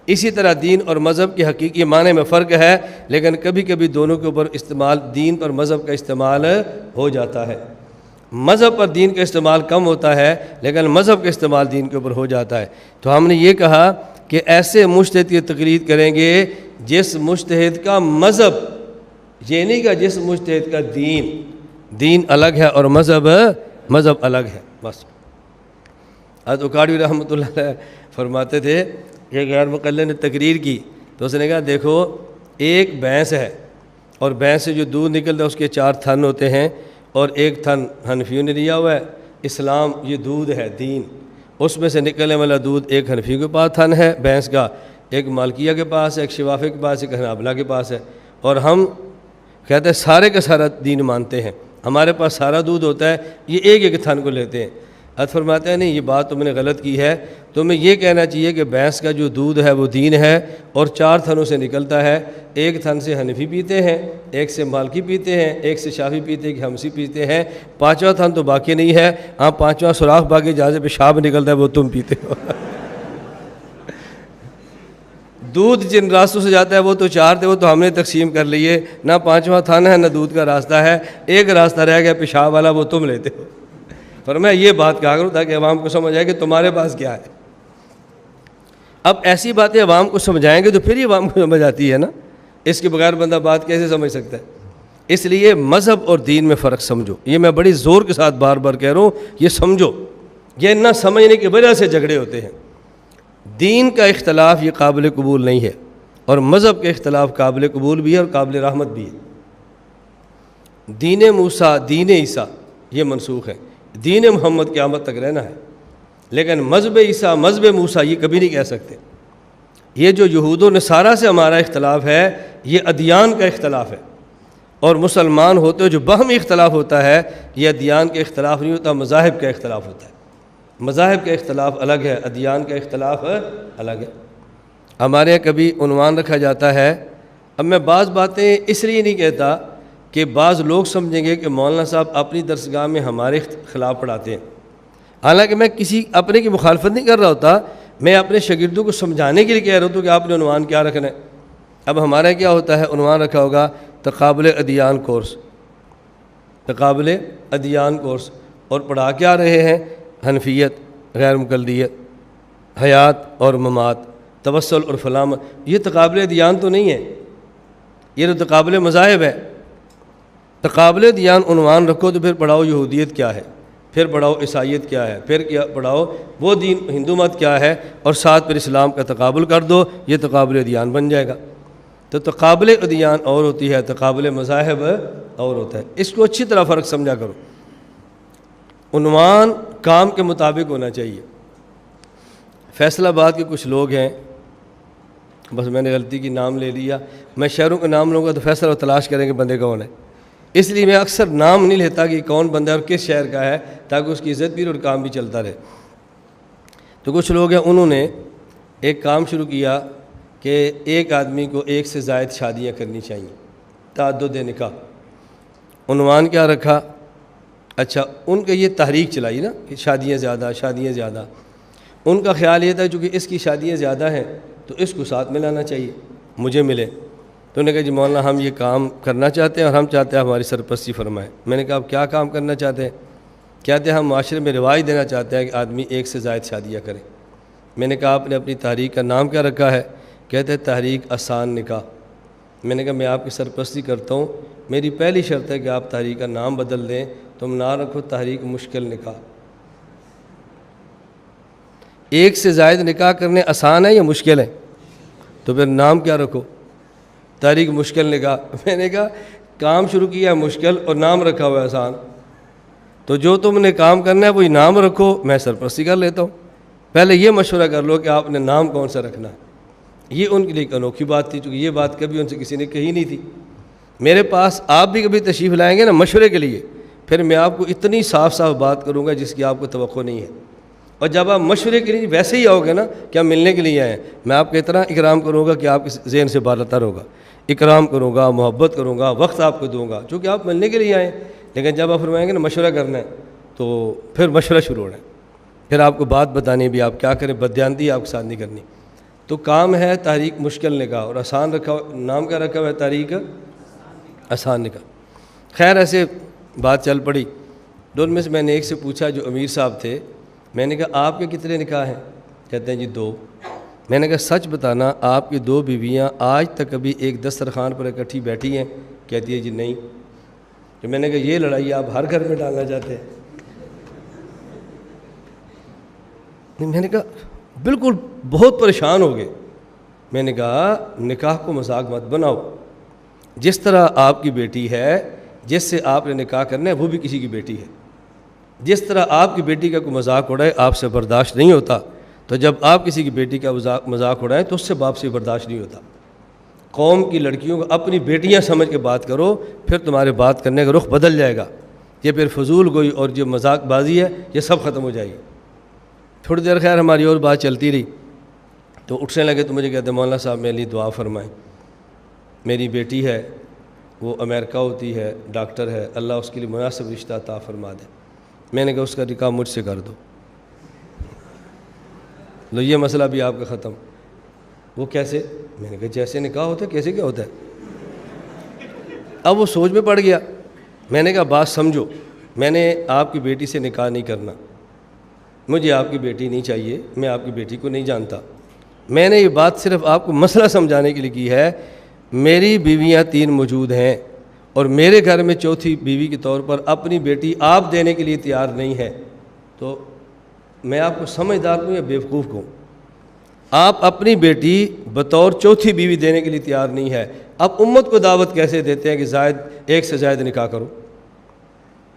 اسی طرح دین اور مذہب کے حقیقی معنی میں فرق ہے، لیکن کبھی کبھی دونوں کے اوپر استعمال، دین پر مذہب کا استعمال ہو جاتا ہے۔ مذہب پر دین کا استعمال کم ہوتا ہے، لیکن مذہب کا استعمال دین کے اوپر ہو جاتا ہے۔ تو ہم نے یہ کہا کہ ایسے مجتہد کی تقلید کریں گے جس مجتہد کا مذہب، یہ نہیں کہ جس مجتہد کا دین الگ ہے اور مذہب الگ ہے۔ بس حضرت اکاڑوی رحمۃ اللہ علیہ فرماتے تھے کہ غیر مقلد نے تقریر کی تو اس نے کہا دیکھو، ایک بھینس ہے اور بھینس سے جو دودھ نکلتا ہے اس کے 4 تھن ہوتے ہیں، اور ایک تھن حنفیوں نے لیا ہوا ہے اسلام یہ دودھ ہے دین، اس میں سے نکلنے والا دودھ ایک حنفی کے پاس تھن ہے بھینس کا، ایک مالکیہ کے پاس ہے، ایک شوافی کے پاس، ایک حنابلہ کے پاس ہے، اور ہم کہتے ہیں سارے کا سارا دین مانتے ہیں، ہمارے پاس سارا دودھ ہوتا ہے، یہ ایک ایک تھن کو لیتے ہیں۔ حضرت فرماتے ہیں نہیں، یہ بات تم نے غلط کی ہے، تمہیں یہ کہنا چاہیے کہ بھینس کا جو دودھ ہے وہ دین ہے، اور 4 تھنوں سے نکلتا ہے، ایک تھن سے حنفی پیتے ہیں، ایک سے مالکی پیتے ہیں، ایک سے شافعی پیتے ہیں، کہ ہمسی پیتے ہیں، 5واں تھن تو باقی نہیں ہے، ہاں 5واں سوراخ باقی جہاں سے پیشاب نکلتا ہے وہ تم پیتے ہو۔ دودھ جن راستوں سے جاتا ہے وہ تو 4 تھے، وہ تو ہم نے تقسیم کر لیے، نہ 5واں تھن ہے نہ دودھ کا راستہ ہے، ایک راستہ رہ گیا پیشاب والا، وہ تم لیتے ہو۔ فرمایا یہ بات کہا کرو تاکہ عوام کو سمجھ آئے کہ تمہارے پاس کیا ہے۔ اب ایسی باتیں عوام کو سمجھائیں گے تو پھر ہی عوام کو سمجھ آتی ہے نا، اس کے بغیر بندہ بات کیسے سمجھ سکتا ہے؟ اس لیے مذہب اور دین میں فرق سمجھو، یہ میں بڑی زور کے ساتھ بار بار کہہ رہا ہوں، یہ سمجھو، یہ نہ سمجھنے کی وجہ سے جھگڑے ہوتے ہیں۔ دین کا اختلاف یہ قابل قبول نہیں ہے، اور مذہب کے اختلاف قابل قبول بھی ہے اور قابل رحمت بھی ہے۔ دین موسیٰ، دین عیسیٰ یہ منسوخ ہے، دین محمد قیامت تک رہنا ہے، لیکن مذہب عیسیٰ، مذہب موسیٰ یہ کبھی نہیں کہہ سکتے۔ یہ جو یہود و نصارہ سے ہمارا اختلاف ہے یہ ادیان کا اختلاف ہے، اور مسلمان ہوتے ہوئے جو باہمی اختلاف ہوتا ہے یہ ادیان کا اختلاف نہیں ہوتا، مذاہب کا اختلاف ہوتا ہے۔ مذاہب کا اختلاف الگ ہے، ادیان کا اختلاف الگ ہے۔ ہمارے یہاں کبھی عنوان رکھا جاتا ہے، اب میں بعض باتیں اس لیے نہیں کہتا کہ بعض لوگ سمجھیں گے کہ مولانا صاحب اپنی درسگاہ میں ہمارے خلاف پڑھاتے ہیں، حالانکہ میں کسی اپنے کی مخالفت نہیں کر رہا ہوتا، میں اپنے شاگردوں کو سمجھانے کے لیے کہہ رہا ہوں کہ آپ نے عنوان کیا رکھنا ہے۔ اب ہمارا کیا ہوتا ہے، عنوان رکھا ہوگا تقابل ادیان کورس، تقابل ادیان کورس، اور پڑھا کیا رہے ہیں، حنفیت، غیر مقلدیت، حیات اور ممات، توسل اور فلاں۔ یہ تقابل ادیان تو نہیں ہے، یہ تو تقابل مذاہب ہے۔ تقابل ادیان عنوان رکھو تو پھر پڑھاؤ یہودیت کیا ہے، پھر پڑھاؤ عیسائیت کیا ہے، پھر کیا پڑھاؤ وہ دین ہندو مت کیا ہے، اور ساتھ پھر اسلام کا تقابل کر دو، یہ تقابل ادیان بن جائے گا۔ تو تقابل ادیان اور ہوتی ہے، تقابل مذاہب اور ہوتا ہے، اس کو اچھی طرح فرق سمجھا کرو۔ عنوان کام کے مطابق ہونا چاہیے۔ فیصل آباد کے کچھ لوگ ہیں، بس میں نے غلطی کی نام لے لیا، میں شہروں کا نام لوں گا تو فیصل تلاش کریں گے بندے کون ہے، اس لیے میں اکثر نام نہیں لیتا کہ کون بندہ اور کس شہر کا ہے، تاکہ اس کی عزت بھی اور کام بھی چلتا رہے۔ تو کچھ لوگ ہیں، انہوں نے ایک کام شروع کیا کہ ایک آدمی کو 1 سے زائد شادیاں کرنی چاہیے، تعدد نکاح۔ عنوان کیا رکھا، اچھا ان کا یہ تحریک چلائی نا کہ شادیاں زیادہ، شادیاں زیادہ۔ ان کا خیال یہ تھا چونکہ اس کی شادیاں زیادہ ہیں تو اس کو ساتھ میں لانا چاہیے، مجھے ملے۔ تو انہوں نے کہا جی مولانا ہم یہ کام کرنا چاہتے ہیں اور ہم چاہتے ہیں ہماری سرپرستی فرمائیں۔ میں نے کہا آپ کیا کام کرنا چاہتے ہیں؟ کہتے ہیں ہم معاشرے میں رواج دینا چاہتے ہیں کہ آدمی 1 سے زائد شادیاں کریں۔ میں نے کہا آپ نے اپنی تحریک کا نام کیا رکھا ہے؟ کہتے ہیں تحریک آسان نکاح۔ میں نے کہا میں آپ کی سرپرستی کرتا ہوں، میری پہلی شرط ہے کہ آپ تحریک کا نام بدل دیں، تم نہ رکھو تحریک مشکل نکاح۔ 1 سے زائد نکاح کرنے آسان ہے یا مشکل ہے؟ تو پھر نام کیا رکھو؟ تحریک مشکل نکاح۔ میں نے کہا کام شروع کیا ہے مشکل اور نام رکھا ہوا ہے آسان، تو جو تم نے کام کرنا ہے وہی نام رکھو، میں سرپرستی کر لیتا ہوں۔ پہلے یہ مشورہ کر لو کہ آپ نے نام کون سا رکھنا ہے۔ یہ ان کے لیے ایک انوکھی بات تھی، کیونکہ یہ بات کبھی ان سے کسی نے کہی نہیں تھی۔ میرے پاس آپ بھی کبھی تشریف لائیں گے نا مشورے کے لیے، پھر میں آپ کو اتنی صاف صاف بات کروں گا جس کی آپ کو توقع نہیں ہے، اور جب آپ مشورے کے لیے ویسے ہی آؤ گے نا کہ آپ ملنے کے لیے آئے ہیں، میں آپ کا اتنا اکرام کروں گا کہ آپ کے ذہن سے بالاتر ہوگا، اکرام کروں گا، محبت کروں گا، وقت آپ کو دوں گا، چونکہ آپ ملنے کے لیے آئے ہیں۔ لیکن جب آپ فرمائیں گے نا مشورہ کرنا ہے تو پھر مشورہ شروع ہونا ہے، پھر آپ کو بات بتانی بھی آپ کیا کریں، بددیانتی آپ کے ساتھ نہیں کرنی۔ تو کام ہے تحریک مشکل نکاح، اور آسان رکھا، نام کیا رکھا ہوا ہے؟ تحریک آسان نکاح۔ خیر ایسے بات چل پڑی، دونوں میں سے میں نے ایک سے پوچھا جو امیر صاحب تھے، میں نے کہا آپ کے کتنے نکاح ہیں؟ کہتے ہیں جی 2۔ میں نے کہا سچ بتانا آپ کی 2 بیویاں آج تک کبھی ایک دسترخوان پر اکٹھی بیٹھی ہیں؟ کہتی ہے جی نہیں۔ تو میں نے کہا یہ لڑائی آپ ہر گھر میں ڈالنا چاہتے ہیں؟ میں نے کہا بالکل، بہت پریشان ہو گئے۔ میں نے کہا نکاح کو مذاق مت بناؤ، جس طرح آپ کی بیٹی ہے، جس سے آپ نے نکاح کرنا ہے وہ بھی کسی کی بیٹی ہے، جس طرح آپ کی بیٹی کا کوئی مذاق اڑائے آپ سے برداشت نہیں ہوتا، تو جب آپ کسی کی بیٹی کا مذاق اڑائیں تو اس سے باپ سے برداشت نہیں ہوتا۔ قوم کی لڑکیوں کو اپنی بیٹیاں سمجھ کے بات کرو، پھر تمہارے بات کرنے کا رخ بدل جائے گا۔ یہ پھر فضول گوئی اور جو مذاق بازی ہے یہ سب ختم ہو جائے گی۔ تھوڑی دیر خیر ہماری اور بات چلتی رہی تو اٹھنے لگے تو مجھے کہتے مولانا صاحب میرے لیے دعا فرمائیں، میری بیٹی ہے وہ امریکہ ہوتی ہے، ڈاکٹر ہے، اللہ اس کے لیے مناسب رشتہ عطا فرما دے۔ میں نے کہا اس کا نکاح مجھ سے کر دو، لو یہ مسئلہ بھی آپ کا ختم۔ وہ کیسے؟ میں نے کہا جیسے نکاح ہوتا ہے کیسے کیا ہوتا ہے؟ اب وہ سوچ میں پڑ گیا۔ میں نے کہا بات سمجھو، میں نے آپ کی بیٹی سے نکاح نہیں کرنا، مجھے آپ کی بیٹی نہیں چاہیے، میں آپ کی بیٹی کو نہیں جانتا۔ میں نے یہ بات صرف آپ کو مسئلہ سمجھانے کے لیے کی ہے۔ میری بیویاں 3 موجود ہیں اور میرے گھر میں چوتھی بیوی کے طور پر اپنی بیٹی آپ دینے کے لیے تیار نہیں ہے، تو میں آپ کو سمجھدار ہوں یا بیوقوف ہوں؟ آپ اپنی بیٹی بطور چوتھی بیوی دینے کے لیے تیار نہیں ہے، اب امت کو دعوت کیسے دیتے ہیں کہ ایک سے زائد نکاح کرو؟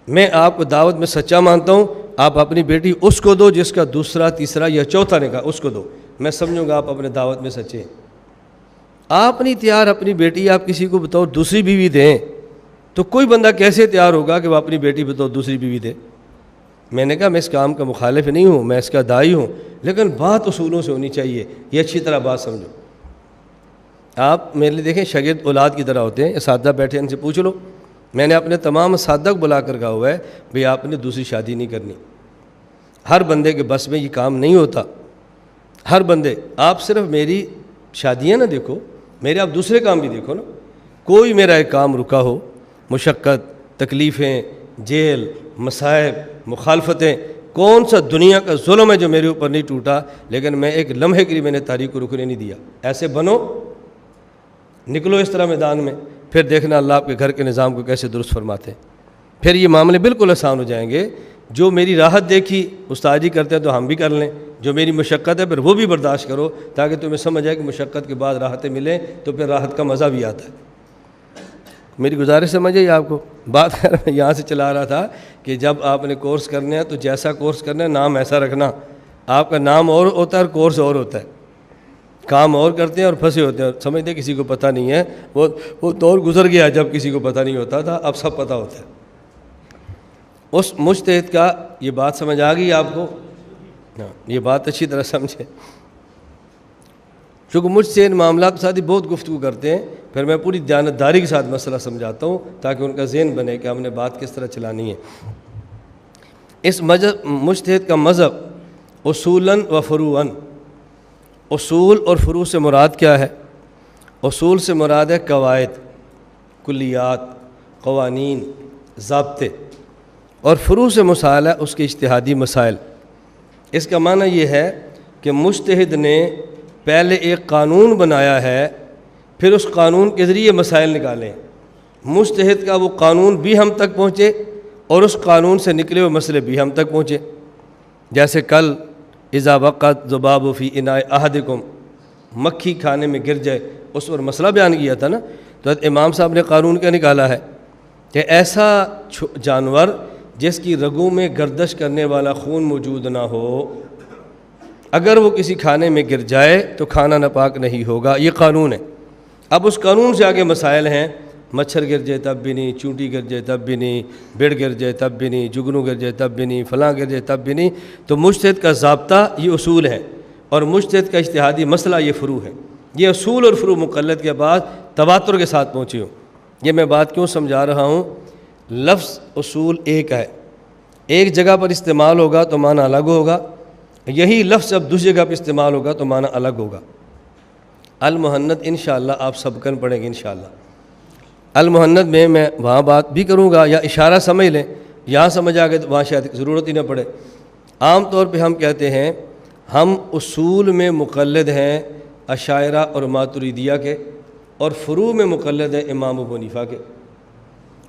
میں آپ کو دعوت میں سچا مانتا ہوں، آپ اپنی بیٹی اس کو دو جس کا دوسرا تیسرا یا چوتھا نکاح، اس کو دو، میں سمجھوں گا آپ اپنے دعوت میں سچے ہیں۔ آپ نہیں تیار اپنی بیٹی آپ کسی کو بطور دوسری بیوی دیں تو کوئی بندہ کیسے تیار ہوگا کہ وہ اپنی بیٹی بطور دوسری بیوی دے؟ میں نے کہا میں اس کام کا مخالف نہیں ہوں، میں اس کا داعی ہوں، لیکن بات اصولوں سے ہونی چاہیے، یہ اچھی طرح بات سمجھو۔ آپ میرے لیے دیکھیں شاگرد اولاد کی طرح ہوتے ہیں، اساتذہ بیٹھے ان سے پوچھ لو، میں نے اپنے تمام اساتذہ کو بلا کر کہا ہوا ہے بھئی آپ نے دوسری شادی نہیں کرنی۔ ہر بندے کے بس میں یہ کام نہیں ہوتا، ہر بندے، آپ صرف میری شادیاں نہ دیکھو، میرے آپ دوسرے کام بھی دیکھو نا۔ کوئی میرا ایک کام رکا ہو، مشقت، تکلیفیں، جیل، مصائب، مخالفتیں، کون سا دنیا کا ظلم ہے جو میرے اوپر نہیں ٹوٹا، لیکن میں ایک لمحے کے لیے میں نے تاریخ کو رکنے نہیں دیا۔ ایسے بنو، نکلو اس طرح میدان میں، پھر دیکھنا اللہ آپ کے گھر کے نظام کو کیسے درست فرماتے ہیں۔ پھر یہ معاملے بالکل آسان ہو جائیں گے۔ جو میری راحت دیکھی استاد جی کرتے ہیں تو ہم بھی کر لیں، جو میری مشقت ہے پھر وہ بھی برداشت کرو، تاکہ تمہیں سمجھ آئے کہ مشقت کے بعد راحتیں ملیں تو پھر راحت کا مزہ بھی آتا ہے۔ میری گزارش سمجھے آپ کو بات میں یہاں سے چلا رہا تھا کہ جب آپ نے کورس کرنا ہے تو جیسا کورس کرنا ہے نام ایسا رکھنا، آپ کا نام اور ہوتا ہے اور کورس اور ہوتا ہے، کام اور کرتے ہیں اور پھنسے ہوتے ہیں اور سمجھتے کسی کو پتہ نہیں ہے۔ وہ دور گزر گیا جب کسی کو پتہ نہیں ہوتا تھا، اب سب پتہ ہوتا ہے۔ اس مجتہد کا یہ بات سمجھ آ گئی آپ کو؟ ہاں، یہ بات اچھی طرح سمجھیں، چونکہ مجھ سے ان معاملات کے ساتھ ہی بہت گفتگو کرتے ہیں، پھر میں پوری دیانتداری کے ساتھ مسئلہ سمجھاتا ہوں تاکہ ان کا ذہن بنے کہ ہم نے بات کس طرح چلانی ہے۔ اس مجتہد کا مذہب اصولاً و فروعاً، اصول اور فروع سے مراد کیا ہے؟ اصول سے مراد ہے قواعد، کلیات، قوانین، ضابطے، اور فروع سے مسائل ہے اس کے اجتہادی مسائل۔ اس کا معنی یہ ہے کہ مجتہد نے پہلے ایک قانون بنایا ہے، پھر اس قانون کے ذریعے مسائل نکالیں۔ مجتہد کا وہ قانون بھی ہم تک پہنچے اور اس قانون سے نکلے ہوئے مسئلے بھی ہم تک پہنچے۔ جیسے کل اذا وقعت ذباب فی اناء احدکم، مکھی کھانے میں گر جائے، اس پر مسئلہ بیان کیا تھا نا، تو امام صاحب نے قانون کیا نکالا ہے کہ ایسا جانور جس کی رگوں میں گردش کرنے والا خون موجود نہ ہو، اگر وہ کسی کھانے میں گر جائے تو کھانا ناپاک نہیں ہوگا، یہ قانون ہے۔ اب اس قانون سے آگے مسائل ہیں، مچھر گر جائے تب بھی نہیں، چونٹی گر جائے تب بھی نہیں، بڑ گر جائے تب بھی نہیں، جگنو گر جائے تب بھی نہیں، فلاں گر جائے تب بھی نہیں۔ تو مجتہد کا ضابطہ یہ اصول ہے اور مجتہد کا اجتہادی مسئلہ یہ فروع ہے۔ یہ اصول اور فروع مقلد کے بعد تواتر کے ساتھ پہنچی ہوں۔ یہ میں بات کیوں سمجھا رہا ہوں؟ لفظ اصول ایک ہے، ایک جگہ پر استعمال ہوگا تو معنی الگ ہوگا، یہی لفظ اب دوسری جگہ پر استعمال ہوگا تو معنی الگ ہوگا۔ المحنت انشاءاللہ آپ سبقن پڑھیں گے انشاءاللہ۔ المحنت میں وہاں بات بھی کروں گا، یا اشارہ سمجھ لیں، یہاں سمجھ آ گئے تو وہاں شاید ضرورت ہی نہ پڑے۔ عام طور پہ ہم کہتے ہیں ہم اصول میں مقلد ہیں اشاعرہ اور ماتریدیہ کے، اور فروع میں مقلد ہیں امام ابو حنیفہ کے،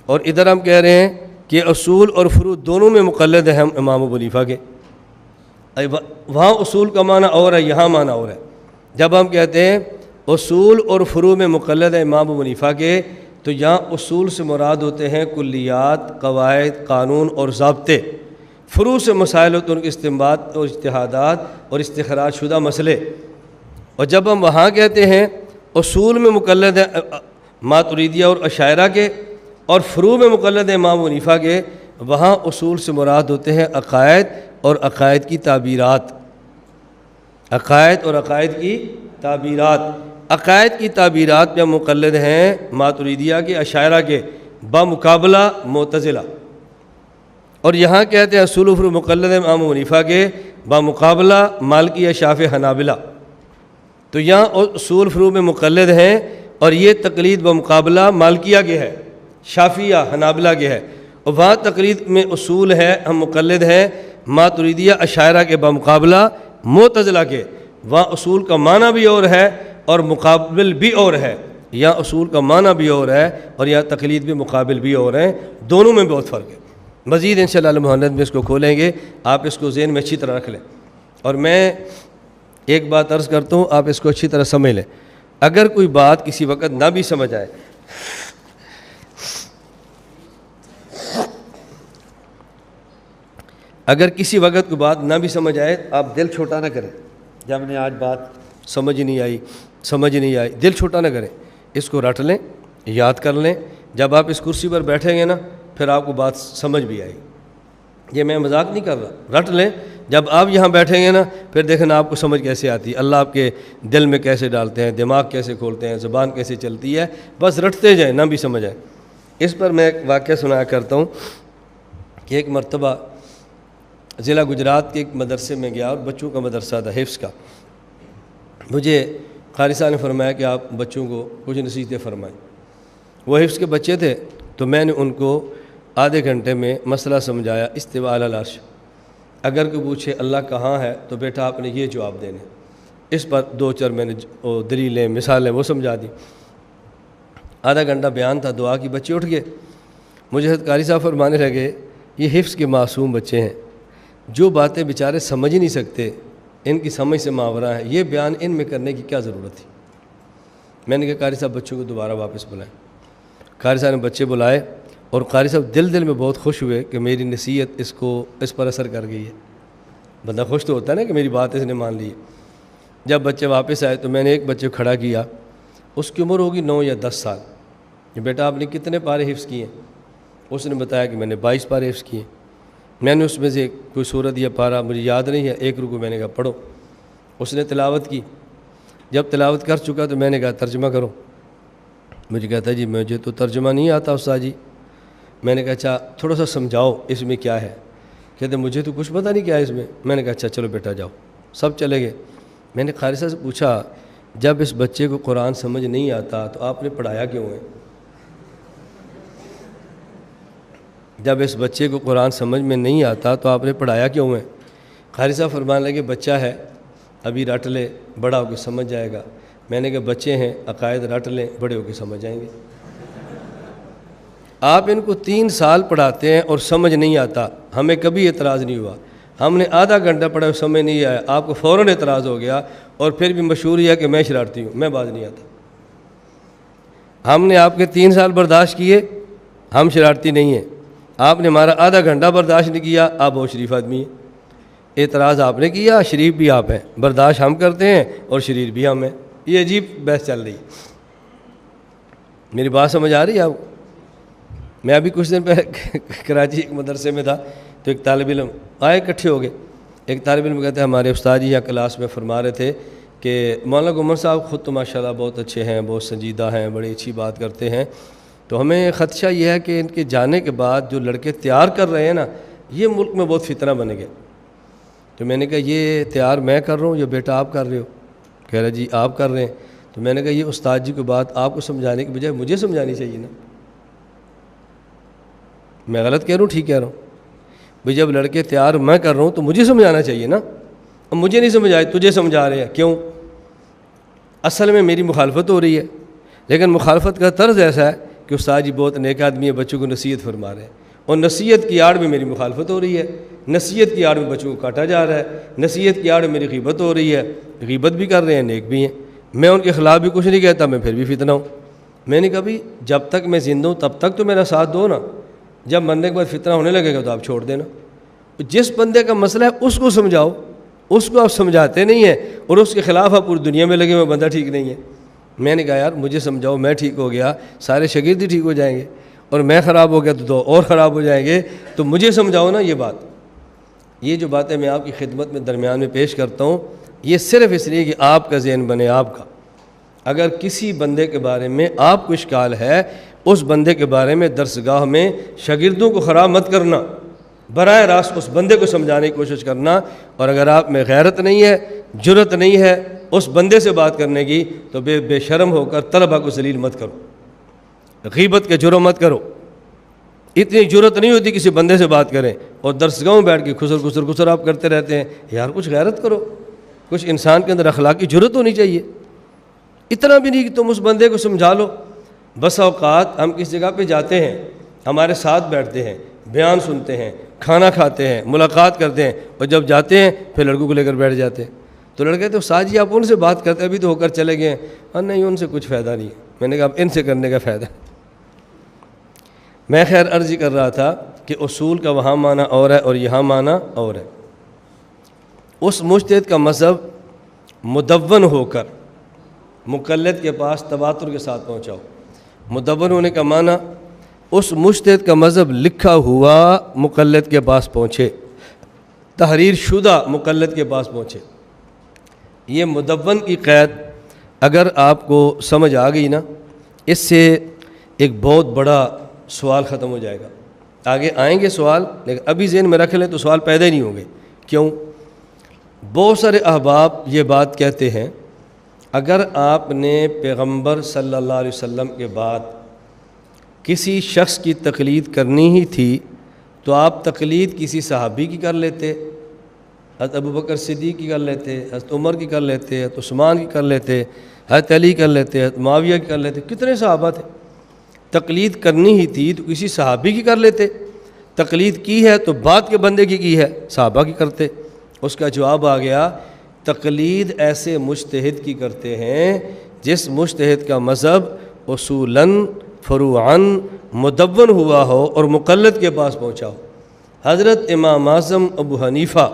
اور ادھر ہم کہہ رہے ہیں کہ اصول اور فروع دونوں میں مقلد ہیں ہم امام ابو حنیفہ کے۔ وہاں اصول کا معنی اور ہے، یہاں معنی اور ہے۔ جب ہم کہتے ہیں اصول اور فروع میں مقلد ہیں امام ابو حنیفہ کے، تو یہاں اصول سے مراد ہوتے ہیں کلیات، قواعد، قانون اور ضابطے۔ فروع سے مسائل ہوتے ہیں ان کے استنباط اور اجتہادات اور استخراج شدہ مسئلے، اور جب ہم وہاں کہتے ہیں اصول میں مقلد ہیں ماتریدیہ اور اشاعرہ کے، اور فروع میں مقلد ہیں امام حنیفہ کے، وہاں اصول سے مراد ہوتے ہیں عقائد اور عقائد کی تعبیرات، عقائد اور عقائد کی تعبیرات۔ عقائد کی تعبیرات میں مقلد ہیں ماتریدیہ کے، اشاعرہ کے، بمقابلہ معتزلہ، اور یہاں کہتے ہیں اصول و فروع مقلد ہیں امام حنیفہ کے بمقابلہ مالکیہ شافعی حنابلہ۔ تو یہاں اصول فروع میں مقلد ہیں، اور یہ تقلید بمقابلہ مالکیہ کے ہے، شافعیہ حنابلہ کے ہے، اور وہاں تقلید میں اصول ہے ہم مقلد ہیں ماتریدیہ اشاعرہ کے بمقابلہ معتزلہ کے۔ وہاں اصول کا معنی بھی اور ہے اور مقابل بھی اور ہے، یہاں اصول کا معنی بھی اور ہے اور یہاں تقلید بھی مقابل بھی اور ہیں، دونوں میں بہت فرق ہے۔ مزید انشاءاللہ محمد میں اس کو کھولیں گے، آپ اس کو ذہن میں اچھی طرح رکھ لیں، اور میں ایک بات عرض کرتا ہوں، آپ اس کو اچھی طرح سمجھ لیں۔ اگر کوئی بات کسی وقت نہ بھی سمجھ آئے، اگر کسی وقت کوئی بات نہ بھی سمجھ آئے، آپ دل چھوٹا نہ کریں۔ جب نے آج بات سمجھ نہیں آئی، دل چھوٹا نہ کریں، اس کو رٹ لیں، یاد کر لیں۔ جب آپ اس کرسی پر بیٹھیں گے نا، پھر آپ کو بات سمجھ بھی آئے گی۔ یہ میں مذاق نہیں کر رہا، رٹ لیں۔ جب آپ یہاں بیٹھیں گے نا، پھر دیکھنا آپ کو سمجھ کیسے آتی ہے، اللہ آپ کے دل میں کیسے ڈالتے ہیں، دماغ کیسے کھولتے ہیں، زبان کیسے چلتی ہے، بس رٹتے جائیں، نہ بھی سمجھ آئے۔ اس پر میں ایک واقعہ سنایا کرتا ہوں کہ ایک مرتبہ ضلع گجرات کے ایک مدرسے میں گیا، اور بچوں کا مدرسہ تھا حفظ کا۔ مجھے قاری صاحب نے فرمایا کہ آپ بچوں کو کچھ نصیحتیں فرمائیں۔ وہ حفظ کے بچے تھے، تو میں نے ان کو آدھے گھنٹے میں مسئلہ سمجھایا، استواء علی العرش۔ اگر کوئی پوچھے اللہ کہاں ہے تو بیٹا آپ نے یہ جواب دینے، اس پر دو چار میں نے دلیلیں مثالیں وہ سمجھا دی۔ آدھا گھنٹہ بیان تھا، دعا کی، بچے اٹھ گئے۔ مجھے حضرت قاری صاحب فرمانے لگے یہ حفظ کے معصوم بچے ہیں، جو باتیں بیچارے سمجھ ہی نہیں سکتے، ان کی سمجھ سے ماورا ہے، یہ بیان ان میں کرنے کی کیا ضرورت تھی۔ میں نے کہا قاری صاحب بچوں کو دوبارہ واپس بلائیں۔ قاری صاحب نے بچے بلائے، اور قاری صاحب دل میں بہت خوش ہوئے کہ میری نصیحت اس پر اثر کر گئی ہے۔ بندہ خوش تو ہوتا ہے نا کہ میری بات اس نے مان لی ہے۔ جب بچے واپس آئے تو میں نے ایک بچے کو کھڑا کیا، اس کی عمر ہوگی 9 یا 10 سال۔ کہ بیٹا آپ نے کتنے پارے حفظ کیے ہیں؟ اس نے بتایا کہ میں نے 22 پارے حفظ کیے۔ میں نے اس میں سے کوئی سورت یا پارہ مجھے یاد نہیں ہے، ایک رکوع میں نے کہا پڑھو۔ اس نے تلاوت کی، جب تلاوت کر چکا تو میں نے کہا ترجمہ کرو۔ مجھے کہتا جی مجھے تو ترجمہ نہیں آتا استاد جی۔ میں نے کہا اچھا تھوڑا سا سمجھاؤ اس میں کیا ہے۔ کہتے مجھے تو کچھ پتہ نہیں کیا ہے اس میں۔ میں نے کہا اچھا چلو بیٹا جاؤ، سب چلے گئے۔ میں نے قاری صاحب سے پوچھا جب اس بچے کو قرآن سمجھ نہیں آتا تو آپ نے پڑھایا کیوں ہے؟ جب اس بچے کو قرآن سمجھ میں نہیں آتا تو آپ نے پڑھایا کیوں ہے؟ قاری صاحب فرمانے لگے بچہ ہے، ابھی رٹ لے، بڑا ہو کے سمجھ جائے گا۔ میں نے کہا بچے ہیں، عقائد رٹ لیں، بڑے ہو کے سمجھ جائیں گے۔ آپ ان کو 3 سال پڑھاتے ہیں اور سمجھ نہیں آتا، ہمیں کبھی اعتراض نہیں ہوا۔ ہم نے آدھا گھنٹہ پڑھا سمجھ نہیں آیا، آپ کو فوراً اعتراض ہو گیا، اور پھر بھی مشہور ہے کہ میں شرارتی ہوں، میں باز نہیں آتا۔ ہم نے آپ کے 3 سال برداشت کیے، ہم شرارتی نہیں ہیں۔ آپ نے ہمارا آدھا گھنٹہ برداشت نہیں کیا، آپ بہت شریف آدمی ہیں۔ اعتراض آپ نے کیا، شریف بھی آپ ہیں، برداشت ہم کرتے ہیں اور شریر بھی ہم ہیں۔ یہ عجیب بحث چل رہی ہے۔ میری بات سمجھ آ رہی ہے آپ کو؟ میں ابھی کچھ دن پہلے کراچی ایک مدرسے میں تھا، تو ایک طالب علم آئے، اکٹھے ہو گئے۔ ایک طالب علم کہتے ہیں ہمارے استاد جی یہاں کلاس میں فرما رہے تھے کہ مولانا عمر صاحب خود تو ماشاءاللہ بہت اچھے ہیں، بہت سنجیدہ ہیں، بڑی اچھی بات کرتے ہیں، تو ہمیں خدشہ یہ ہے کہ ان کے جانے کے بعد جو لڑکے تیار کر رہے ہیں نا، یہ ملک میں بہت فتنہ بنے گئے۔ تو میں نے کہا یہ تیار میں کر رہا ہوں یا بیٹا آپ کر رہے ہو؟ کہہ رہا جی آپ کر رہے ہیں۔ تو میں نے کہا یہ استاد جی کی بات آپ کو سمجھانے کی بجائے مجھے سمجھانی چاہیے نا۔ میں غلط کہہ رہا ہوں ٹھیک کہہ رہا ہوں؟ بھئی جب لڑکے تیار میں کر رہا ہوں تو مجھے سمجھانا چاہیے نا۔ اب مجھے نہیں سمجھ آئے، تجھے سمجھا رہے ہیں، کیوں؟ اصل میں میری مخالفت ہو رہی ہے، لیکن مخالفت کا طرز ایسا ہے کہ استاد جی بہت نیک آدمی ہے، بچوں کو نصیحت فرما رہے ہیں، اور نصیحت کی آڑ میں میری مخالفت ہو رہی ہے، نصیحت کی آڑ میں بچوں کو کاٹا جا رہا ہے، نصیحت کی آڑ میں میری غیبت ہو رہی ہے، غیبت بھی کر رہے ہیں، نیک بھی ہیں، میں ان کے خلاف بھی کچھ نہیں کہتا، میں پھر بھی فتنہ ہوں۔ میں نے کہا بھی جب تک میں زندہ ہوں تب تک تو میرا ساتھ دو نا، جب مرنے کے بعد فتنہ ہونے لگے گا تو آپ چھوڑ دینا۔ جس بندے کا مسئلہ ہے اس کو سمجھاؤ، اس کو آپ سمجھاتے نہیں ہیں اور اس کے خلاف آپ پوری دنیا میں لگے ہوئے بندہ ٹھیک نہیں ہے۔ میں نے کہا یار مجھے سمجھاؤ، میں ٹھیک ہو گیا سارے شاگرد ہی ٹھیک ہو جائیں گے، اور میں خراب ہو گیا تو دو اور خراب ہو جائیں گے، تو مجھے سمجھاؤ نا یہ بات۔ یہ جو باتیں میں آپ کی خدمت میں درمیان میں پیش کرتا ہوں، یہ صرف اس لیے کہ آپ کا ذہن بنے آپ کا۔ اگر کسی بندے کے بارے میں آپ کو اشکال ہے، اس بندے کے بارے میں درسگاہ میں شاگردوں کو خراب مت کرنا، براہ راست اس بندے کو سمجھانے کی کوشش کرنا۔ اور اگر آپ میں غیرت نہیں ہے، جرت نہیں ہے اس بندے سے بات کرنے کی، تو بے شرم ہو کر طلبہ کو ذلیل مت کرو، غیبت کے جرم مت کرو۔ اتنی جرت نہیں ہوتی کسی بندے سے بات کریں، اور درسگاہ میں بیٹھ کے خسر آپ کرتے رہتے ہیں۔ یار کچھ غیرت کرو، کچھ انسان کے اندر اخلاقی جرت ہونی چاہیے۔ اتنا بھی نہیں کہ تم اس بندے کو سمجھا لو۔ بس اوقات ہم کس جگہ پہ جاتے ہیں، ہمارے ساتھ بیٹھتے ہیں، بیان سنتے ہیں، کھانا کھاتے ہیں، ملاقات کرتے ہیں، اور جب جاتے ہیں پھر لڑکوں کو لے کر بیٹھ جاتے ہیں۔ تو لڑکے تو ساتھ جی آپ ان سے بات کرتے ابھی تو ہو کر چلے گئے ہیں، اور نہیں ان سے کچھ فائدہ نہیں ہے۔ میں نے کہا اب ان سے کرنے کا فائدہ۔ میں خیر عرض کر رہا تھا کہ اصول کا وہاں معنی اور ہے اور یہاں معنی اور ہے۔ اس مجتہد کا مذہب مدون ہو کر مقلد کے پاس تواتر کے ساتھ پہنچاؤ۔ مدون ہونے کا معنی اس مجتہد کا مذہب لکھا ہوا مقلد کے پاس پہنچے، تحریر شدہ مقلد کے پاس پہنچے۔ یہ مدون کی قید اگر آپ کو سمجھ آ گئی نا، اس سے ایک بہت بڑا سوال ختم ہو جائے گا۔ آگے آئیں گے سوال، لیکن ابھی ذہن میں رکھ لیں تو سوال پیدا ہی نہیں ہوں گے۔ کیوں؟ بہت سارے احباب یہ بات کہتے ہیں اگر آپ نے پیغمبر صلی اللہ علیہ وسلم کے بعد کسی شخص کی تقلید کرنی ہی تھی تو آپ تقلید کسی صحابی کی کر لیتے، حضرت ابوبکر صدیق کی کر لیتے، حضرت عمر کی کر لیتے، حضرت عثمان کی کر لیتے، حضرت علی کر لیتے، حضرت معاویہ کی کر لیتے۔ کتنے صحابہ تھے؟ تقلید کرنی ہی تھی تو کسی صحابی کی کر لیتے، تقلید کی ہے تو بعد کے بندے کی ہے، صحابہ کی کرتے۔ اس کا جواب آ گیا، تقلید ایسے مجتہد کی کرتے ہیں جس مجتہد کا مذہب اصولاً فروعاً مدون ہوا ہو اور مقلد کے پاس پہنچا ہو۔ حضرت امام اعظم ابو حنیفہ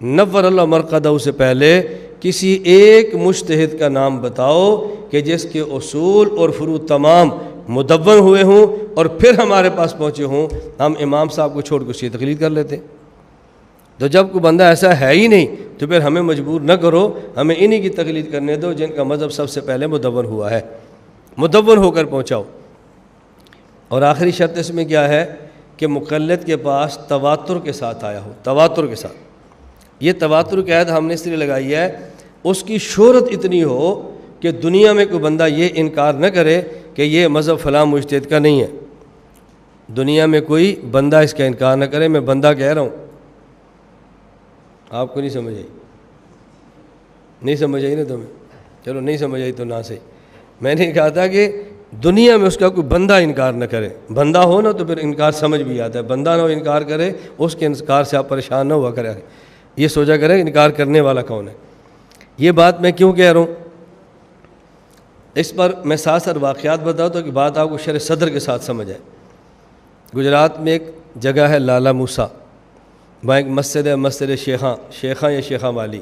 نور اللہ مرقدہ سے پہلے کسی ایک مجتہد کا نام بتاؤ کہ جس کے اصول اور فروع تمام مدون ہوئے ہوں اور پھر ہمارے پاس پہنچے ہوں، ہم امام صاحب کو چھوڑ کر اس کی تقلید کر لیتے۔ تو جب کوئی بندہ ایسا ہے ہی نہیں تو پھر ہمیں مجبور نہ کرو، ہمیں انہی کی تقلید کرنے دو جن کا مذہب سب سے پہلے مدون ہوا ہے، مدون ہو کر پہنچاؤ۔ اور آخری شرط اس میں کیا ہے کہ مقلد کے پاس تواتر کے ساتھ آیا ہو، تواتر کے ساتھ۔ یہ تواتر کی عہد ہم نے اس لیے لگائی ہے، اس کی شہرت اتنی ہو کہ دنیا میں کوئی بندہ یہ انکار نہ کرے کہ یہ مذہب فلاں مجتہد کا نہیں ہے، دنیا میں کوئی بندہ اس کا انکار نہ کرے۔ میں بندہ کہہ رہا ہوں، آپ کو نہیں سمجھ آئی؟ نہیں سمجھ آئی نا تمہیں؟ چلو نہیں سمجھ آئی تو نہ صحیح۔ میں نے کہا تھا کہ دنیا میں اس کا کوئی بندہ انکار نہ کرے، بندہ ہو نا تو پھر انکار سمجھ بھی آتا ہے، بندہ نہ ہو انکار کرے، اس کے انکار سے آپ پریشان نہ ہوا کرے، یہ سوچا کرے انکار کرنے والا کون ہے۔ یہ بات میں کیوں کہہ رہا ہوں؟ اس پر میں ساتھ ساتھ واقعات بتاؤں تو کہ بات آپ کو شرح صدر کے ساتھ سمجھ آئے۔ گجرات میں ایک جگہ ہے لالا موسیٰ، وہاں ایک مسجد ہے، مسجد شیخاں یا شیخاں والی۔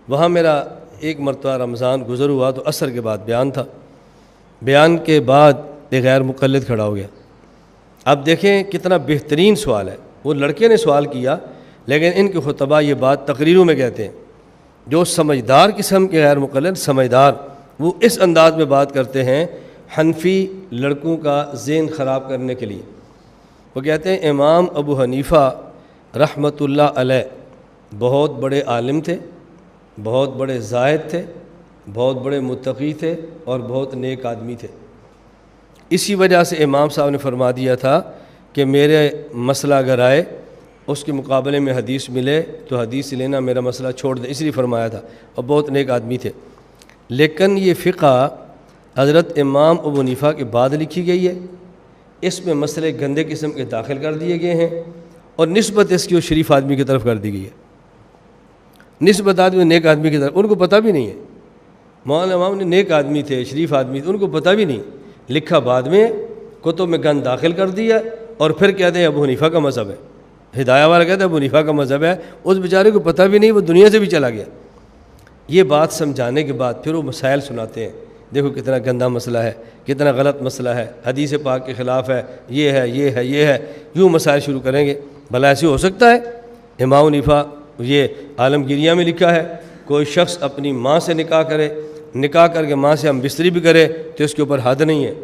وہاں میرا ایک مرتبہ رمضان گزر ہوا تو عصر کے بعد بیان تھا، بیان کے بعد ایک غیر مقلد کھڑا ہو گیا۔ اب دیکھیں کتنا بہترین سوال ہے، وہ لڑکے نے سوال کیا لیکن ان کے خطبہ یہ بات تقریروں میں کہتے ہیں۔ جو سمجھدار قسم کے غیر مقلد سمجھدار، وہ اس انداز میں بات کرتے ہیں حنفی لڑکوں کا ذہن خراب کرنے کے لیے۔ وہ کہتے ہیں امام ابو حنیفہ رحمۃ اللہ علیہ بہت بڑے عالم تھے، بہت بڑے زاہد تھے، بہت بڑے متقی تھے اور بہت نیک آدمی تھے۔ اسی وجہ سے امام صاحب نے فرما دیا تھا کہ میرے مسئلہ اگر آئے اس کے مقابلے میں حدیث ملے تو حدیث لینا میرا مسئلہ چھوڑ دے، اس لیے فرمایا تھا، اور بہت نیک آدمی تھے۔ لیکن یہ فقہ حضرت امام ابو حنیفہ کے بعد لکھی گئی ہے، اس میں مسئلے گندے قسم کے داخل کر دیے گئے ہیں اور نسبت اس کی وہ شریف آدمی کی طرف کر دی گئی ہے، نسبت آدمی نیک آدمی کی طرف۔ ان کو پتہ بھی نہیں ہے، مولانا امام نے نیک آدمی تھے، شریف آدمی تھے، ان کو پتہ بھی نہیں، لکھا بعد میں، کتب میں گند داخل کر دیا اور پھر کہتے ہیں ابو حنیفہ کا مذہب ہے۔ ہدایہ والا کہتا ہے ابو حنیفہ کا مذہب ہے، اس بیچارے کو پتہ بھی نہیں، وہ دنیا سے بھی چلا گیا۔ یہ بات سمجھانے کے بعد پھر وہ مسائل سناتے ہیں، دیکھو کتنا گندا مسئلہ ہے، کتنا غلط مسئلہ ہے، حدیث پاک کے خلاف ہے، یہ ہے یہ ہے یہ ہے، یوں مسائل شروع کریں گے۔ بھلا ایسے ہو سکتا ہے؟ امام حنیفہ، یہ عالمگیریہ میں لکھا ہے، کوئی شخص اپنی ماں سے نکاح کرے، نکاح کر کے ماں سے ہم بستری بھی کرے تو اس کے اوپر حد نہیں ہے۔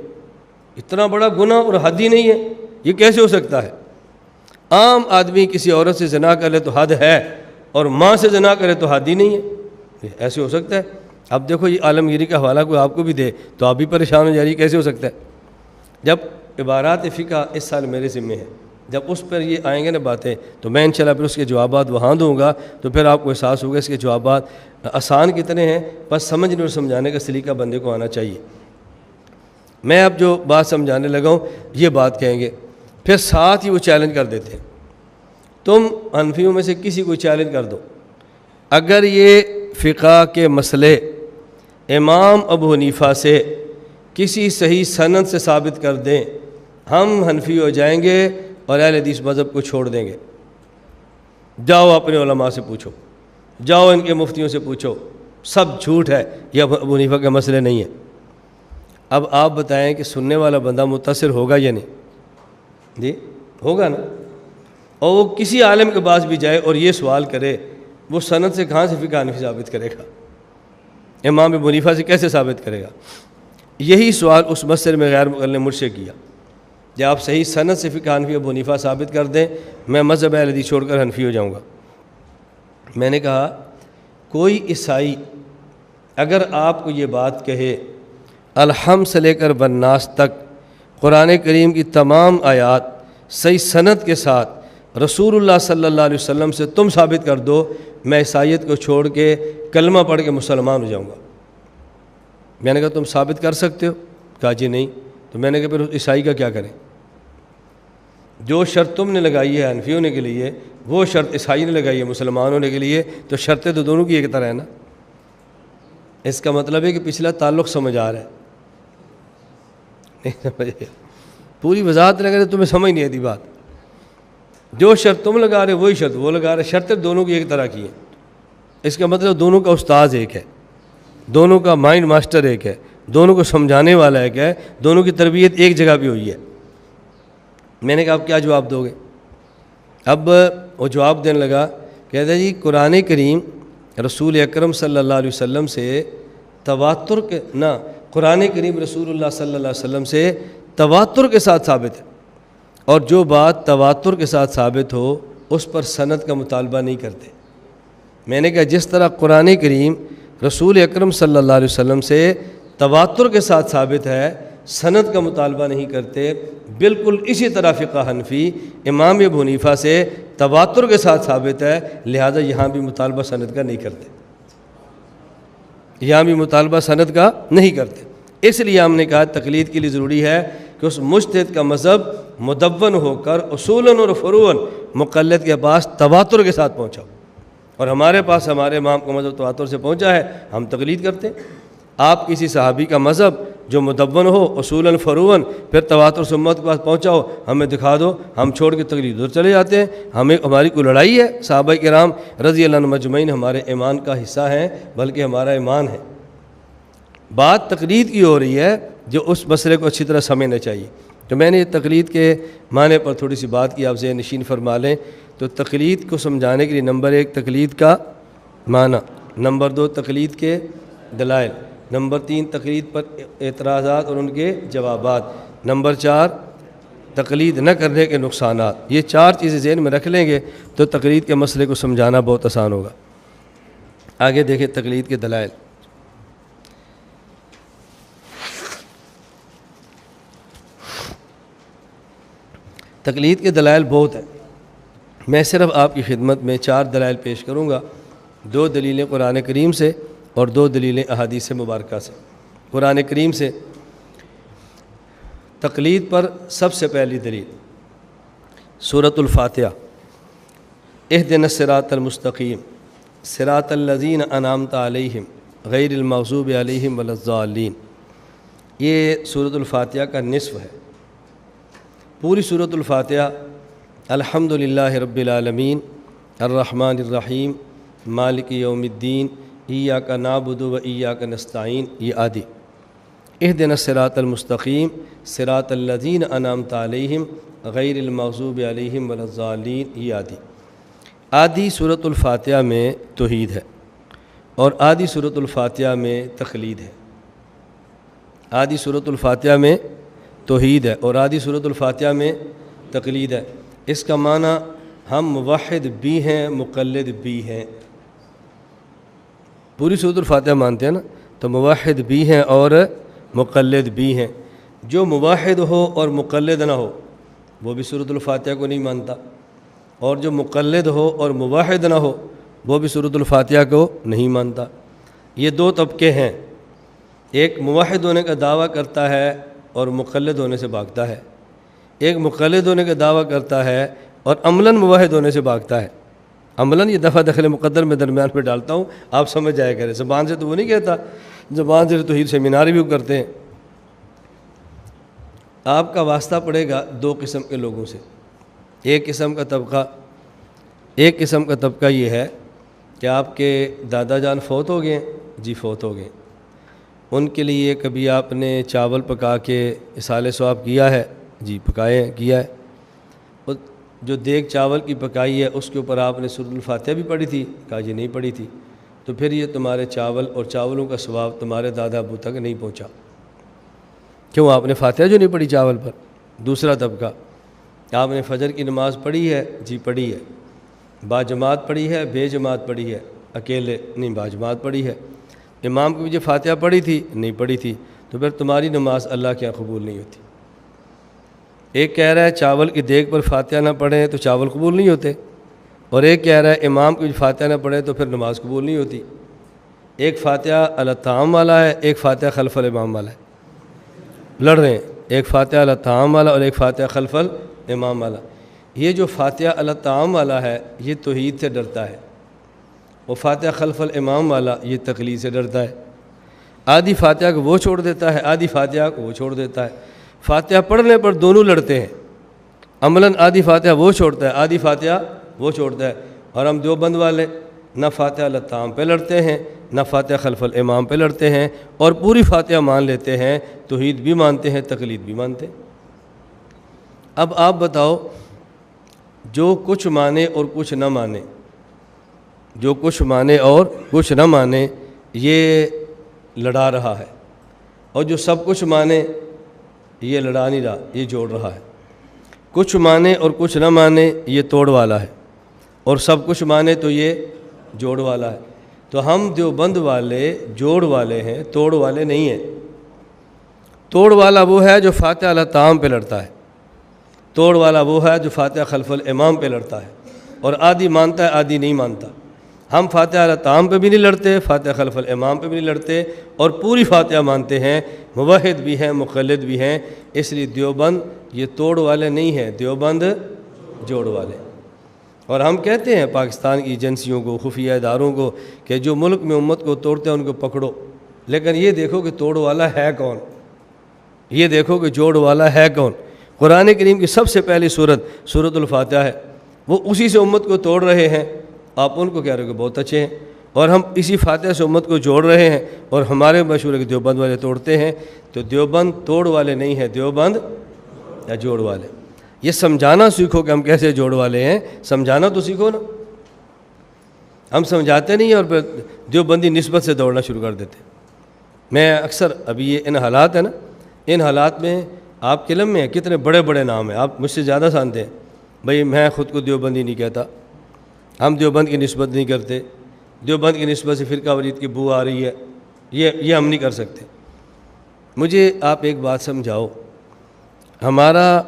اتنا بڑا گناہ اور حد ہی نہیں ہے، یہ کیسے ہو سکتا ہے؟ عام آدمی کسی عورت سے زنا کر لے تو حد ہے، اور ماں سے زنا کرے تو حد ہی نہیں ہے، یہ ایسے ہو سکتا ہے؟ اب دیکھو یہ عالمگیری کا حوالہ کوئی آپ کو بھی دے تو آپ بھی پریشان ہو جائیے، کیسے ہو سکتا ہے؟ جب عبارات فقہ اس سال میرے ذمہ ہے، جب اس پر یہ آئیں گے نا باتیں تو میں انشاءاللہ پھر اس کے جوابات وہاں دوں گا، تو پھر آپ کو احساس ہوگا اس کے جوابات آسان کتنے ہیں، بس سمجھنے اور سمجھانے کا سلیقہ بندے کو آنا چاہیے۔ میں اب جو بات سمجھانے لگا ہوں یہ بات کہیں گے، پھر ساتھ ہی وہ چیلنج کر دیتے ہیں، تم حنفیوں میں سے کسی کو چیلنج کر دو، اگر یہ فقہ کے مسئلے امام ابو حنیفہ سے کسی صحیح سند سے ثابت کر دیں، ہم حنفی ہو جائیں گے اور اہل حدیث مذہب کو چھوڑ دیں گے۔ جاؤ اپنے علماء سے پوچھو، جاؤ ان کے مفتیوں سے پوچھو، سب جھوٹ ہے، یہ ابو حنیفہ کے مسئلے نہیں ہیں۔ اب آپ بتائیں کہ سننے والا بندہ متاثر ہوگا یا نہیں؟ جی ہوگا نا، اور وہ کسی عالم کے پاس بھی جائے اور یہ سوال کرے، وہ سند سے کہاں سے فقہ حنفی ثابت کرے گا؟ امام ابو حنیفہ سے کیسے ثابت کرے گا؟ یہی سوال اس مسئلے میں غیر مقلد نے مجھ سے کیا، جب آپ صحیح سند سے فقہ حنفی ابو حنیفہ ثابت کر دیں، میں مذہب اہل حدیث چھوڑ کر حنفی ہو جاؤں گا۔ میں نے کہا کوئی عیسائی اگر آپ کو یہ بات کہے الحمد سے لے کر والناس تک قرآن کریم کی تمام آیات صحیح سند کے ساتھ رسول اللہ صلی اللہ علیہ وسلم سے تم ثابت کر دو، میں عیسائیت کو چھوڑ کے کلمہ پڑھ کے مسلمان ہو جاؤں گا۔ میں نے کہا تم ثابت کر سکتے ہو؟ کہا جی نہیں۔ تو میں نے کہا پھر اس عیسائی کا کیا کریں؟ جو شرط تم نے لگائی ہے حنفی ہونے کے لیے، وہ شرط عیسائی نے لگائی ہے مسلمان ہونے کے لیے، تو شرطیں تو دونوں کی ایک طرح ہے نا۔ اس کا مطلب ہے کہ پچھلا تعلق سمجھ آ رہا ہے، نہیں سمجھ؟ پوری وضاحت لگا رہے تمہیں سمجھ نہیں آتی بات۔ جو شرط تم لگا رہے وہی شرط وہ لگا رہے، شرطیں دونوں کی ایک طرح کی ہیں۔ اس کا مطلب دونوں کا استاذ ایک ہے، دونوں کا مائنڈ ماسٹر ایک ہے، دونوں کو سمجھانے والا ایک ہے، دونوں کی تربیت ایک جگہ پہ ہوئی ہے۔ میں نے کہا آپ کیا جواب دو گے؟ اب وہ جواب دینے لگا، کہتا ہے جی قرآن کریم رسول اکرم صلی اللہ علیہ وسلم سے تواتر کے نہ، قرآن کریم رسول اللہ صلی اللہ علیہ وسلم سے تواتر کے ساتھ ثابت ہے، اور جو بات تواتر کے ساتھ ثابت ہو اس پر سند کا مطالبہ نہیں کرتے۔ میں نے کہا جس طرح قرآن کریم رسول اکرم صلی اللہ علیہ وسلم سے تواتر کے ساتھ ثابت ہے، سند کا مطالبہ نہیں کرتے، بالکل اسی طرح فقہ حنفی امام ابو حنیفہ سے تواتر کے ساتھ ثابت ہے، لہذا یہاں بھی مطالبہ سند کا نہیں کرتے، یہاں بھی مطالبہ سند کا نہیں کرتے۔ اس لیے ہم نے کہا تقلید کے لیے ضروری ہے کہ اس مجتہد کا مذہب مدون ہو کر اصولاً اور فروعاً مقلد کے پاس تواتر کے ساتھ پہنچا، اور ہمارے پاس ہمارے امام کا مذہب تواتر سے پہنچا ہے، ہم تقلید کرتے ہیں۔ آپ کسی صحابی کا مذہب جو مدون ہو اصولاً فروعاً پھر تواتر سے امت کے پاس پہنچا ہو، ہمیں دکھا دو، ہم چھوڑ کے تقلید ادھر چلے جاتے ہیں۔ ہماری کوئی لڑائی ہے؟ صحابہ کرام رضی اللہ عنہم اجمعین ہمارے ایمان کا حصہ ہیں، بلکہ ہمارا ایمان ہے۔ بات تقلید کی ہو رہی ہے، جو اس مسئلے کو اچھی طرح سمجھنا چاہیے۔ تو میں نے تقلید کے معنی پر تھوڑی سی بات کی، آپ ذہن نشین فرما لیں۔ تو تقلید کو سمجھانے کے لیے نمبر 1 تقلید کا معنی، نمبر 2 تقلید کے دلائل، نمبر 3 تقلید پر اعتراضات اور ان کے جوابات، نمبر 4 تقلید نہ کرنے کے نقصانات۔ یہ 4 چیزیں ذہن میں رکھ لیں گے تو تقلید کے مسئلے کو سمجھانا بہت آسان ہوگا۔ آگے دیکھیں تقلید کے دلائل۔ تقلید کے دلائل بہت ہیں، میں صرف آپ کی خدمت میں 4 دلائل پیش کروں گا، 2 دلیلیں قرآن کریم سے اور 2 دلیلیں احادیث مبارکہ سے۔ قرآن کریم سے تقلید پر سب سے پہلی دلیل سورۃ الفاتحہ، اہدنا الصراط المستقیم صراط الذین انعمت علیہم غیر المغضوب علیہم ولا الضالین۔ یہ سورۃ الفاتحہ کا نصف ہے۔ پوری سورۃ الفاتحہ الحمدللہ رب العالمین الرحمن الرحیم مالک یوم الدین ایاک نعبد و ایاک نستعین، یہ آدھی اہدنا الصراط المستقیم صراط الذین انعمت علیہم غیر المغضوب علیہم ولا الضالین، یہ آدھی سورۃ الفاتحہ میں توحید ہے اور آدھی سورۃ الفاتحہ میں تقلید ہے۔ آدھی سورۃ الفاتحہ میں توحید ہے اور آدھی سورۃ الفاتحہ میں تقلید ہے۔ اس کا معنی ہم موحد بھی ہیں مقلد بھی ہیں۔ پوری سورۃ الفاتحہ مانتے ہیں نا، تو موحد بھی ہیں اور مقلد بھی ہیں۔ جو موحد ہو اور مقلد نہ ہو وہ بھی سورۃ الفاتحہ کو نہیں مانتا، اور جو مقلد ہو اور موحد نہ ہو وہ بھی سورۃ الفاتحہ کو نہیں مانتا۔ یہ دو طبقے ہیں، ایک موحد ہونے کا دعویٰ کرتا ہے اور مقلد ہونے سے بھاگتا ہے، ایک مقلد ہونے کا دعویٰ کرتا ہے اور عملاً موحد ہونے سے بھاگتا ہے۔ عملاً یہ دفعہ دخل مقدر میں درمیان پہ ڈالتا ہوں، آپ سمجھ جائے کریں، زبان سے تو وہ نہیں کہتا، زبان سے توحید سیمینار بھی کرتے ہیں۔ آپ کا واسطہ پڑے گا دو قسم کے لوگوں سے۔ ایک قسم کا طبقہ یہ ہے کہ آپ کے دادا جان فوت ہو گئے، جی فوت ہو گئے، ان کے لیے کبھی آپ نے چاول پکا کے اصالِ ثواب کیا ہے؟ جی پکائے ہیں، کیا ہے۔ اور جو دیگ چاول کی پکائی ہے اس کے اوپر آپ نے سورۃ الفاتحہ بھی پڑھی تھی؟ کہا جی نہیں پڑھی تھی۔ تو پھر یہ تمہارے چاول اور چاولوں کا ثواب تمہارے دادا ابو تک نہیں پہنچا، کیوں؟ آپ نے فاتحہ جو نہیں پڑھی چاول پر۔ دوسرا طبقہ، آپ نے فجر کی نماز پڑھی ہے؟ جی پڑھی ہے۔ با جماعت پڑھی ہے، بے جماعت پڑھی ہے؟ اکیلے نہیں، با جماعت پڑھی ہے۔ امام کو مجھے فاتحہ پڑھی تھی؟ نہیں پڑھی تھی۔ تو پھر تمہاری نماز اللہ کے یہاں قبول نہیں ہوتی۔ ایک کہہ رہا ہے چاول کی دیگ پر فاتحہ نہ پڑھیں تو چاول قبول نہیں ہوتے، اور ایک کہہ رہا ہے امام کو فاتحہ نہ پڑھیں تو پھر نماز قبول نہیں ہوتی۔ ایک فاتحہ علی الطعام والا ہے، ایک فاتحہ خلف الامام والا ہے، لڑ رہے ہیں، ایک فاتحہ علی الطعام والا اور ایک فاتحہ خلف الامام والا۔ یہ جو فاتحہ علی الطعام والا ہے یہ توحید سے ڈرتا ہے، اور فاتحہ خلف الامام والا یہ تقلید سے ڈرتا ہے۔ آدھی فاتحہ کو وہ چھوڑ دیتا ہے، آدھی فاتحہ کو وہ چھوڑ دیتا ہے۔ فاتحہ پڑھنے پر دونوں لڑتے ہیں، عملاً آدھی فاتحہ وہ چھوڑتا ہے، آدھی فاتحہ وہ چھوڑتا ہے۔ اور ہم دیوبند والے نہ فاتحہ علی الطعام پہ لڑتے ہیں نہ فاتحہ خلف الامام پہ لڑتے ہیں، اور پوری فاتحہ مان لیتے ہیں، توحید بھی مانتے ہیں، تقلید بھی مانتے ہیں۔ اب آپ بتاؤ، جو کچھ مانے اور کچھ نہ مانے، جو کچھ مانے اور کچھ نہ مانے یہ لڑا رہا ہے، اور جو سب کچھ مانے یہ لڑا نہیں رہا، یہ جوڑ رہا ہے۔ کچھ مانے اور کچھ نہ مانے یہ توڑ والا ہے، اور سب کچھ مانے تو یہ جوڑ والا ہے۔ تو ہم دیوبند والے جوڑ والے ہیں، توڑ والے نہیں ہیں۔ توڑ والا وہ ہے جو فاتحہ علی الطعام پہ لڑتا ہے، توڑ والا وہ ہے جو فاتحہ خلف الامام پہ لڑتا ہے، اور آدھی مانتا ہے آدھی نہیں مانتا۔ ہم فاتحہ علی الطعام پہ بھی نہیں لڑتے، فاتحہ خلف الامام پہ بھی نہیں لڑتے، اور پوری فاتحہ مانتے ہیں، موحد بھی ہیں مقلد بھی ہیں۔ اس لیے دیوبند یہ توڑ والے نہیں ہیں، دیوبند جوڑ والے۔ اور ہم کہتے ہیں پاکستان کی ایجنسیوں کو، خفیہ اداروں کو، کہ جو ملک میں امت کو توڑتے ہیں ان کو پکڑو، لیکن یہ دیکھو کہ توڑ والا ہے کون، یہ دیکھو کہ جوڑ والا ہے کون۔ قرآن کریم کی سب سے پہلی سورۃ الفاتحہ ہے، وہ اسی سے امت کو توڑ رہے ہیں، آپ ان کو کہہ رہے ہو کہ بہت اچھے ہیں، اور ہم اسی فاتحہ سے امت کو جوڑ رہے ہیں، اور ہمارے مشورے کے دیوبند والے توڑتے ہیں۔ تو دیوبند توڑ والے نہیں ہیں، دیوبند یا جوڑ والے۔ یہ سمجھانا سیکھو کہ ہم کیسے جوڑ والے ہیں، سمجھانا تو سیکھو نا۔ ہم سمجھاتے نہیں ہیں اور پھر دیوبندی نسبت سے دوڑنا شروع کر دیتے۔ میں اکثر ابھی یہ ان حالات ہیں نا، ان حالات میں آپ کے علم میں کتنے بڑے بڑے نام ہیں، آپ مجھ سے زیادہ جانتے ہیں۔ بھئی میں خود کو دیوبندی نہیں کہتا، ہم دیوبند کی نسبت نہیں کرتے، دیوبند کی نسبت سے فرقہ واریت کی بو آ رہی ہے، یہ ہم نہیں کر سکتے۔ مجھے آپ ایک بات سمجھاؤ، ہمارا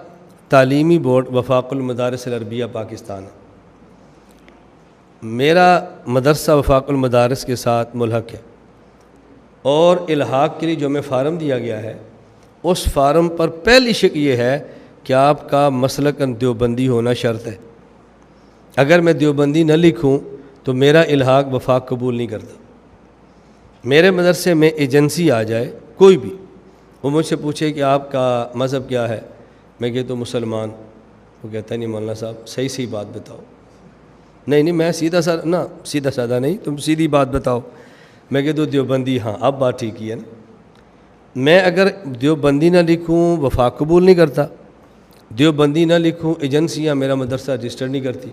تعلیمی بورڈ وفاق المدارس العربیہ پاکستان ہے، میرا مدرسہ وفاق المدارس کے ساتھ ملحق ہے، اور الحاق کے لیے جو ہمیں فارم دیا گیا ہے اس فارم پر پہلی شک یہ ہے کہ آپ کا مسلکاً دیوبندی ہونا شرط ہے۔ اگر میں دیوبندی نہ لکھوں تو میرا الحاق وفاق قبول نہیں کرتا۔ میرے مدرسے میں ایجنسی آ جائے کوئی بھی، وہ مجھ سے پوچھے کہ آپ کا مذہب کیا ہے، میں کہتا ہوں مسلمان، وہ کہتا ہے نہیں مولانا صاحب صحیح بات بتاؤ. نہیں میں سیدھا سادہ نہیں, تم سیدھی بات بتاؤ. میں کہتا ہوں دیوبندی. ہاں اب بات ٹھیک ہی ہے نا. میں اگر دیوبندی نہ لکھوں وفاق قبول نہیں کرتا, دیوبندی نہ لکھوں ایجنسیاں میرا مدرسہ رجسٹر نہیں کرتی,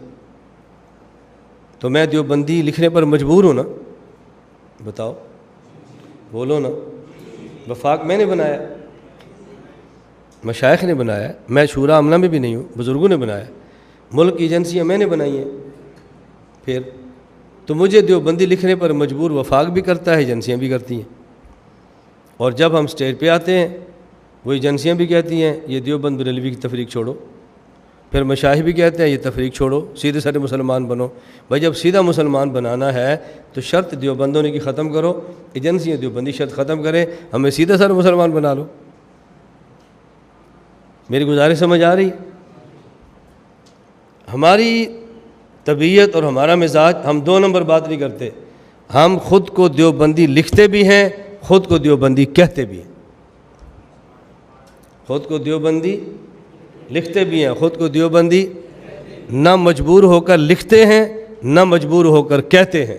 تو میں دیوبندی لکھنے پر مجبور ہوں نا. بتاؤ, بولو نا. وفاق میں نے بنایا, مشائخ نے بنایا, میں شورا عملہ میں بھی نہیں ہوں, بزرگوں نے بنایا. ملک کی ایجنسیاں میں نے بنائی ہیں. پھر تو مجھے دیوبندی لکھنے پر مجبور وفاق بھی کرتا ہے, ایجنسیاں بھی کرتی ہیں. اور جب ہم اسٹیج پہ آتے ہیں وہ ایجنسیاں بھی کہتی ہیں یہ دیوبند بریلوی کی تفریق چھوڑو, پھر مشائخ بھی کہتے ہیں یہ تفریق چھوڑو, سیدھے سادے مسلمان بنو. بھائی جب سیدھا مسلمان بنانا ہے تو شرط دیوبند ہونے کی ختم کرو, ایجنسیاں دیوبندی شرط ختم کریں, ہمیں سیدھا سادہ مسلمان بنا لو. میری گزارش سمجھ آ رہی؟ ہماری طبیعت اور ہمارا مزاج, ہم 2 نمبر بات نہیں کرتے. ہم خود کو دیوبندی لکھتے بھی ہیں, خود کو دیوبندی کہتے بھی ہیں. خود کو دیوبندی لکھتے بھی ہیں, خود کو دیوبندی نہ مجبور ہو کر لکھتے ہیں نہ مجبور ہو کر کہتے ہیں,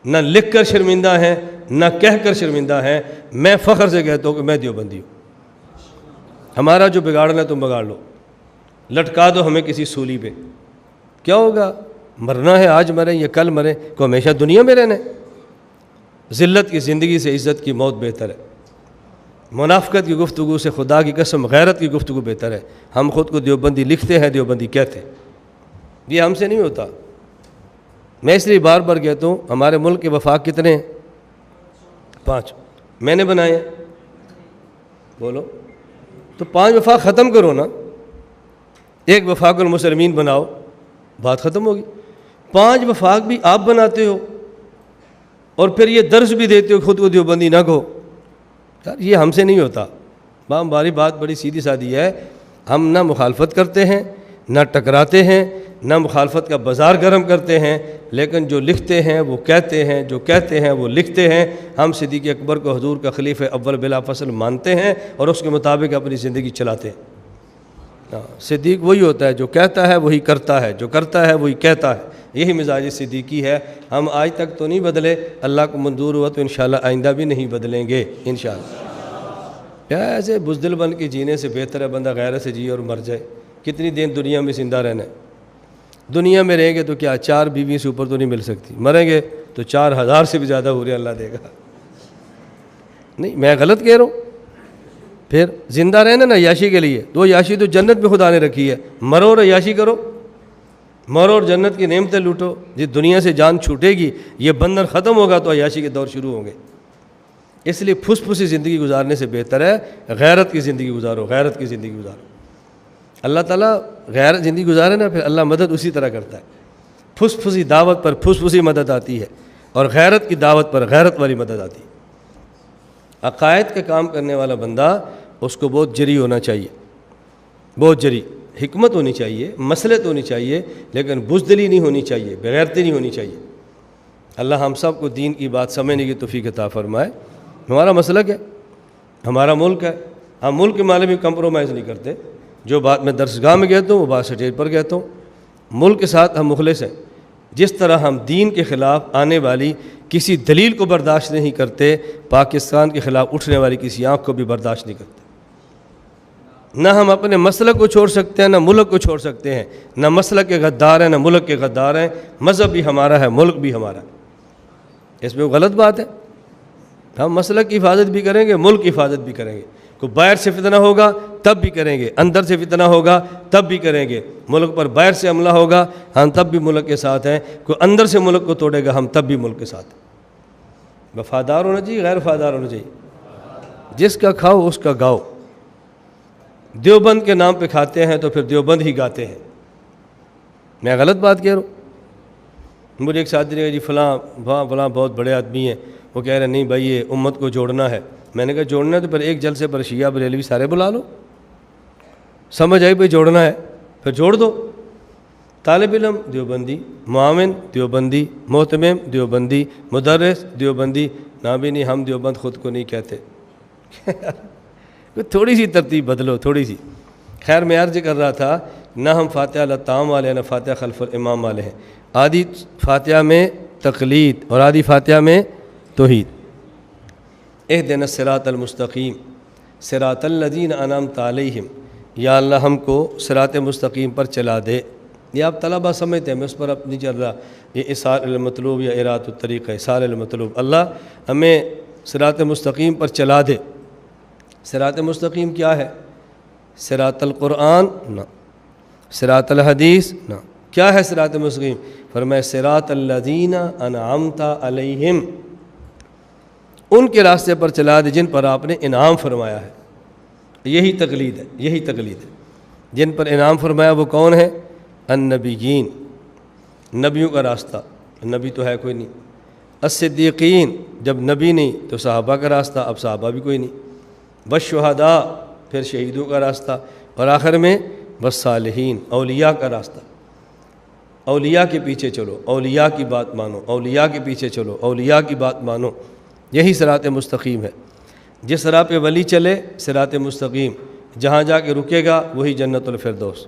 نہ لکھ کر شرمندہ ہیں نہ کہہ کر شرمندہ ہیں. میں فخر سے کہتا ہوں کہ میں دیوبندی ہوں. ہمارا جو بگاڑنا ہے تم بگاڑ لو, لٹکا دو ہمیں کسی سولی پہ, کیا ہوگا؟ مرنا ہے, آج مریں یا کل مریں, کو ہمیشہ دنیا میں رہنا ہے. ذلت کی زندگی سے عزت کی موت بہتر ہے. منافقت کی گفتگو سے خدا کی قسم غیرت کی گفتگو بہتر ہے. ہم خود کو دیوبندی لکھتے ہیں, دیوبندی کہتے ہیں. یہ ہم سے نہیں ہوتا. میں اس لیے بار بار کہتا ہوں ہمارے ملک کے وفاق کتنے ہیں؟ 5 میں نے بنائے ہیں. بولو تو 5 وفاق ختم کرو نا, ایک وفاق المسلمین بناؤ, بات ختم ہوگی. 5 وفاق بھی آپ بناتے ہو اور پھر یہ درس بھی دیتے ہو خود کو دیوبندی نہ کہو. یار یہ ہم سے نہیں ہوتا. ہماری بات بڑی سیدھی سادی ہے. ہم نہ مخالفت کرتے ہیں نہ ٹکراتے ہیں, نہ مخالفت کا بازار گرم کرتے ہیں, لیکن جو لکھتے ہیں وہ کہتے ہیں, جو کہتے ہیں وہ لکھتے ہیں. ہم صدیق اکبر کو حضور کا خلیفہ اول بلا فصل مانتے ہیں اور اس کے مطابق اپنی زندگی چلاتے ہیں. صدیق وہی ہوتا ہے جو کہتا ہے وہی کرتا ہے, جو کرتا ہے وہی کہتا ہے. یہی مزاج صدیقی ہے. ہم آج تک تو نہیں بدلے, اللہ کو منظور ہوا تو انشاءاللہ آئندہ بھی نہیں بدلیں گے انشاءاللہ. کیا ایسے بزدل بن کے جینے سے بہتر ہے بندہ غیرت سے جیے اور مر جائے. کتنی دن دنیا میں زندہ رہنا ہے؟ دنیا میں رہیں گے تو کیا 4 بیوی سے اوپر تو نہیں مل سکتی, مریں گے تو 4000 سے بھی زیادہ ہو رہے اللہ دے گا. نہیں میں غلط کہہ رہا ہوں. پھر زندہ رہنا نا عیاشی کے لیے, تو عیاشی تو جنت میں خدا نے رکھی ہے. مرو اور عیاشی کرو, مرو اور جنت کی نعمتیں لوٹو. جس دنیا سے جان چھوٹے گی, یہ بندھن ختم ہوگا تو عیاشی کے دور شروع ہوں گے. اس لیے پھس پھسی زندگی گزارنے سے بہتر ہے غیرت کی زندگی گزارو, غیرت کی زندگی گزارو. اللہ تعالیٰ غیرت زندگی گزارے نا, پھر اللہ مدد اسی طرح کرتا ہے. پھس پھسی دعوت پر پھس پھسی مدد آتی ہے, اور غیرت کی دعوت پر غیرت والی مدد آتی ہے. عقائد کا کام کرنے والا بندہ اس کو بہت جری ہونا چاہیے, بہت جری. حکمت ہونی چاہیے, مصلحت ہونی چاہیے, لیکن بزدلی نہیں ہونی چاہیے, بغیرتی نہیں ہونی چاہیے. اللہ ہم سب کو دین کی بات سمجھنے کی توفیق عطا فرمائے. ہمارا مسلک ہے, ہمارا ملک ہے, ہم ملک کے معاملے میں کمپرومائز نہیں کرتے. جو بات میں درسگاہ میں کہتا ہوں وہ بات سٹیج پر کہتا ہوں. ملک کے ساتھ ہم مخلص ہیں. جس طرح ہم دین کے خلاف آنے والی کسی دلیل کو برداشت نہیں کرتے, پاکستان کے خلاف اٹھنے والی کسی آنکھ کو بھی برداشت نہیں کرتے. نہ ہم اپنے مسلک کو چھوڑ سکتے ہیں, نہ ملک کو چھوڑ سکتے ہیں. نہ مسلک کے غدار ہیں, نہ ملک کے غدار ہیں. مذہب بھی ہمارا ہے, ملک بھی ہمارا ہے. اس میں وہ غلط بات ہے. ہم مسلک کی حفاظت بھی کریں گے, ملک کی حفاظت بھی کریں گے. کوئی باہر سے فتنہ ہوگا تب بھی کریں گے, اندر سے فتنہ ہوگا تب بھی کریں گے. ملک پر باہر سے حملہ ہوگا ہم تب بھی ملک کے ساتھ ہیں. کوئی اندر سے ملک کو توڑے گا ہم تب بھی ملک کے ساتھ ہیں. وفادار ہونا چاہیے, غیر وفادار ہونا چاہیے. جس کا کھاؤ اس کا گاؤ. دیوبند کے نام پہ کھاتے ہیں تو پھر دیوبند ہی گاتے ہیں. میں غلط بات کہہ رہا ہوں. مجھے ایک ساتھی نے کہا جی فلاں بہت بڑے آدمی ہیں, وہ کہہ رہے نہیں بھائی یہ امت کو جوڑنا ہے. میں نے کہا جوڑنا ہے تو پھر ایک جلسے پر شیعہ بریلوی سارے بلا لو. سمجھ آئی بھائی جوڑنا ہے پھر جوڑ دو. طالب علم دیوبندی, معاون دیوبندی, محتمم دیوبندی, مدرس دیوبندی. نہ بھی نہیں, ہم دیوبند خود کو نہیں کہتے. تھوڑی سی ترتیب بدلو, تھوڑی سی. خیر میں عرض کر رہا تھا نہ ہم فاتحہ لطام والے ہیں نہ فاتحہ خلف الامام والے ہیں۔ آدھی فاتحہ میں تقلید اور آدھی فاتحہ میں توحید۔ اہدنا الصراط المستقیم صراط الذین انعمت علیہم، یا اللہ ہم کو صراط مستقیم پر چلا دے۔ یہ آپ طلبہ سمجھتے ہیں، میں اس پر اب نہیں چل رہا، یہ اصال المطلوب یا ارات الطریق ہے، اصال المطلوب، اللہ ہمیں صراط مستقیم پر چلا دے۔ صراط مستقیم کیا ہے؟ صراط القرآن نہ، صراط الحدیث نہ، کیا ہے صراط مستقیم؟ فرمایا صراط الذین انعمت علیہم، ان کے راستے پر چلا دے جن پر آپ نے انعام فرمایا ہے۔ یہی تقلید ہے، یہی تقلید ہے۔ جن پر انعام فرمایا وہ کون ہے؟ النبیین، نبیوں کا راستہ، نبی تو ہے کوئی نہیں۔ الصدیقین، جب نبی نہیں تو صحابہ کا راستہ، اب صحابہ بھی کوئی نہیں۔ والشہداء، پھر شہیدوں کا راستہ، اور آخر میں والصالحین، اولیاء کا راستہ۔ اولیاء کے پیچھے چلو، اولیاء کی بات مانو، اولیاء کے پیچھے چلو، اولیاء کی بات مانو، یہی صراط مستقیم ہے۔ جس راہ پہ ولی چلے صراط مستقیم، جہاں جا کے رکے گا وہی جنت الفردوس۔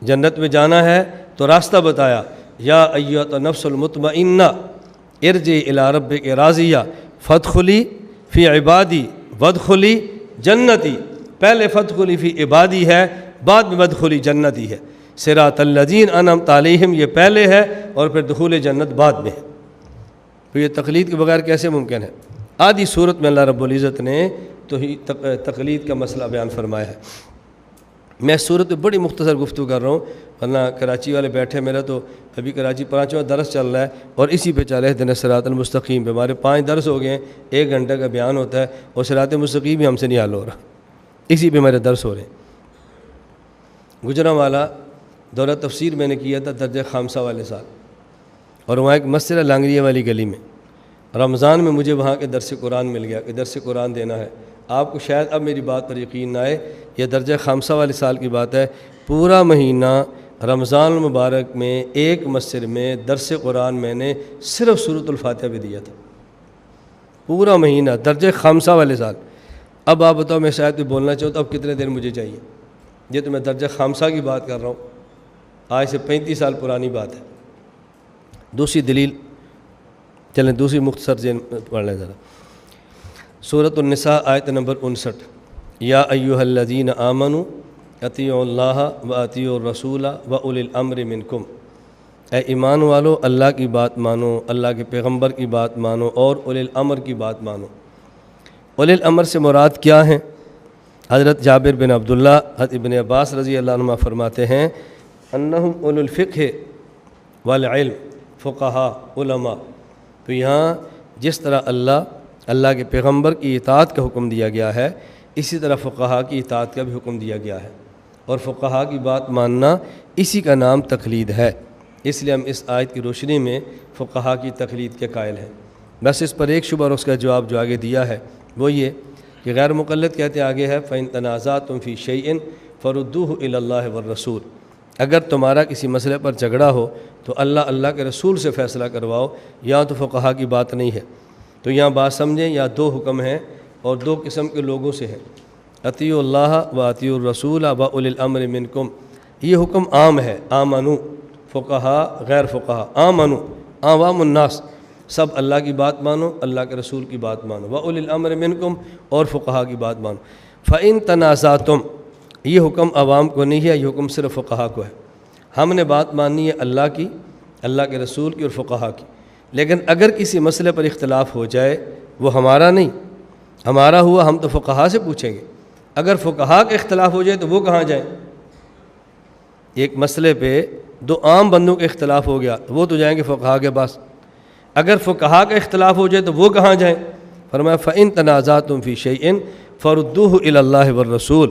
جنت میں جانا ہے تو راستہ بتایا، یا ایھا النفس المطمئنہ ارجعی الی ربک راضیہ فادخلی فی عبادی وادخلی جنتی۔ پہلے فادخلی فی عبادی ہے، بعد میں وادخلی جنتی ہے۔ صراط الذین انعمت علیہم یہ پہلے ہے اور پھر دخول جنت بعد میں ہے۔ تو یہ تقلید کے بغیر کیسے ممکن ہے؟ آدھی صورت میں اللہ رب العزت نے تو ہی تقلید کا مسئلہ بیان فرمایا ہے۔ میں صورت میں بڑی مختصر گفتگو کر رہا ہوں، ورنہ کراچی والے بیٹھے، میرا تو ابھی کراچی 5واں درس چل رہا ہے اور اسی پہ چل رہے اہدنا الصراط المستقیم پہ۔ ہمارے 5 درس ہو گئے ہیں، 1 گھنٹے کا بیان ہوتا ہے اور صراط مستقیم ہی ہم سے نہیں حل ہو رہا، اسی پہ میرے درس ہو رہے ہیں۔ گجرانوالہ دورہ تفسیر میں نے کیا تھا درجہ خامسہ والے سال، اور وہاں ایک مسجد ہے لانگریہ والی گلی میں۔ رمضان میں مجھے وہاں کے درس قرآن مل گیا کہ درس قرآن دینا ہے۔ آپ کو شاید اب میری بات پر یقین نہ آئے، یہ درجہ خامسہ والے سال کی بات ہے۔ پورا مہینہ رمضان المبارک میں ایک مسجد میں درس قرآن میں نے صرف سورۃ الفاتحہ بھی دیا تھا، پورا مہینہ درجہ خامسہ والے سال۔ اب آپ بتاؤ، میں شاید بھی بولنا چاہوں تو اب کتنے دن مجھے چاہیے؟ یہ تو میں درجہ خامسہ کی بات کر رہا ہوں، آج سے 35 سال پرانی بات ہے۔ دوسری دلیل، چلیں دوسری مختصر ذہن پڑھ لیں ذرا۔ سورۃ النساء آیت نمبر 59، یا ایھا الذین آمنوا اطیعوا اللہ و اطیعوا الرسول و اولی الامر منکم، اے ایمان والو اللہ کی بات مانو، اللہ کے پیغمبر کی بات مانو اور اولی الامر کی بات مانو۔ اولی الامر سے مراد کیا ہیں؟ حضرت جابر بن عبداللہ، حضرت ابن عباس رضی اللہ عنہما فرماتے ہیں انہم اولو الفقہ والعلم، فقہاء، علماء۔ تو یہاں جس طرح اللہ کے پیغمبر کی اطاعت کا حکم دیا گیا ہے، اسی طرح فقہاء کی اطاعت کا بھی حکم دیا گیا ہے، اور فقہاء کی بات ماننا اسی کا نام تقلید ہے۔ اس لیے ہم اس آیت کی روشنی میں فقہاء کی تقلید کے قائل ہیں۔ بس اس پر ایک شبہ اور اس کا جواب جو آگے دیا ہے وہ یہ کہ غیر مقلد کہتے ہیں آگے ہے فَإِن تَنَازَعْتُمْ فِي شَيْءٍ فَرُدُّوهُ إِلَى اللَّهِ وَالرَّسُولِ، اگر تمہارا کسی مسئلے پر جھگڑا ہو تو اللہ کے رسول سے فیصلہ کرواؤ، یہاں تو فقہاء کی بات نہیں ہے۔ تو یہاں بات سمجھیں، یا 2 حکم ہیں اور 2 قسم کے لوگوں سے ہیں، اطیعوا اللہ و اطیعوا الرسول و اولی الامر منکم۔ یہ حکم عام ہے، آمنو، فقہاء غیر فقہاء، آمنو عوام الناس، سب اللہ کی بات مانو، اللہ کے رسول کی بات مانو، و اولی الامر منکم، اور فقہاء کی بات مانو۔ فَإِن تَنَازَعْتُمْ، یہ حکم عوام کو نہیں ہے، یہ حکم صرف فقہاء کو ہے۔ ہم نے بات ماننی ہے اللہ کی، اللہ کے رسول کی اور فقہاء کی، لیکن اگر کسی مسئلے پر اختلاف ہو جائے وہ ہمارا نہیں، ہمارا ہوا ہم تو فقہاء سے پوچھیں گے۔ اگر فقہاء کا اختلاف ہو جائے تو وہ کہاں جائیں؟ ایک مسئلے پہ 2 عام بندوں کا اختلاف ہو گیا، وہ تو جائیں گے فقہاء کے پاس۔ اگر فقہاء کا اختلاف ہو جائے تو وہ کہاں جائیں؟ فرمایا فَإِن تَنَازَعْتُمْ فِي شَيْءٍ فَرُدُّوهُ إِلَى اللَّهِ وَالرَّسُولِ،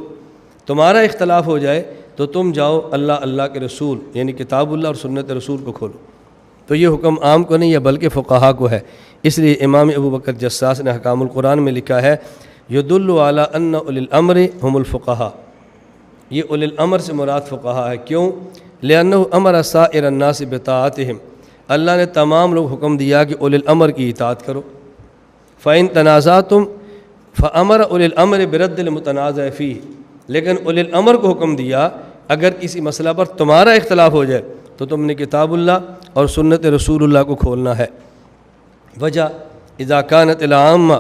تمہارا اختلاف ہو جائے تو تم جاؤ اللہ کے رسول یعنی کتاب اللہ اور سنت رسول کو کھولو۔ تو یہ حکم عام کو نہیں ہے بلکہ فقہاء کو ہے۔ اس لیے امام ابو بکر جساس نے احکام القرآن میں لکھا ہے یدل علی ان اولی الامر هم الفقہاء، یہ اولی الامر سے مراد فقہاء ہے۔ کیوں؟ لأنہ امر سائر الناس بطاعتہم، اللہ نے تمام لوگ حکم دیا کہ اولی الامر کی اطاعت کرو۔ فَإِن تَنَازَعْتُمْ فَأَمَرَ أُولِي الْأَمْرِ بِرَدِّ الْمُتَنَازَعِ فِيهِ، لیکن اولی الامر کو حکم دیا اگر کسی مسئلہ پر تمہارا اختلاف ہو جائے تو تم نے کتاب اللہ اور سنت رسول اللہ کو کھولنا ہے۔ وجہ اذا كانت العامہ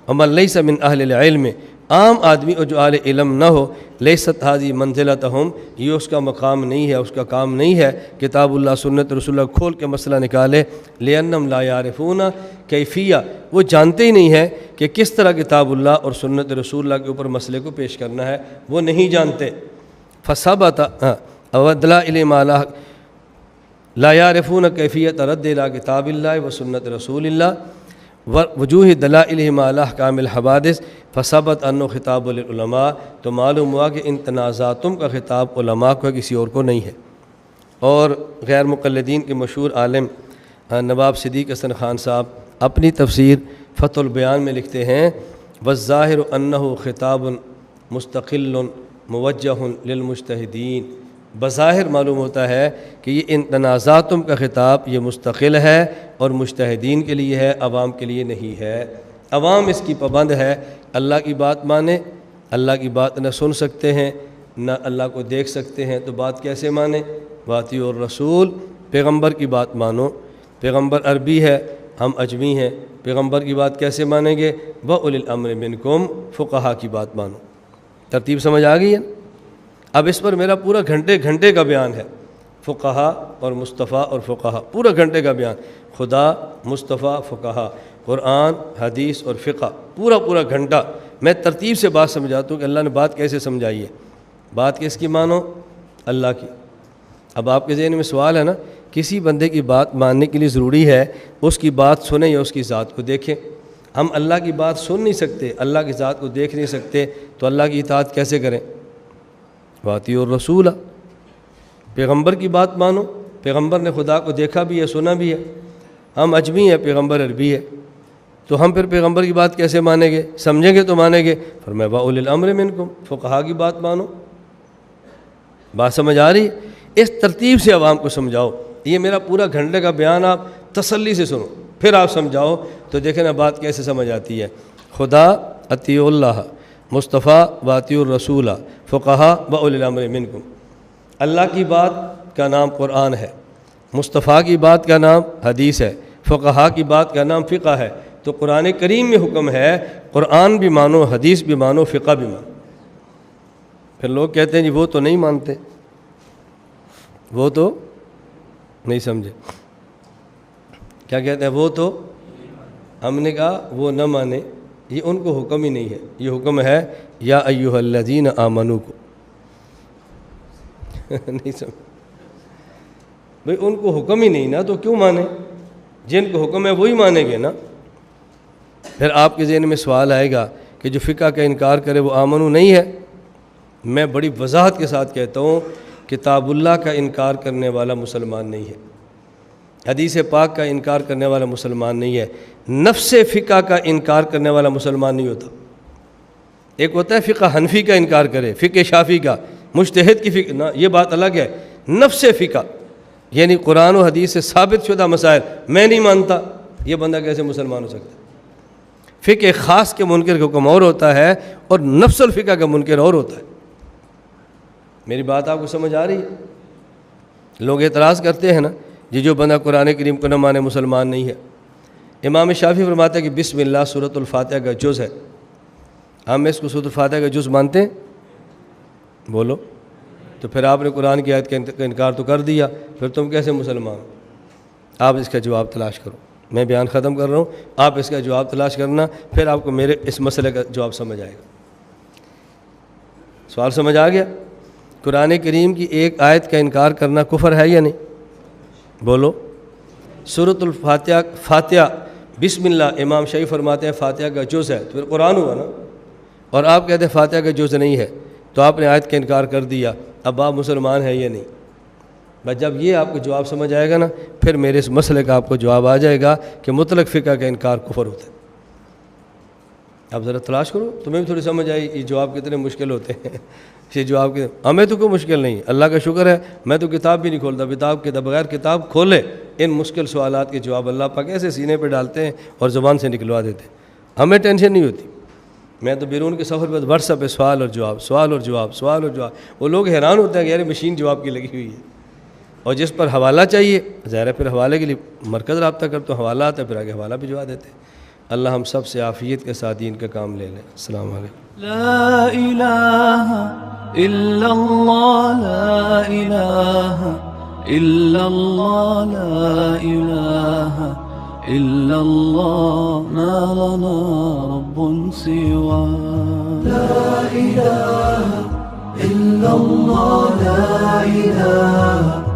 ومن لیس من اہل العلم، عام آدمی اور جو اہل علم نہ ہو، لیست هذه منزلتهم، یہ اس کا مقام نہیں ہے، اس کا کام نہیں ہے کتاب اللہ سنت رسول اللہ کھول کے مسئلہ نکالے، لأنهم لا يعرفون کیفیہ، وہ جانتے ہی نہیں ہے کہ کس طرح کتاب اللہ اور سنت رسول اللہ کے اوپر مسئلے کو پیش کرنا ہے، وہ نہیں جانتے۔ فثبت دلائل ما لا يعرفون کیفیت رد الى کتاب اللہ و سنت رسول اللہ وجوہ دلائلہم علی احکام الحوادث فثبت انہ خطاب للعلماء، تو معلوم ہوا کہ ان تنازعاتوں کا خطاب علماء کو ہے، کسی اور کو نہیں ہے۔ اور غیر مقلدین کے مشہور عالم نواب صدیق حسن خان صاحب اپنی تفسیر فتح البیان میں لکھتے ہیں والظاہر انہ خطاب مستقل موجہ للمجتہدین، بظاہر معلوم ہوتا ہے کہ یہ ان تنازعاتوں کا خطاب یہ مستقل ہے اور مجتہدین کے لیے ہے، عوام کے لیے نہیں ہے۔ عوام اس کی پابند ہے، اللہ کی بات مانے، اللہ کی بات نہ سن سکتے ہیں نہ اللہ کو دیکھ سکتے ہیں، تو بات کیسے مانے؟ واطیعوا الرسول، پیغمبر کی بات مانو، پیغمبر عربی ہے، ہم اجمی ہیں، پیغمبر کی بات کیسے مانیں گے؟ وَأُولِي الْأَمْرِ مِنْكُمْ، فقہا کی بات مانو۔ ترتیب سمجھ آ گئی ہے؟ اب اس پر میرا پورا گھنٹے کا بیان ہے، فقہا اور مصطفیٰ اور فقہا، پورا گھنٹے کا بیان، خدا، مصطفیٰ، فقہا، قرآن، حدیث اور فقہ، پورا گھنٹہ میں ترتیب سے بات سمجھاتا ہوں کہ اللہ نے بات کیسے سمجھائی ہے۔ بات کس کی مانو؟ اللہ کی۔ اب آپ کے ذہن میں سوال ہے نا، کسی بندے کی بات ماننے کے لیے ضروری ہے اس کی بات سنیں یا اس کی ذات کو دیکھیں؟ ہم اللہ کی بات سن نہیں سکتے، اللہ کی ذات کو دیکھ نہیں سکتے، تو اللہ کی اطاعت کیسے کریں؟ واطیعوا الرسول، پیغمبر کی بات مانو، پیغمبر نے خدا کو دیکھا بھی ہے، سنا بھی ہے، ہم اجمی ہیں، پیغمبر عربی ہے، تو ہم پھر پیغمبر کی بات کیسے مانیں گے؟ سمجھیں گے تو مانیں گے۔ فرمایا وَأُولِي الْأَمْرِ مِنْكُمْ، فقہا کی بات مانو۔ بات سمجھ آ رہی؟ اس ترتیب سے عوام کو سمجھاؤ۔ یہ میرا پورا گھنٹے کا بیان آپ تسلی سے سنو، پھر آپ سمجھاؤ تو دیکھیں نا بات کیسے سمجھ آتی ہے۔ خدا اطیعوا اللہ، مصطفیٰ واطیعوا الرسول، فقہا وَأُولِي الْأَمْرِ مِنْكُمْ۔ اللہ کی بات کا نام قرآن ہے، مصطفیٰ کی بات کا نام حدیث ہے، فقہا کی بات کا نام فقہ ہے۔ تو قرآن کریم میں حکم ہے قرآن بھی مانو، حدیث بھی مانو، فقہ بھی مانو۔ پھر لوگ کہتے ہیں جی وہ تو نہیں مانتے، وہ تو نہیں سمجھے، کیا کہتے ہیں؟ وہ تو، ہم نے کہا وہ نہ مانے، یہ ان کو حکم ہی نہیں ہے، یہ حکم ہے یا ایھا الذین آمنوا کو۔ نہیں سمجھ بھئی، ان کو حکم ہی نہیں نا، تو کیوں مانے؟ جن کو حکم ہے وہی مانیں گے نا۔ پھر آپ کے ذہن میں سوال آئے گا کہ جو فقہ کا انکار کرے وہ آمنو نہیں ہے۔ میں بڑی وضاحت کے ساتھ کہتا ہوں، کتاب اللہ کا انکار کرنے والا مسلمان نہیں ہے، حدیث پاک کا انکار کرنے والا مسلمان نہیں ہے، نفس فقہ کا انکار کرنے والا مسلمان نہیں ہوتا۔ ایک ہوتا ہے فقہ حنفی کا انکار کرے، فقہ شافعی کا، مجتہد کی فقہ، نہ، یہ بات الگ ہے۔ نفس فقہ یعنی قرآن و حدیث سے ثابت شدہ مسائل میں نہیں مانتا، یہ بندہ کیسے مسلمان ہو سکتا ہے؟ فقہ خاص کے منکر کا حکم اور ہوتا ہے اور نفس الفقہ کا منکر اور ہوتا ہے۔ میری بات آپ کو سمجھ آ رہی ہے؟ لوگ اعتراض کرتے ہیں نا جی جو بندہ قرآن کریم کو نہ مانے مسلمان نہیں ہے۔ امام شافعی فرماتا ہے کہ بسم اللہ سورۃ الفاتحہ کا جز ہے، ہم اس کو سورۃ الفاتحہ کا جز مانتے ہیں؟ بولو، تو پھر آپ نے قرآن کی آیت کا انکار تو کر دیا، پھر تم کیسے مسلمان؟ آپ اس کا جواب تلاش کرو، میں بیان ختم کر رہا ہوں، آپ اس کا جواب تلاش کرنا، پھر آپ کو میرے اس مسئلے کا جواب سمجھ آئے گا۔ سوال سمجھ آ گیا؟ قرآن کریم کی ایک آیت کا انکار کرنا کفر ہے یا نہیں؟ بولو۔ سورۃ الفاتحہ، فاتحہ بسم اللہ، امام شافعی فرماتے ہیں فاتحہ کا جز ہے، تو پھر قرآن ہوا نا، اور آپ کہتے ہیں فاتحہ کا جز نہیں ہے، تو آپ نے آیت کا انکار کر دیا، اب آپ مسلمان ہیں یا نہیں؟ بس جب یہ آپ کو جواب سمجھ آئے گا نا، پھر میرے اس مسئلے کا آپ کو جواب آ جائے گا کہ مطلق فقہ کا انکار کفر ہوتا ہے۔ آپ ذرا تلاش کرو، تمہیں بھی تھوڑی سمجھ آئی یہ جواب کتنے مشکل ہوتے ہیں۔ یہ جواب کے ہمیں تو کوئی مشکل نہیں، اللہ کا شکر ہے، میں تو کتاب بھی نہیں کھولتا، کتاب کے بغیر کتاب کھولے ان مشکل سوالات کے جواب اللہ پاک ایسے سینے پہ ڈالتے ہیں اور زبان سے نکلوا دیتے ہیں، ہمیں ٹینشن نہیں ہوتی۔ میں تو بیرون کے سفر پہ واٹس ایپ پہ سوال اور جواب، وہ لوگ حیران ہوتے ہیں کہ یار مشین جواب کی لگی ہوئی ہے، اور جس پر حوالہ چاہیے ظاہر ہے پھر حوالے کے لیے مرکز رابطہ کر تو حوالہ آتا ہے، پھر آگے حوالہ بھجوا دیتے ہیں۔ اللہ ہم سب سے عافیت کے ساتھ دین کا کام لے لیں۔ السلام علیکم۔
لا الہ الا اللہ، لا الہ الا اللہ، لا الہ الا اللہ، ما لنا رب سوا۔ لا الہ الا اللہ، لا الہ